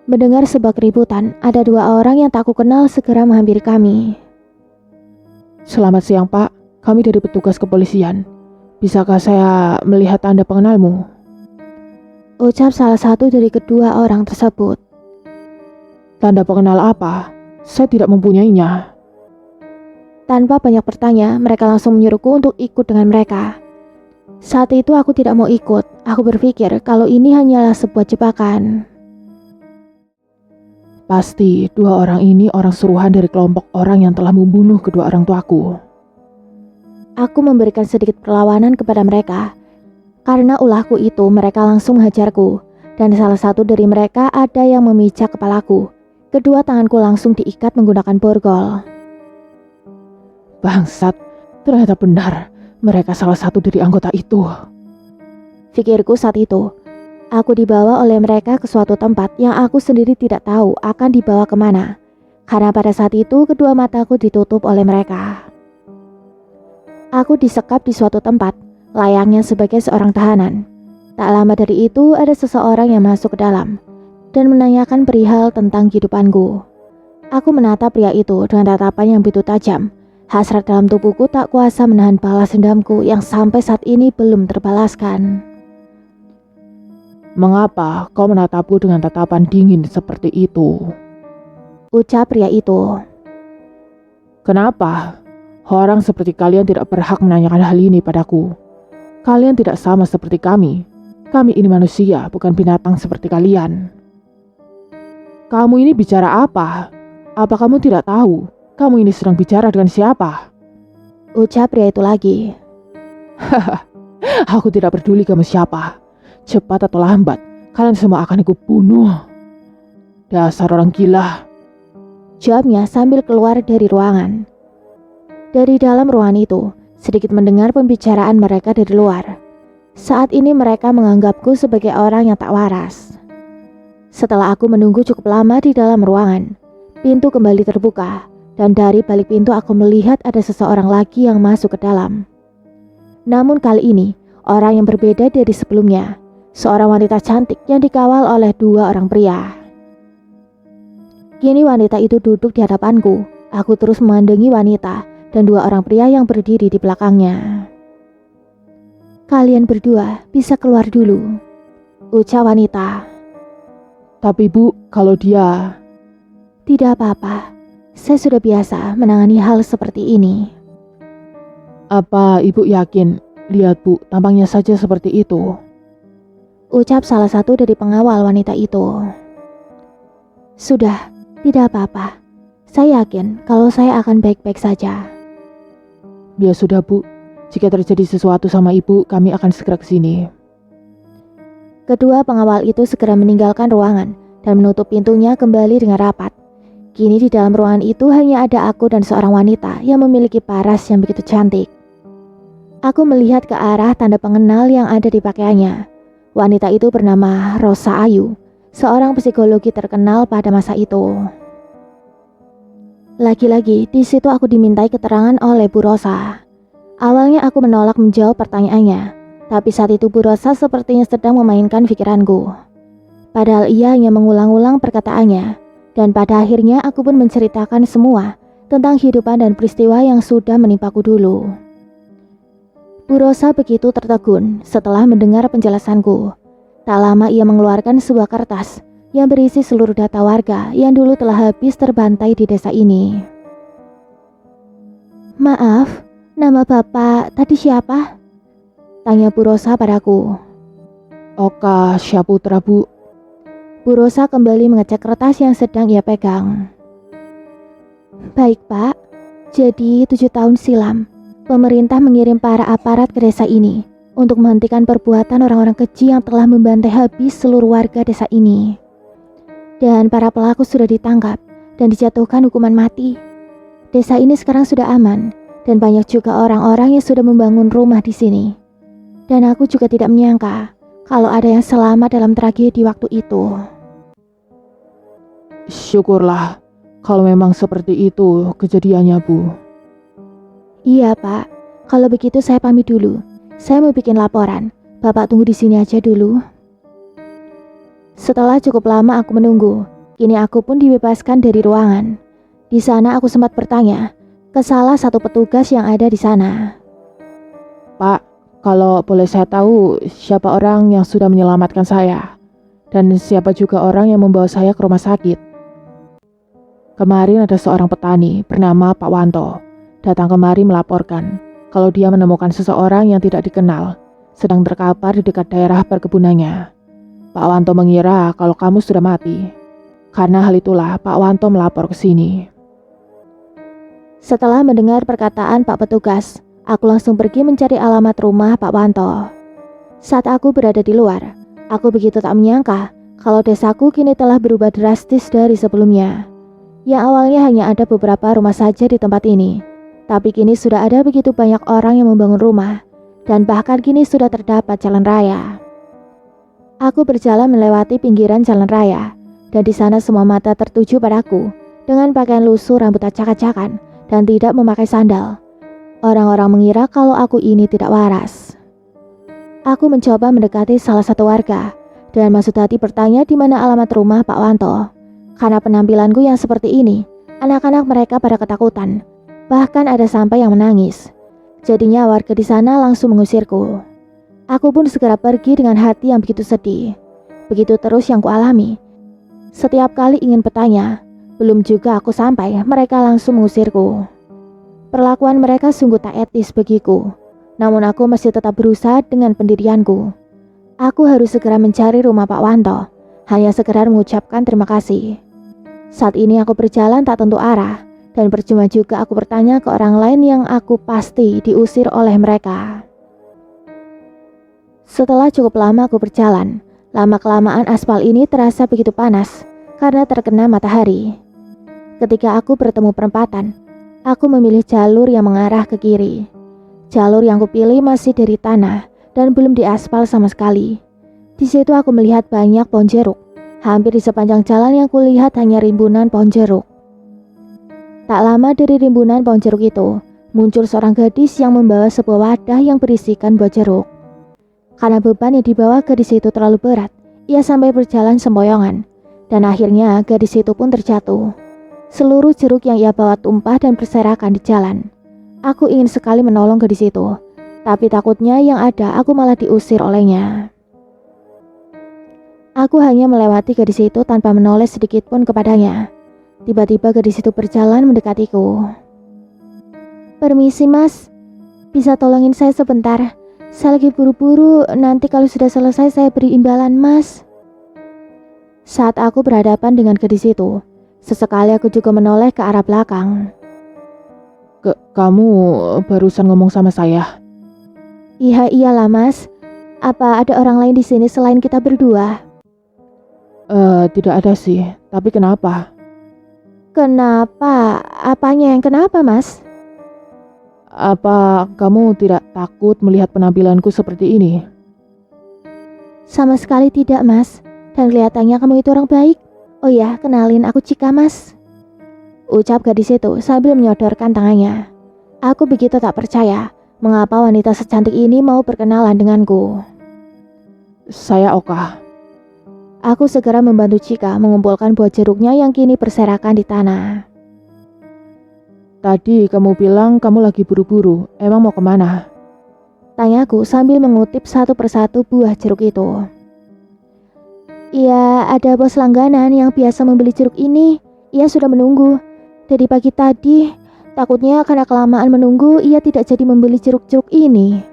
Mendengar sebuah keributan, ada dua orang yang tak aku kenal segera menghampiri kami. Selamat siang, Pak. Kami dari petugas kepolisian. Bisakah saya melihat tanda pengenalmu? Ucap salah satu dari kedua orang tersebut. Tanda pengenal apa? Saya tidak mempunyainya. Tanpa banyak bertanya, mereka langsung menyuruhku untuk ikut dengan mereka. Saat itu aku tidak mau ikut. Aku berpikir kalau ini hanyalah sebuah jebakan. Pasti dua orang ini orang suruhan dari kelompok orang yang telah membunuh kedua orang tuaku. Aku memberikan sedikit perlawanan kepada mereka. Karena ulahku itu mereka langsung hajarku. Dan salah satu dari mereka ada yang memijak kepalaku. Kedua tanganku langsung diikat menggunakan borgol. Bangsat, ternyata benar. Mereka salah satu dari anggota itu. Pikirku saat itu. Aku dibawa oleh mereka ke suatu tempat yang aku sendiri tidak tahu akan dibawa kemana. Karena pada saat itu kedua mataku ditutup oleh mereka. Aku disekap di suatu tempat, layaknya sebagai seorang tahanan. Tak lama dari itu ada seseorang yang masuk ke dalam dan menanyakan perihal tentang kehidupanku. Aku menatap pria itu dengan tatapan yang begitu tajam. Hasrat dalam tubuhku tak kuasa menahan balas dendamku yang sampai saat ini belum terbalaskan. Mengapa kau menatapku dengan tatapan dingin seperti itu? Ucap pria itu. Kenapa? Orang seperti kalian tidak berhak menanyakan hal ini padaku. Kalian tidak sama seperti kami. Kami ini manusia, bukan binatang seperti kalian. Kamu ini bicara apa? Apa kamu tidak tahu? Kamu ini sedang bicara dengan siapa? Ucap pria itu lagi. Aku tidak peduli kamu siapa. Cepat atau lambat, kalian semua akan aku bunuh. Dasar orang gila. Jawabnya sambil keluar dari ruangan. Dari dalam ruangan itu, sedikit mendengar pembicaraan mereka dari luar. Saat ini mereka menganggapku sebagai orang yang tak waras. Setelah aku menunggu cukup lama di dalam ruangan, pintu kembali terbuka, dan dari balik pintu aku melihat ada seseorang lagi yang masuk ke dalam. Namun kali ini, orang yang berbeda dari sebelumnya, seorang wanita cantik yang dikawal oleh 2 orang pria. Kini wanita itu duduk di hadapanku. Aku terus memandangi wanita dan 2 orang pria yang berdiri di belakangnya. "Kalian berdua bisa keluar dulu," ucap wanita. Tapi Bu, kalau dia... "Tidak apa-apa, saya sudah biasa menangani hal seperti ini." Apa Ibu yakin? Lihat Bu, tampangnya saja seperti itu, ucap salah satu dari pengawal wanita itu. "Sudah, tidak apa-apa. Saya yakin kalau saya akan baik-baik saja." Ya sudah Bu, jika terjadi sesuatu sama Ibu, kami akan segera ke sini. Kedua pengawal itu segera meninggalkan ruangan dan menutup pintunya kembali dengan rapat. Kini di dalam ruangan itu hanya ada aku dan seorang wanita yang memiliki paras yang begitu cantik. Aku melihat ke arah tanda pengenal yang ada di pakaiannya. Wanita itu bernama Rosa Ayu, seorang psikologi terkenal pada masa itu. Lagi-lagi di situ aku dimintai keterangan oleh Bu Rosa. Awalnya aku menolak menjawab pertanyaannya, tapi saat itu Bu Rosa sepertinya sedang memainkan pikiranku. Padahal ia hanya mengulang-ulang perkataannya, dan pada akhirnya aku pun menceritakan semua tentang kehidupan dan peristiwa yang sudah menimpaku dulu. Bu Rosa begitu tertegun setelah mendengar penjelasanku. Tak lama ia mengeluarkan sebuah kertas yang berisi seluruh data warga yang dulu telah habis terbantai di desa ini. "Maaf, nama Bapak tadi siapa?" tanya Bu Rosa padaku. Oka Syaputra Bu. Bu Rosa kembali mengecek kertas yang sedang ia pegang. "Baik Pak, jadi 7 tahun silam, pemerintah mengirim para aparat ke desa ini untuk menghentikan perbuatan orang-orang keji yang telah membantai habis seluruh warga desa ini. Dan para pelaku sudah ditangkap dan dijatuhkan hukuman mati. Desa ini sekarang sudah aman dan banyak juga orang-orang yang sudah membangun rumah di sini. Dan aku juga tidak menyangka kalau ada yang selamat dalam tragedi waktu itu." Syukurlah kalau memang seperti itu kejadiannya Bu. "Iya Pak, kalau begitu saya pamit dulu. Saya mau bikin laporan. Bapak tunggu di sini aja dulu." Setelah cukup lama aku menunggu, kini aku pun dibebaskan dari ruangan. Di sana aku sempat bertanya ke salah satu petugas yang ada di sana. Pak, kalau boleh saya tahu siapa orang yang sudah menyelamatkan saya? Dan siapa juga orang yang membawa saya ke rumah sakit? Kemarin ada seorang petani bernama Pak Wanto datang kemari melaporkan kalau dia menemukan seseorang yang tidak dikenal sedang terkapar di dekat daerah perkebunannya. Pak Wanto mengira kalau kamu sudah mati. Karena hal itulah Pak Wanto melapor ke sini. Setelah mendengar perkataan Pak Petugas, aku langsung pergi mencari alamat rumah Pak Wanto. Saat aku berada di luar, aku begitu tak menyangka kalau desaku kini telah berubah drastis dari sebelumnya. Yang awalnya hanya ada beberapa rumah saja di tempat ini, tapi kini sudah ada begitu banyak orang yang membangun rumah, dan bahkan kini sudah terdapat jalan raya. Aku berjalan melewati pinggiran jalan raya, dan di sana semua mata tertuju padaku dengan pakaian lusuh rambut acak-acakan dan tidak memakai sandal. Orang-orang mengira kalau aku ini tidak waras. Aku mencoba mendekati salah satu warga dan maksud hati bertanya di mana alamat rumah Pak Wanto. Karena penampilanku yang seperti ini, anak-anak mereka pada ketakutan. Bahkan ada sampai yang menangis. Jadinya warga di sana langsung mengusirku. Aku pun segera pergi dengan hati yang begitu sedih. Begitu terus yang kualami. Setiap kali ingin bertanya, belum juga aku sampai, mereka langsung mengusirku. Perlakuan mereka sungguh tak etis bagiku. Namun aku masih tetap berusaha dengan pendirianku. Aku harus segera mencari rumah Pak Wanto, hanya sekedar mengucapkan terima kasih. Saat ini aku berjalan tak tentu arah, dan percuma juga aku bertanya ke orang lain yang aku pasti diusir oleh mereka. Setelah cukup lama aku berjalan, lama-kelamaan aspal ini terasa begitu panas karena terkena matahari. Ketika aku bertemu perempatan, Aku memilih jalur yang mengarah ke kiri. Jalur yang kupilih masih dari tanah dan belum diaspal sama sekali. Di situ aku melihat banyak pohon jeruk. Hampir di sepanjang jalan yang kulihat hanya rimbunan pohon jeruk. Tak lama dari rimbunan pohon jeruk itu, muncul seorang gadis yang membawa sebuah wadah yang berisikan buah jeruk. Karena beban yang dibawa gadis itu terlalu berat, ia sampai berjalan sempoyongan. Dan akhirnya gadis itu pun terjatuh. Seluruh jeruk yang ia bawa tumpah dan berserakan di jalan. Aku ingin sekali menolong gadis itu, tapi takutnya yang ada aku malah diusir olehnya. Aku hanya melewati gadis itu tanpa menoleh sedikit pun kepadanya. Tiba-tiba gadis itu berjalan mendekatiku. "Permisi mas, bisa tolongin saya sebentar? Saya lagi buru-buru, nanti kalau sudah selesai saya beri imbalan mas." Saat aku berhadapan dengan gadis itu, sesekali aku juga menoleh ke arah belakang. Kamu barusan ngomong sama saya? "Iya, iyalah mas. Apa ada orang lain di sini selain kita berdua?" Tidak ada sih, tapi kenapa? "Kenapa? Apanya yang kenapa mas?" Apa kamu tidak takut melihat penampilanku seperti ini? "Sama sekali tidak mas. Dan kelihatannya kamu itu orang baik. Oh ya, kenalin aku Cika mas," ucap gadis itu sambil menyodorkan tangannya. Aku begitu tak percaya mengapa wanita secantik ini mau berkenalan denganku. Saya Oka. Aku segera membantu Cika mengumpulkan buah jeruknya yang kini berserakan di tanah. Tadi kamu bilang kamu lagi buru-buru, emang mau kemana? Tanyaku sambil mengutip satu persatu buah jeruk itu. "Iya, ada bos langganan yang biasa membeli jeruk ini. Ia sudah menunggu dari pagi tadi. Takutnya karena kelamaan menunggu, ia tidak jadi membeli jeruk-jeruk ini."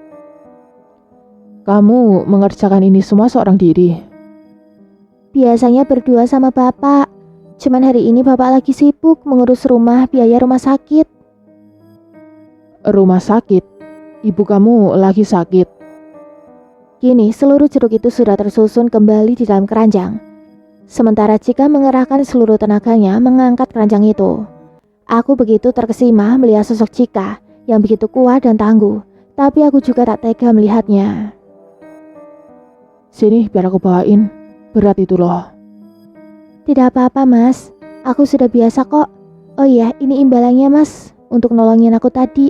Kamu mengerjakan ini semua seorang diri? "Biasanya berdua sama bapak. Cuman hari ini bapak lagi sibuk mengurus rumah biaya rumah sakit." Rumah sakit? Ibu kamu lagi sakit? Kini seluruh jeruk itu sudah tersusun kembali di dalam keranjang. Sementara Cika mengerahkan seluruh tenaganya mengangkat keranjang itu. Aku begitu terkesima melihat sosok Cika yang begitu kuat dan tangguh, tapi aku juga tak tega melihatnya. Sini biar aku bawain, berat itu loh. "Tidak apa-apa mas, aku sudah biasa kok. Oh iya, ini imbalannya mas untuk nolongin aku tadi,"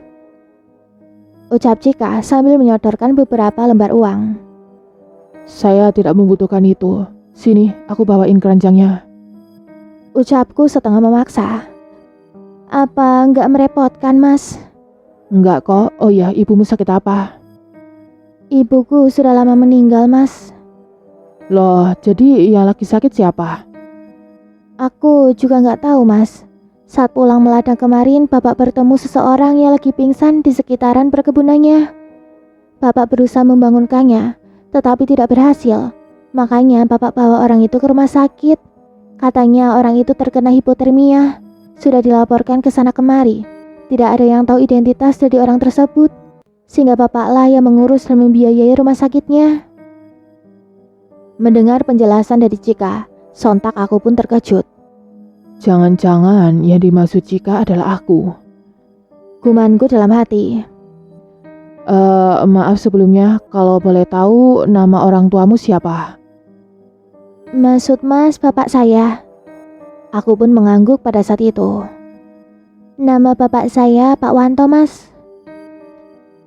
ucap Cika sambil menyodorkan beberapa lembar uang. Saya tidak membutuhkan itu. Sini, aku bawain keranjangnya. Ucapku setengah memaksa. "Apa nggak merepotkan mas?" Enggak kok. Oh ya, ibumu sakit apa? "Ibuku sudah lama meninggal mas." Loh, jadi yang lagi sakit siapa? "Aku juga nggak tahu mas. Saat pulang meladang kemarin, bapak bertemu seseorang yang lagi pingsan di sekitaran perkebunannya. Bapak berusaha membangunkannya, tetapi tidak berhasil. Makanya bapak bawa orang itu ke rumah sakit. Katanya orang itu terkena hipotermia. Sudah dilaporkan ke sana kemari. Tidak ada yang tahu identitas dari orang tersebut, sehingga bapaklah yang mengurus dan membiayai rumah sakitnya." Mendengar penjelasan dari Cika, sontak aku pun terkejut. Jangan-jangan yang dimaksud Cika adalah aku. Gumanku dalam hati. Maaf sebelumnya, kalau boleh tahu nama orang tuamu siapa? "Maksud mas bapak saya." Aku pun mengangguk pada saat itu. "Nama bapak saya Pak Wanto mas."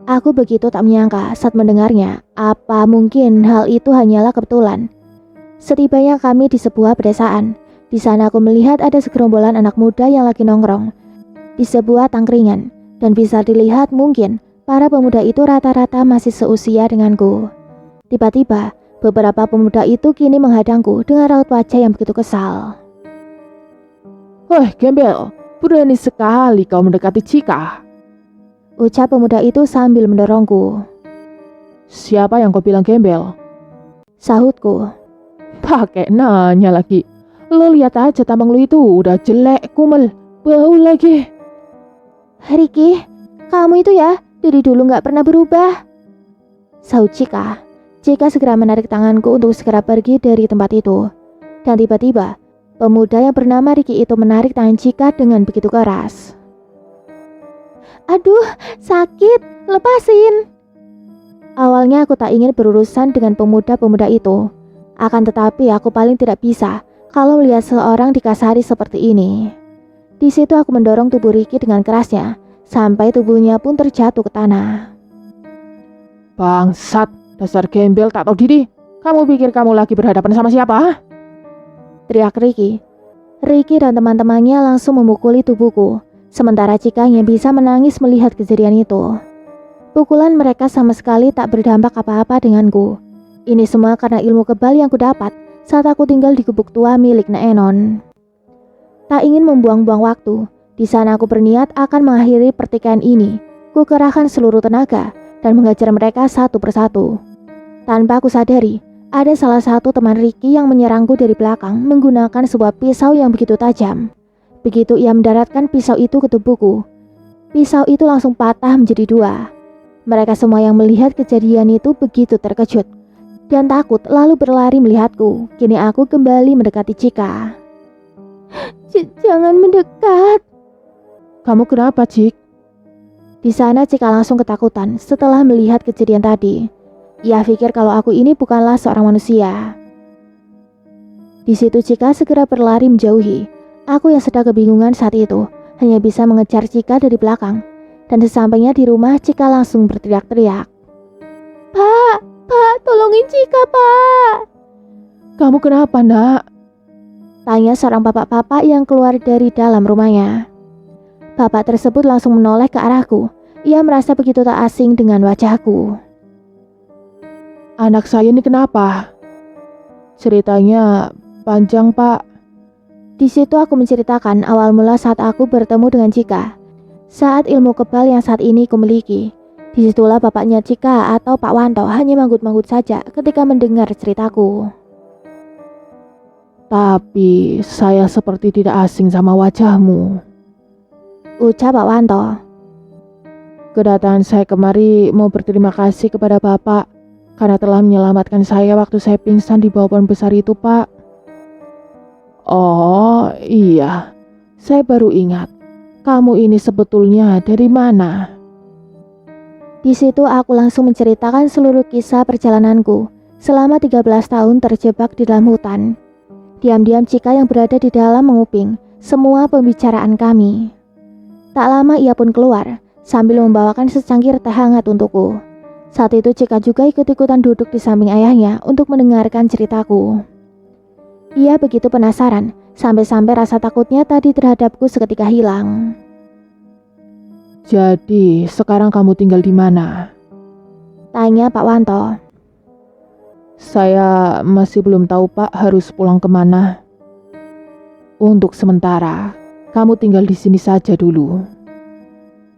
Aku begitu tak menyangka saat mendengarnya. Apa mungkin hal itu hanyalah kebetulan? Setibanya kami di sebuah pedesaan, di sana aku melihat ada segerombolan anak muda yang lagi nongkrong di sebuah tangkringan, dan bisa dilihat mungkin para pemuda itu rata-rata masih seusia denganku. Tiba-tiba, beberapa pemuda itu kini menghadangku dengan raut wajah yang begitu kesal. Wah, gembel, berani sekali kau mendekati Cika, ucap pemuda itu sambil mendorongku. Siapa yang kau bilang gembel? Sahutku. Pakai nanya lagi. Lo lihat aja tampang lo itu udah jelek, kumel, bau lagi. "Riki, kamu itu ya dari dulu gak pernah berubah," sahut Cika. Cika segera menarik tanganku untuk segera pergi dari tempat itu. Dan tiba-tiba, pemuda yang bernama Riki itu menarik tangan Cika dengan begitu keras. Aduh, sakit, lepasin. Awalnya aku tak ingin berurusan dengan pemuda-pemuda itu. Akan tetapi aku paling tidak bisa kalau melihat seorang dikasari seperti ini. Di situ aku mendorong tubuh Ricky dengan kerasnya, sampai tubuhnya pun terjatuh ke tanah. Bangsat, dasar gembel tak tahu diri. Kamu pikir kamu lagi berhadapan sama siapa? Teriak Ricky. Ricky dan teman-temannya langsung memukuli tubuhku, sementara Cika hanya bisa menangis melihat kejadian itu. Pukulan mereka sama sekali tak berdampak apa-apa denganku. Ini semua karena ilmu kebal yang kudapat saat aku tinggal di gubuk tua milik Naenon. Tak ingin membuang-buang waktu, di sana aku berniat akan mengakhiri pertikaian ini. Ku kerahkan seluruh tenaga dan mengajar mereka satu persatu. Tanpa aku sadari, ada salah satu teman Ricky yang menyerangku dari belakang menggunakan sebuah pisau yang begitu tajam. Begitu ia mendaratkan pisau itu ke tubuhku, pisau itu langsung patah menjadi dua. Mereka semua yang melihat kejadian itu begitu terkejut dan takut lalu berlari melihatku. Kini aku kembali mendekati Cika. Jangan mendekat. Kamu kenapa, Cik? Di sana Cika langsung ketakutan setelah melihat kejadian tadi. Ia pikir kalau aku ini bukanlah seorang manusia. Di situ Cika segera berlari menjauhi. Aku yang sedang kebingungan saat itu hanya bisa mengejar Cika dari belakang. Dan sesampainya di rumah, Cika langsung berteriak-teriak. Pak, tolongin Cika, Pak. Kamu kenapa, Nak? Tanya seorang bapak-bapak yang keluar dari dalam rumahnya. Bapak tersebut langsung menoleh ke arahku. Ia merasa begitu tak asing dengan wajahku. Anak saya ini kenapa? Ceritanya panjang, Pak. Di situ aku menceritakan awal mula saat aku bertemu dengan Cika. Saat ilmu kebal yang saat ini kumiliki. Disitulah bapaknya Cika atau Pak Wanto hanya manggut-manggut saja ketika mendengar ceritaku. Tapi saya seperti tidak asing sama wajahmu, ucap Pak Wanto. Kedatangan saya kemari mau berterima kasih kepada Bapak karena telah menyelamatkan saya waktu saya pingsan di bawah pohon besar itu, Pak. Oh iya, saya baru ingat. Kamu ini sebetulnya dari mana? Di situ aku langsung menceritakan seluruh kisah perjalananku selama 13 tahun terjebak di dalam hutan. Diam-diam Cika yang berada di dalam menguping semua pembicaraan kami. Tak lama ia pun keluar sambil membawakan secangkir teh hangat untukku. Saat itu Cika juga ikut-ikutan duduk di samping ayahnya untuk mendengarkan ceritaku. Ia begitu penasaran sampai-sampai rasa takutnya tadi terhadapku seketika hilang. Jadi sekarang kamu tinggal di mana? Tanya Pak Wanto. Saya masih belum tahu, Pak, harus pulang kemana. Untuk sementara, kamu tinggal di sini saja dulu.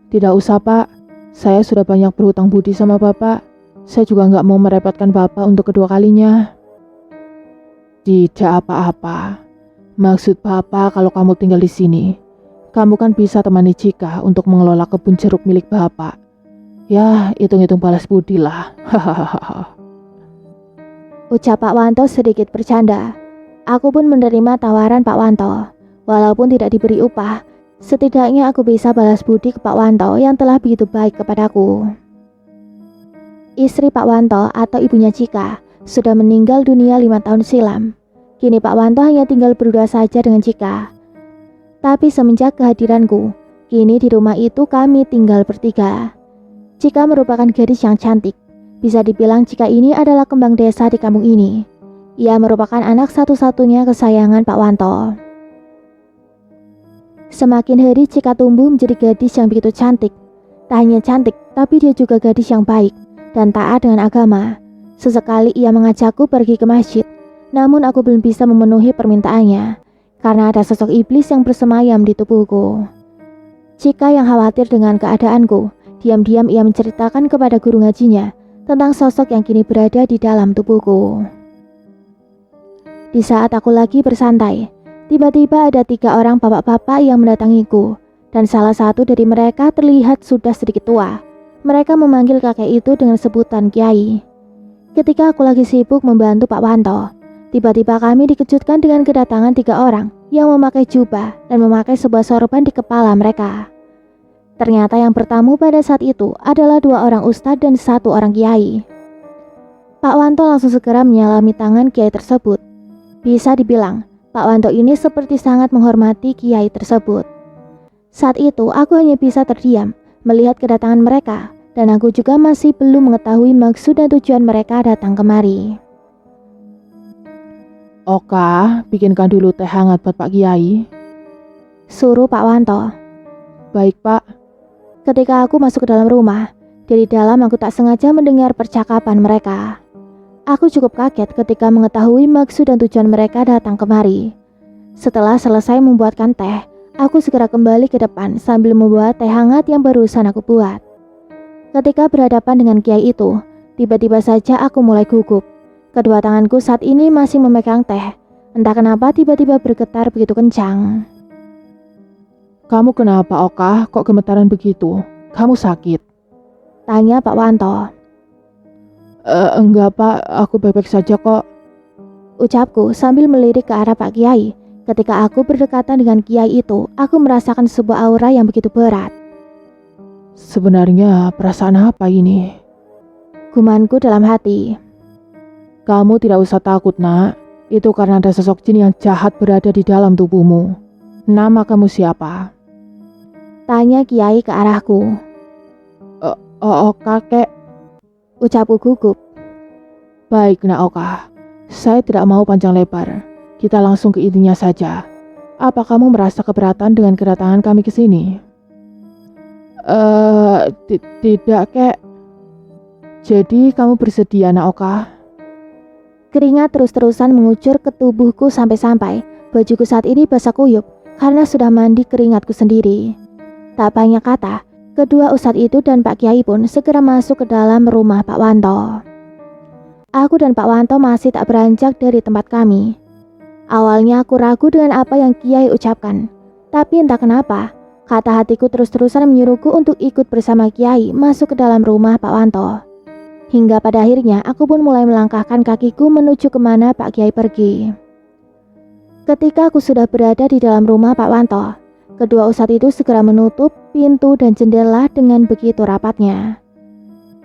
Tidak usah, Pak. Saya sudah banyak berhutang budi sama Bapak. Saya juga nggak mau merepotkan Bapak untuk kedua kalinya. Tidak apa-apa. Maksud Bapak kalau kamu tinggal di sini, kamu kan bisa temani Cika untuk mengelola kebun jeruk milik Bapak. Ya, hitung-hitung balas budi lah. Hahaha. Ucap Pak Wanto sedikit bercanda. Aku pun menerima tawaran Pak Wanto. Walaupun tidak diberi upah, setidaknya aku bisa balas budi ke Pak Wanto yang telah begitu baik kepadaku. Istri Pak Wanto atau ibunya Cika sudah meninggal dunia 5 tahun silam. Kini Pak Wanto hanya tinggal berdua saja dengan Cika. Tapi semenjak kehadiranku, kini di rumah itu kami tinggal bertiga. Cika merupakan gadis yang cantik. Bisa dibilang Cika ini adalah kembang desa di kampung ini. Ia merupakan anak satu-satunya kesayangan Pak Wanto. Semakin hari Cika tumbuh menjadi gadis yang begitu cantik. Tak hanya cantik, tapi dia juga gadis yang baik dan taat dengan agama. Sesekali ia mengajakku pergi ke masjid. Namun aku belum bisa memenuhi permintaannya karena ada sosok iblis yang bersemayam di tubuhku. Cika yang khawatir dengan keadaanku, diam-diam ia menceritakan kepada guru ngajinya tentang sosok yang kini berada di dalam tubuhku. Di saat aku lagi bersantai, tiba-tiba ada 3 orang bapak-bapak yang mendatangiku, dan salah satu dari mereka terlihat sudah sedikit tua. Mereka memanggil kakek itu dengan sebutan Kiai. Ketika aku lagi sibuk membantu Pak Wanto, tiba-tiba kami dikejutkan dengan kedatangan 3 orang yang memakai jubah dan memakai sebuah sorban di kepala mereka. Ternyata yang bertamu pada saat itu adalah 2 orang ustadz dan 1 orang kiai. Pak Wanto langsung segera menyalami tangan kiai tersebut. Bisa dibilang, Pak Wanto ini seperti sangat menghormati kiai tersebut. Saat itu aku hanya bisa terdiam melihat kedatangan mereka, dan aku juga masih belum mengetahui maksud dan tujuan mereka datang kemari. Oka, bikinkan dulu teh hangat buat Pak Kiai. Suruh Pak Wanto. Baik Pak. Ketika aku masuk ke dalam rumah, dari dalam aku tak sengaja mendengar percakapan mereka. Aku cukup kaget ketika mengetahui maksud dan tujuan mereka datang kemari. Setelah selesai membuatkan teh, aku segera kembali ke depan sambil membuat teh hangat yang barusan aku buat. Ketika berhadapan dengan kiai itu, tiba-tiba saja aku mulai gugup. Kedua tanganku saat ini masih memegang teh. Entah kenapa tiba-tiba bergetar begitu kencang. Kamu kenapa Oka? Kok gemetaran begitu? Kamu sakit? Tanya Pak Wanto. Enggak Pak, aku baik-baik saja kok. Ucapku sambil melirik ke arah Pak Kiai. Ketika aku berdekatan dengan kiai itu, aku merasakan sebuah aura yang begitu berat. Sebenarnya perasaan apa ini? Gumanku dalam hati. Kamu tidak usah takut nak. Itu karena ada sosok jin yang jahat berada di dalam tubuhmu. Nama kamu siapa? Tanya kiai ke arahku. Oh kakek. Ucapku gugup. Baik nak Oka. Saya tidak mau panjang lebar. Kita langsung ke intinya saja. Apa kamu merasa keberatan dengan kedatangan kami ke sini? Tidak kek. Jadi kamu bersedia nak Oka? Keringat terus-terusan mengucur ke tubuhku sampai-sampai bajuku saat ini basah kuyup karena sudah mandi keringatku sendiri. Tak banyak kata, kedua ustadz itu dan Pak Kiai pun segera masuk ke dalam rumah Pak Wanto. Aku dan Pak Wanto masih tak beranjak dari tempat kami. Awalnya aku ragu dengan apa yang Kiai ucapkan, tapi entah kenapa, kata hatiku terus-terusan menyuruhku untuk ikut bersama Kiai masuk ke dalam rumah Pak Wanto. Hingga pada akhirnya aku pun mulai melangkahkan kakiku menuju kemana Pak Kiai pergi. Ketika aku sudah berada di dalam rumah Pak Wanto, kedua ustadz itu segera menutup pintu dan jendela dengan begitu rapatnya.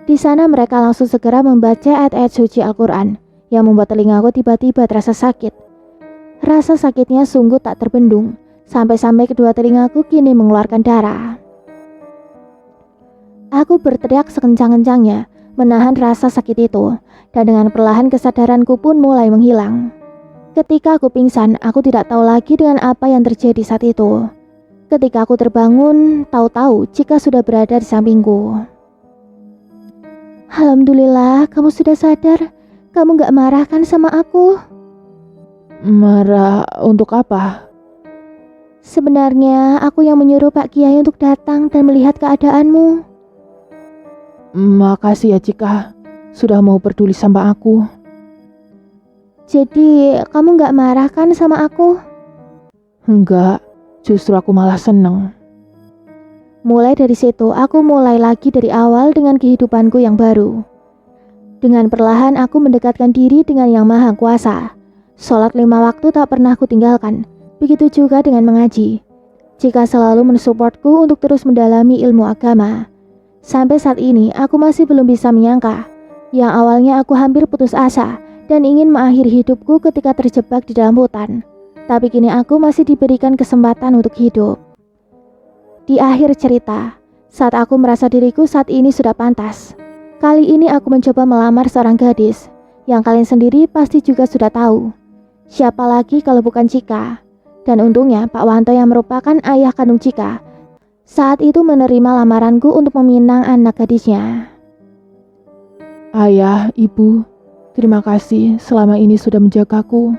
Di sana mereka langsung segera membaca ayat-ayat suci Al-Quran yang membuat telingaku tiba-tiba terasa sakit. Rasa sakitnya sungguh tak terbendung, sampai-sampai kedua telingaku kini mengeluarkan darah. Aku berteriak sekencang-kencangnya, menahan rasa sakit itu, dan dengan perlahan kesadaranku pun mulai menghilang. Ketika aku pingsan, aku tidak tahu lagi dengan apa yang terjadi saat itu. Ketika aku terbangun, tahu-tahu Cika sudah berada di sampingku. Alhamdulillah, kamu sudah sadar. Kamu gak marah kan sama aku? Marah untuk apa? Sebenarnya aku yang menyuruh Pak Kiai untuk datang dan melihat keadaanmu. Makasih ya Cika, sudah mau peduli sama aku. Jadi kamu gak marah kan sama aku? Enggak, justru aku malah seneng. Mulai dari situ aku mulai lagi dari awal dengan kehidupanku yang baru. Dengan perlahan aku mendekatkan diri dengan Yang Maha Kuasa. Sholat 5 waktu tak pernah aku tinggalkan. Begitu juga dengan mengaji. Cika selalu mensupportku untuk terus mendalami ilmu agama. Sampai saat ini aku masih belum bisa menyangka yang awalnya aku hampir putus asa dan ingin mengakhiri hidupku ketika terjebak di dalam hutan. Tapi kini aku masih diberikan kesempatan untuk hidup. Di akhir cerita, saat aku merasa diriku saat ini sudah pantas, kali ini aku mencoba melamar seorang gadis yang kalian sendiri pasti juga sudah tahu. Siapa lagi kalau bukan Cika? Dan untungnya Pak Wanto yang merupakan ayah kandung Cika saat itu menerima lamaranku untuk meminang anak gadisnya. Ayah, ibu, terima kasih selama ini sudah menjagaku.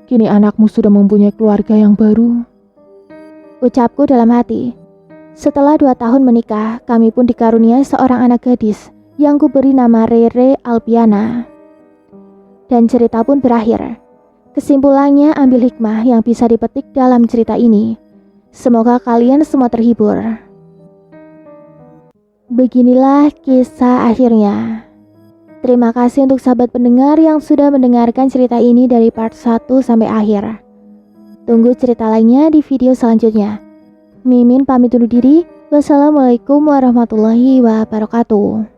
Kini anakmu sudah mempunyai keluarga yang baru. Ucapku dalam hati. Setelah 2 tahun menikah, kami pun dikaruniai seorang anak gadis yang kuberi nama Rere Alpiana. Dan cerita pun berakhir. Kesimpulannya, ambil hikmah yang bisa dipetik dalam cerita ini. Semoga kalian semua terhibur. Beginilah kisah akhirnya. Terima kasih untuk sahabat pendengar yang sudah mendengarkan cerita ini dari part 1 sampai akhir. Tunggu cerita lainnya di video selanjutnya. Mimin pamit undur diri. Wassalamualaikum warahmatullahi wabarakatuh.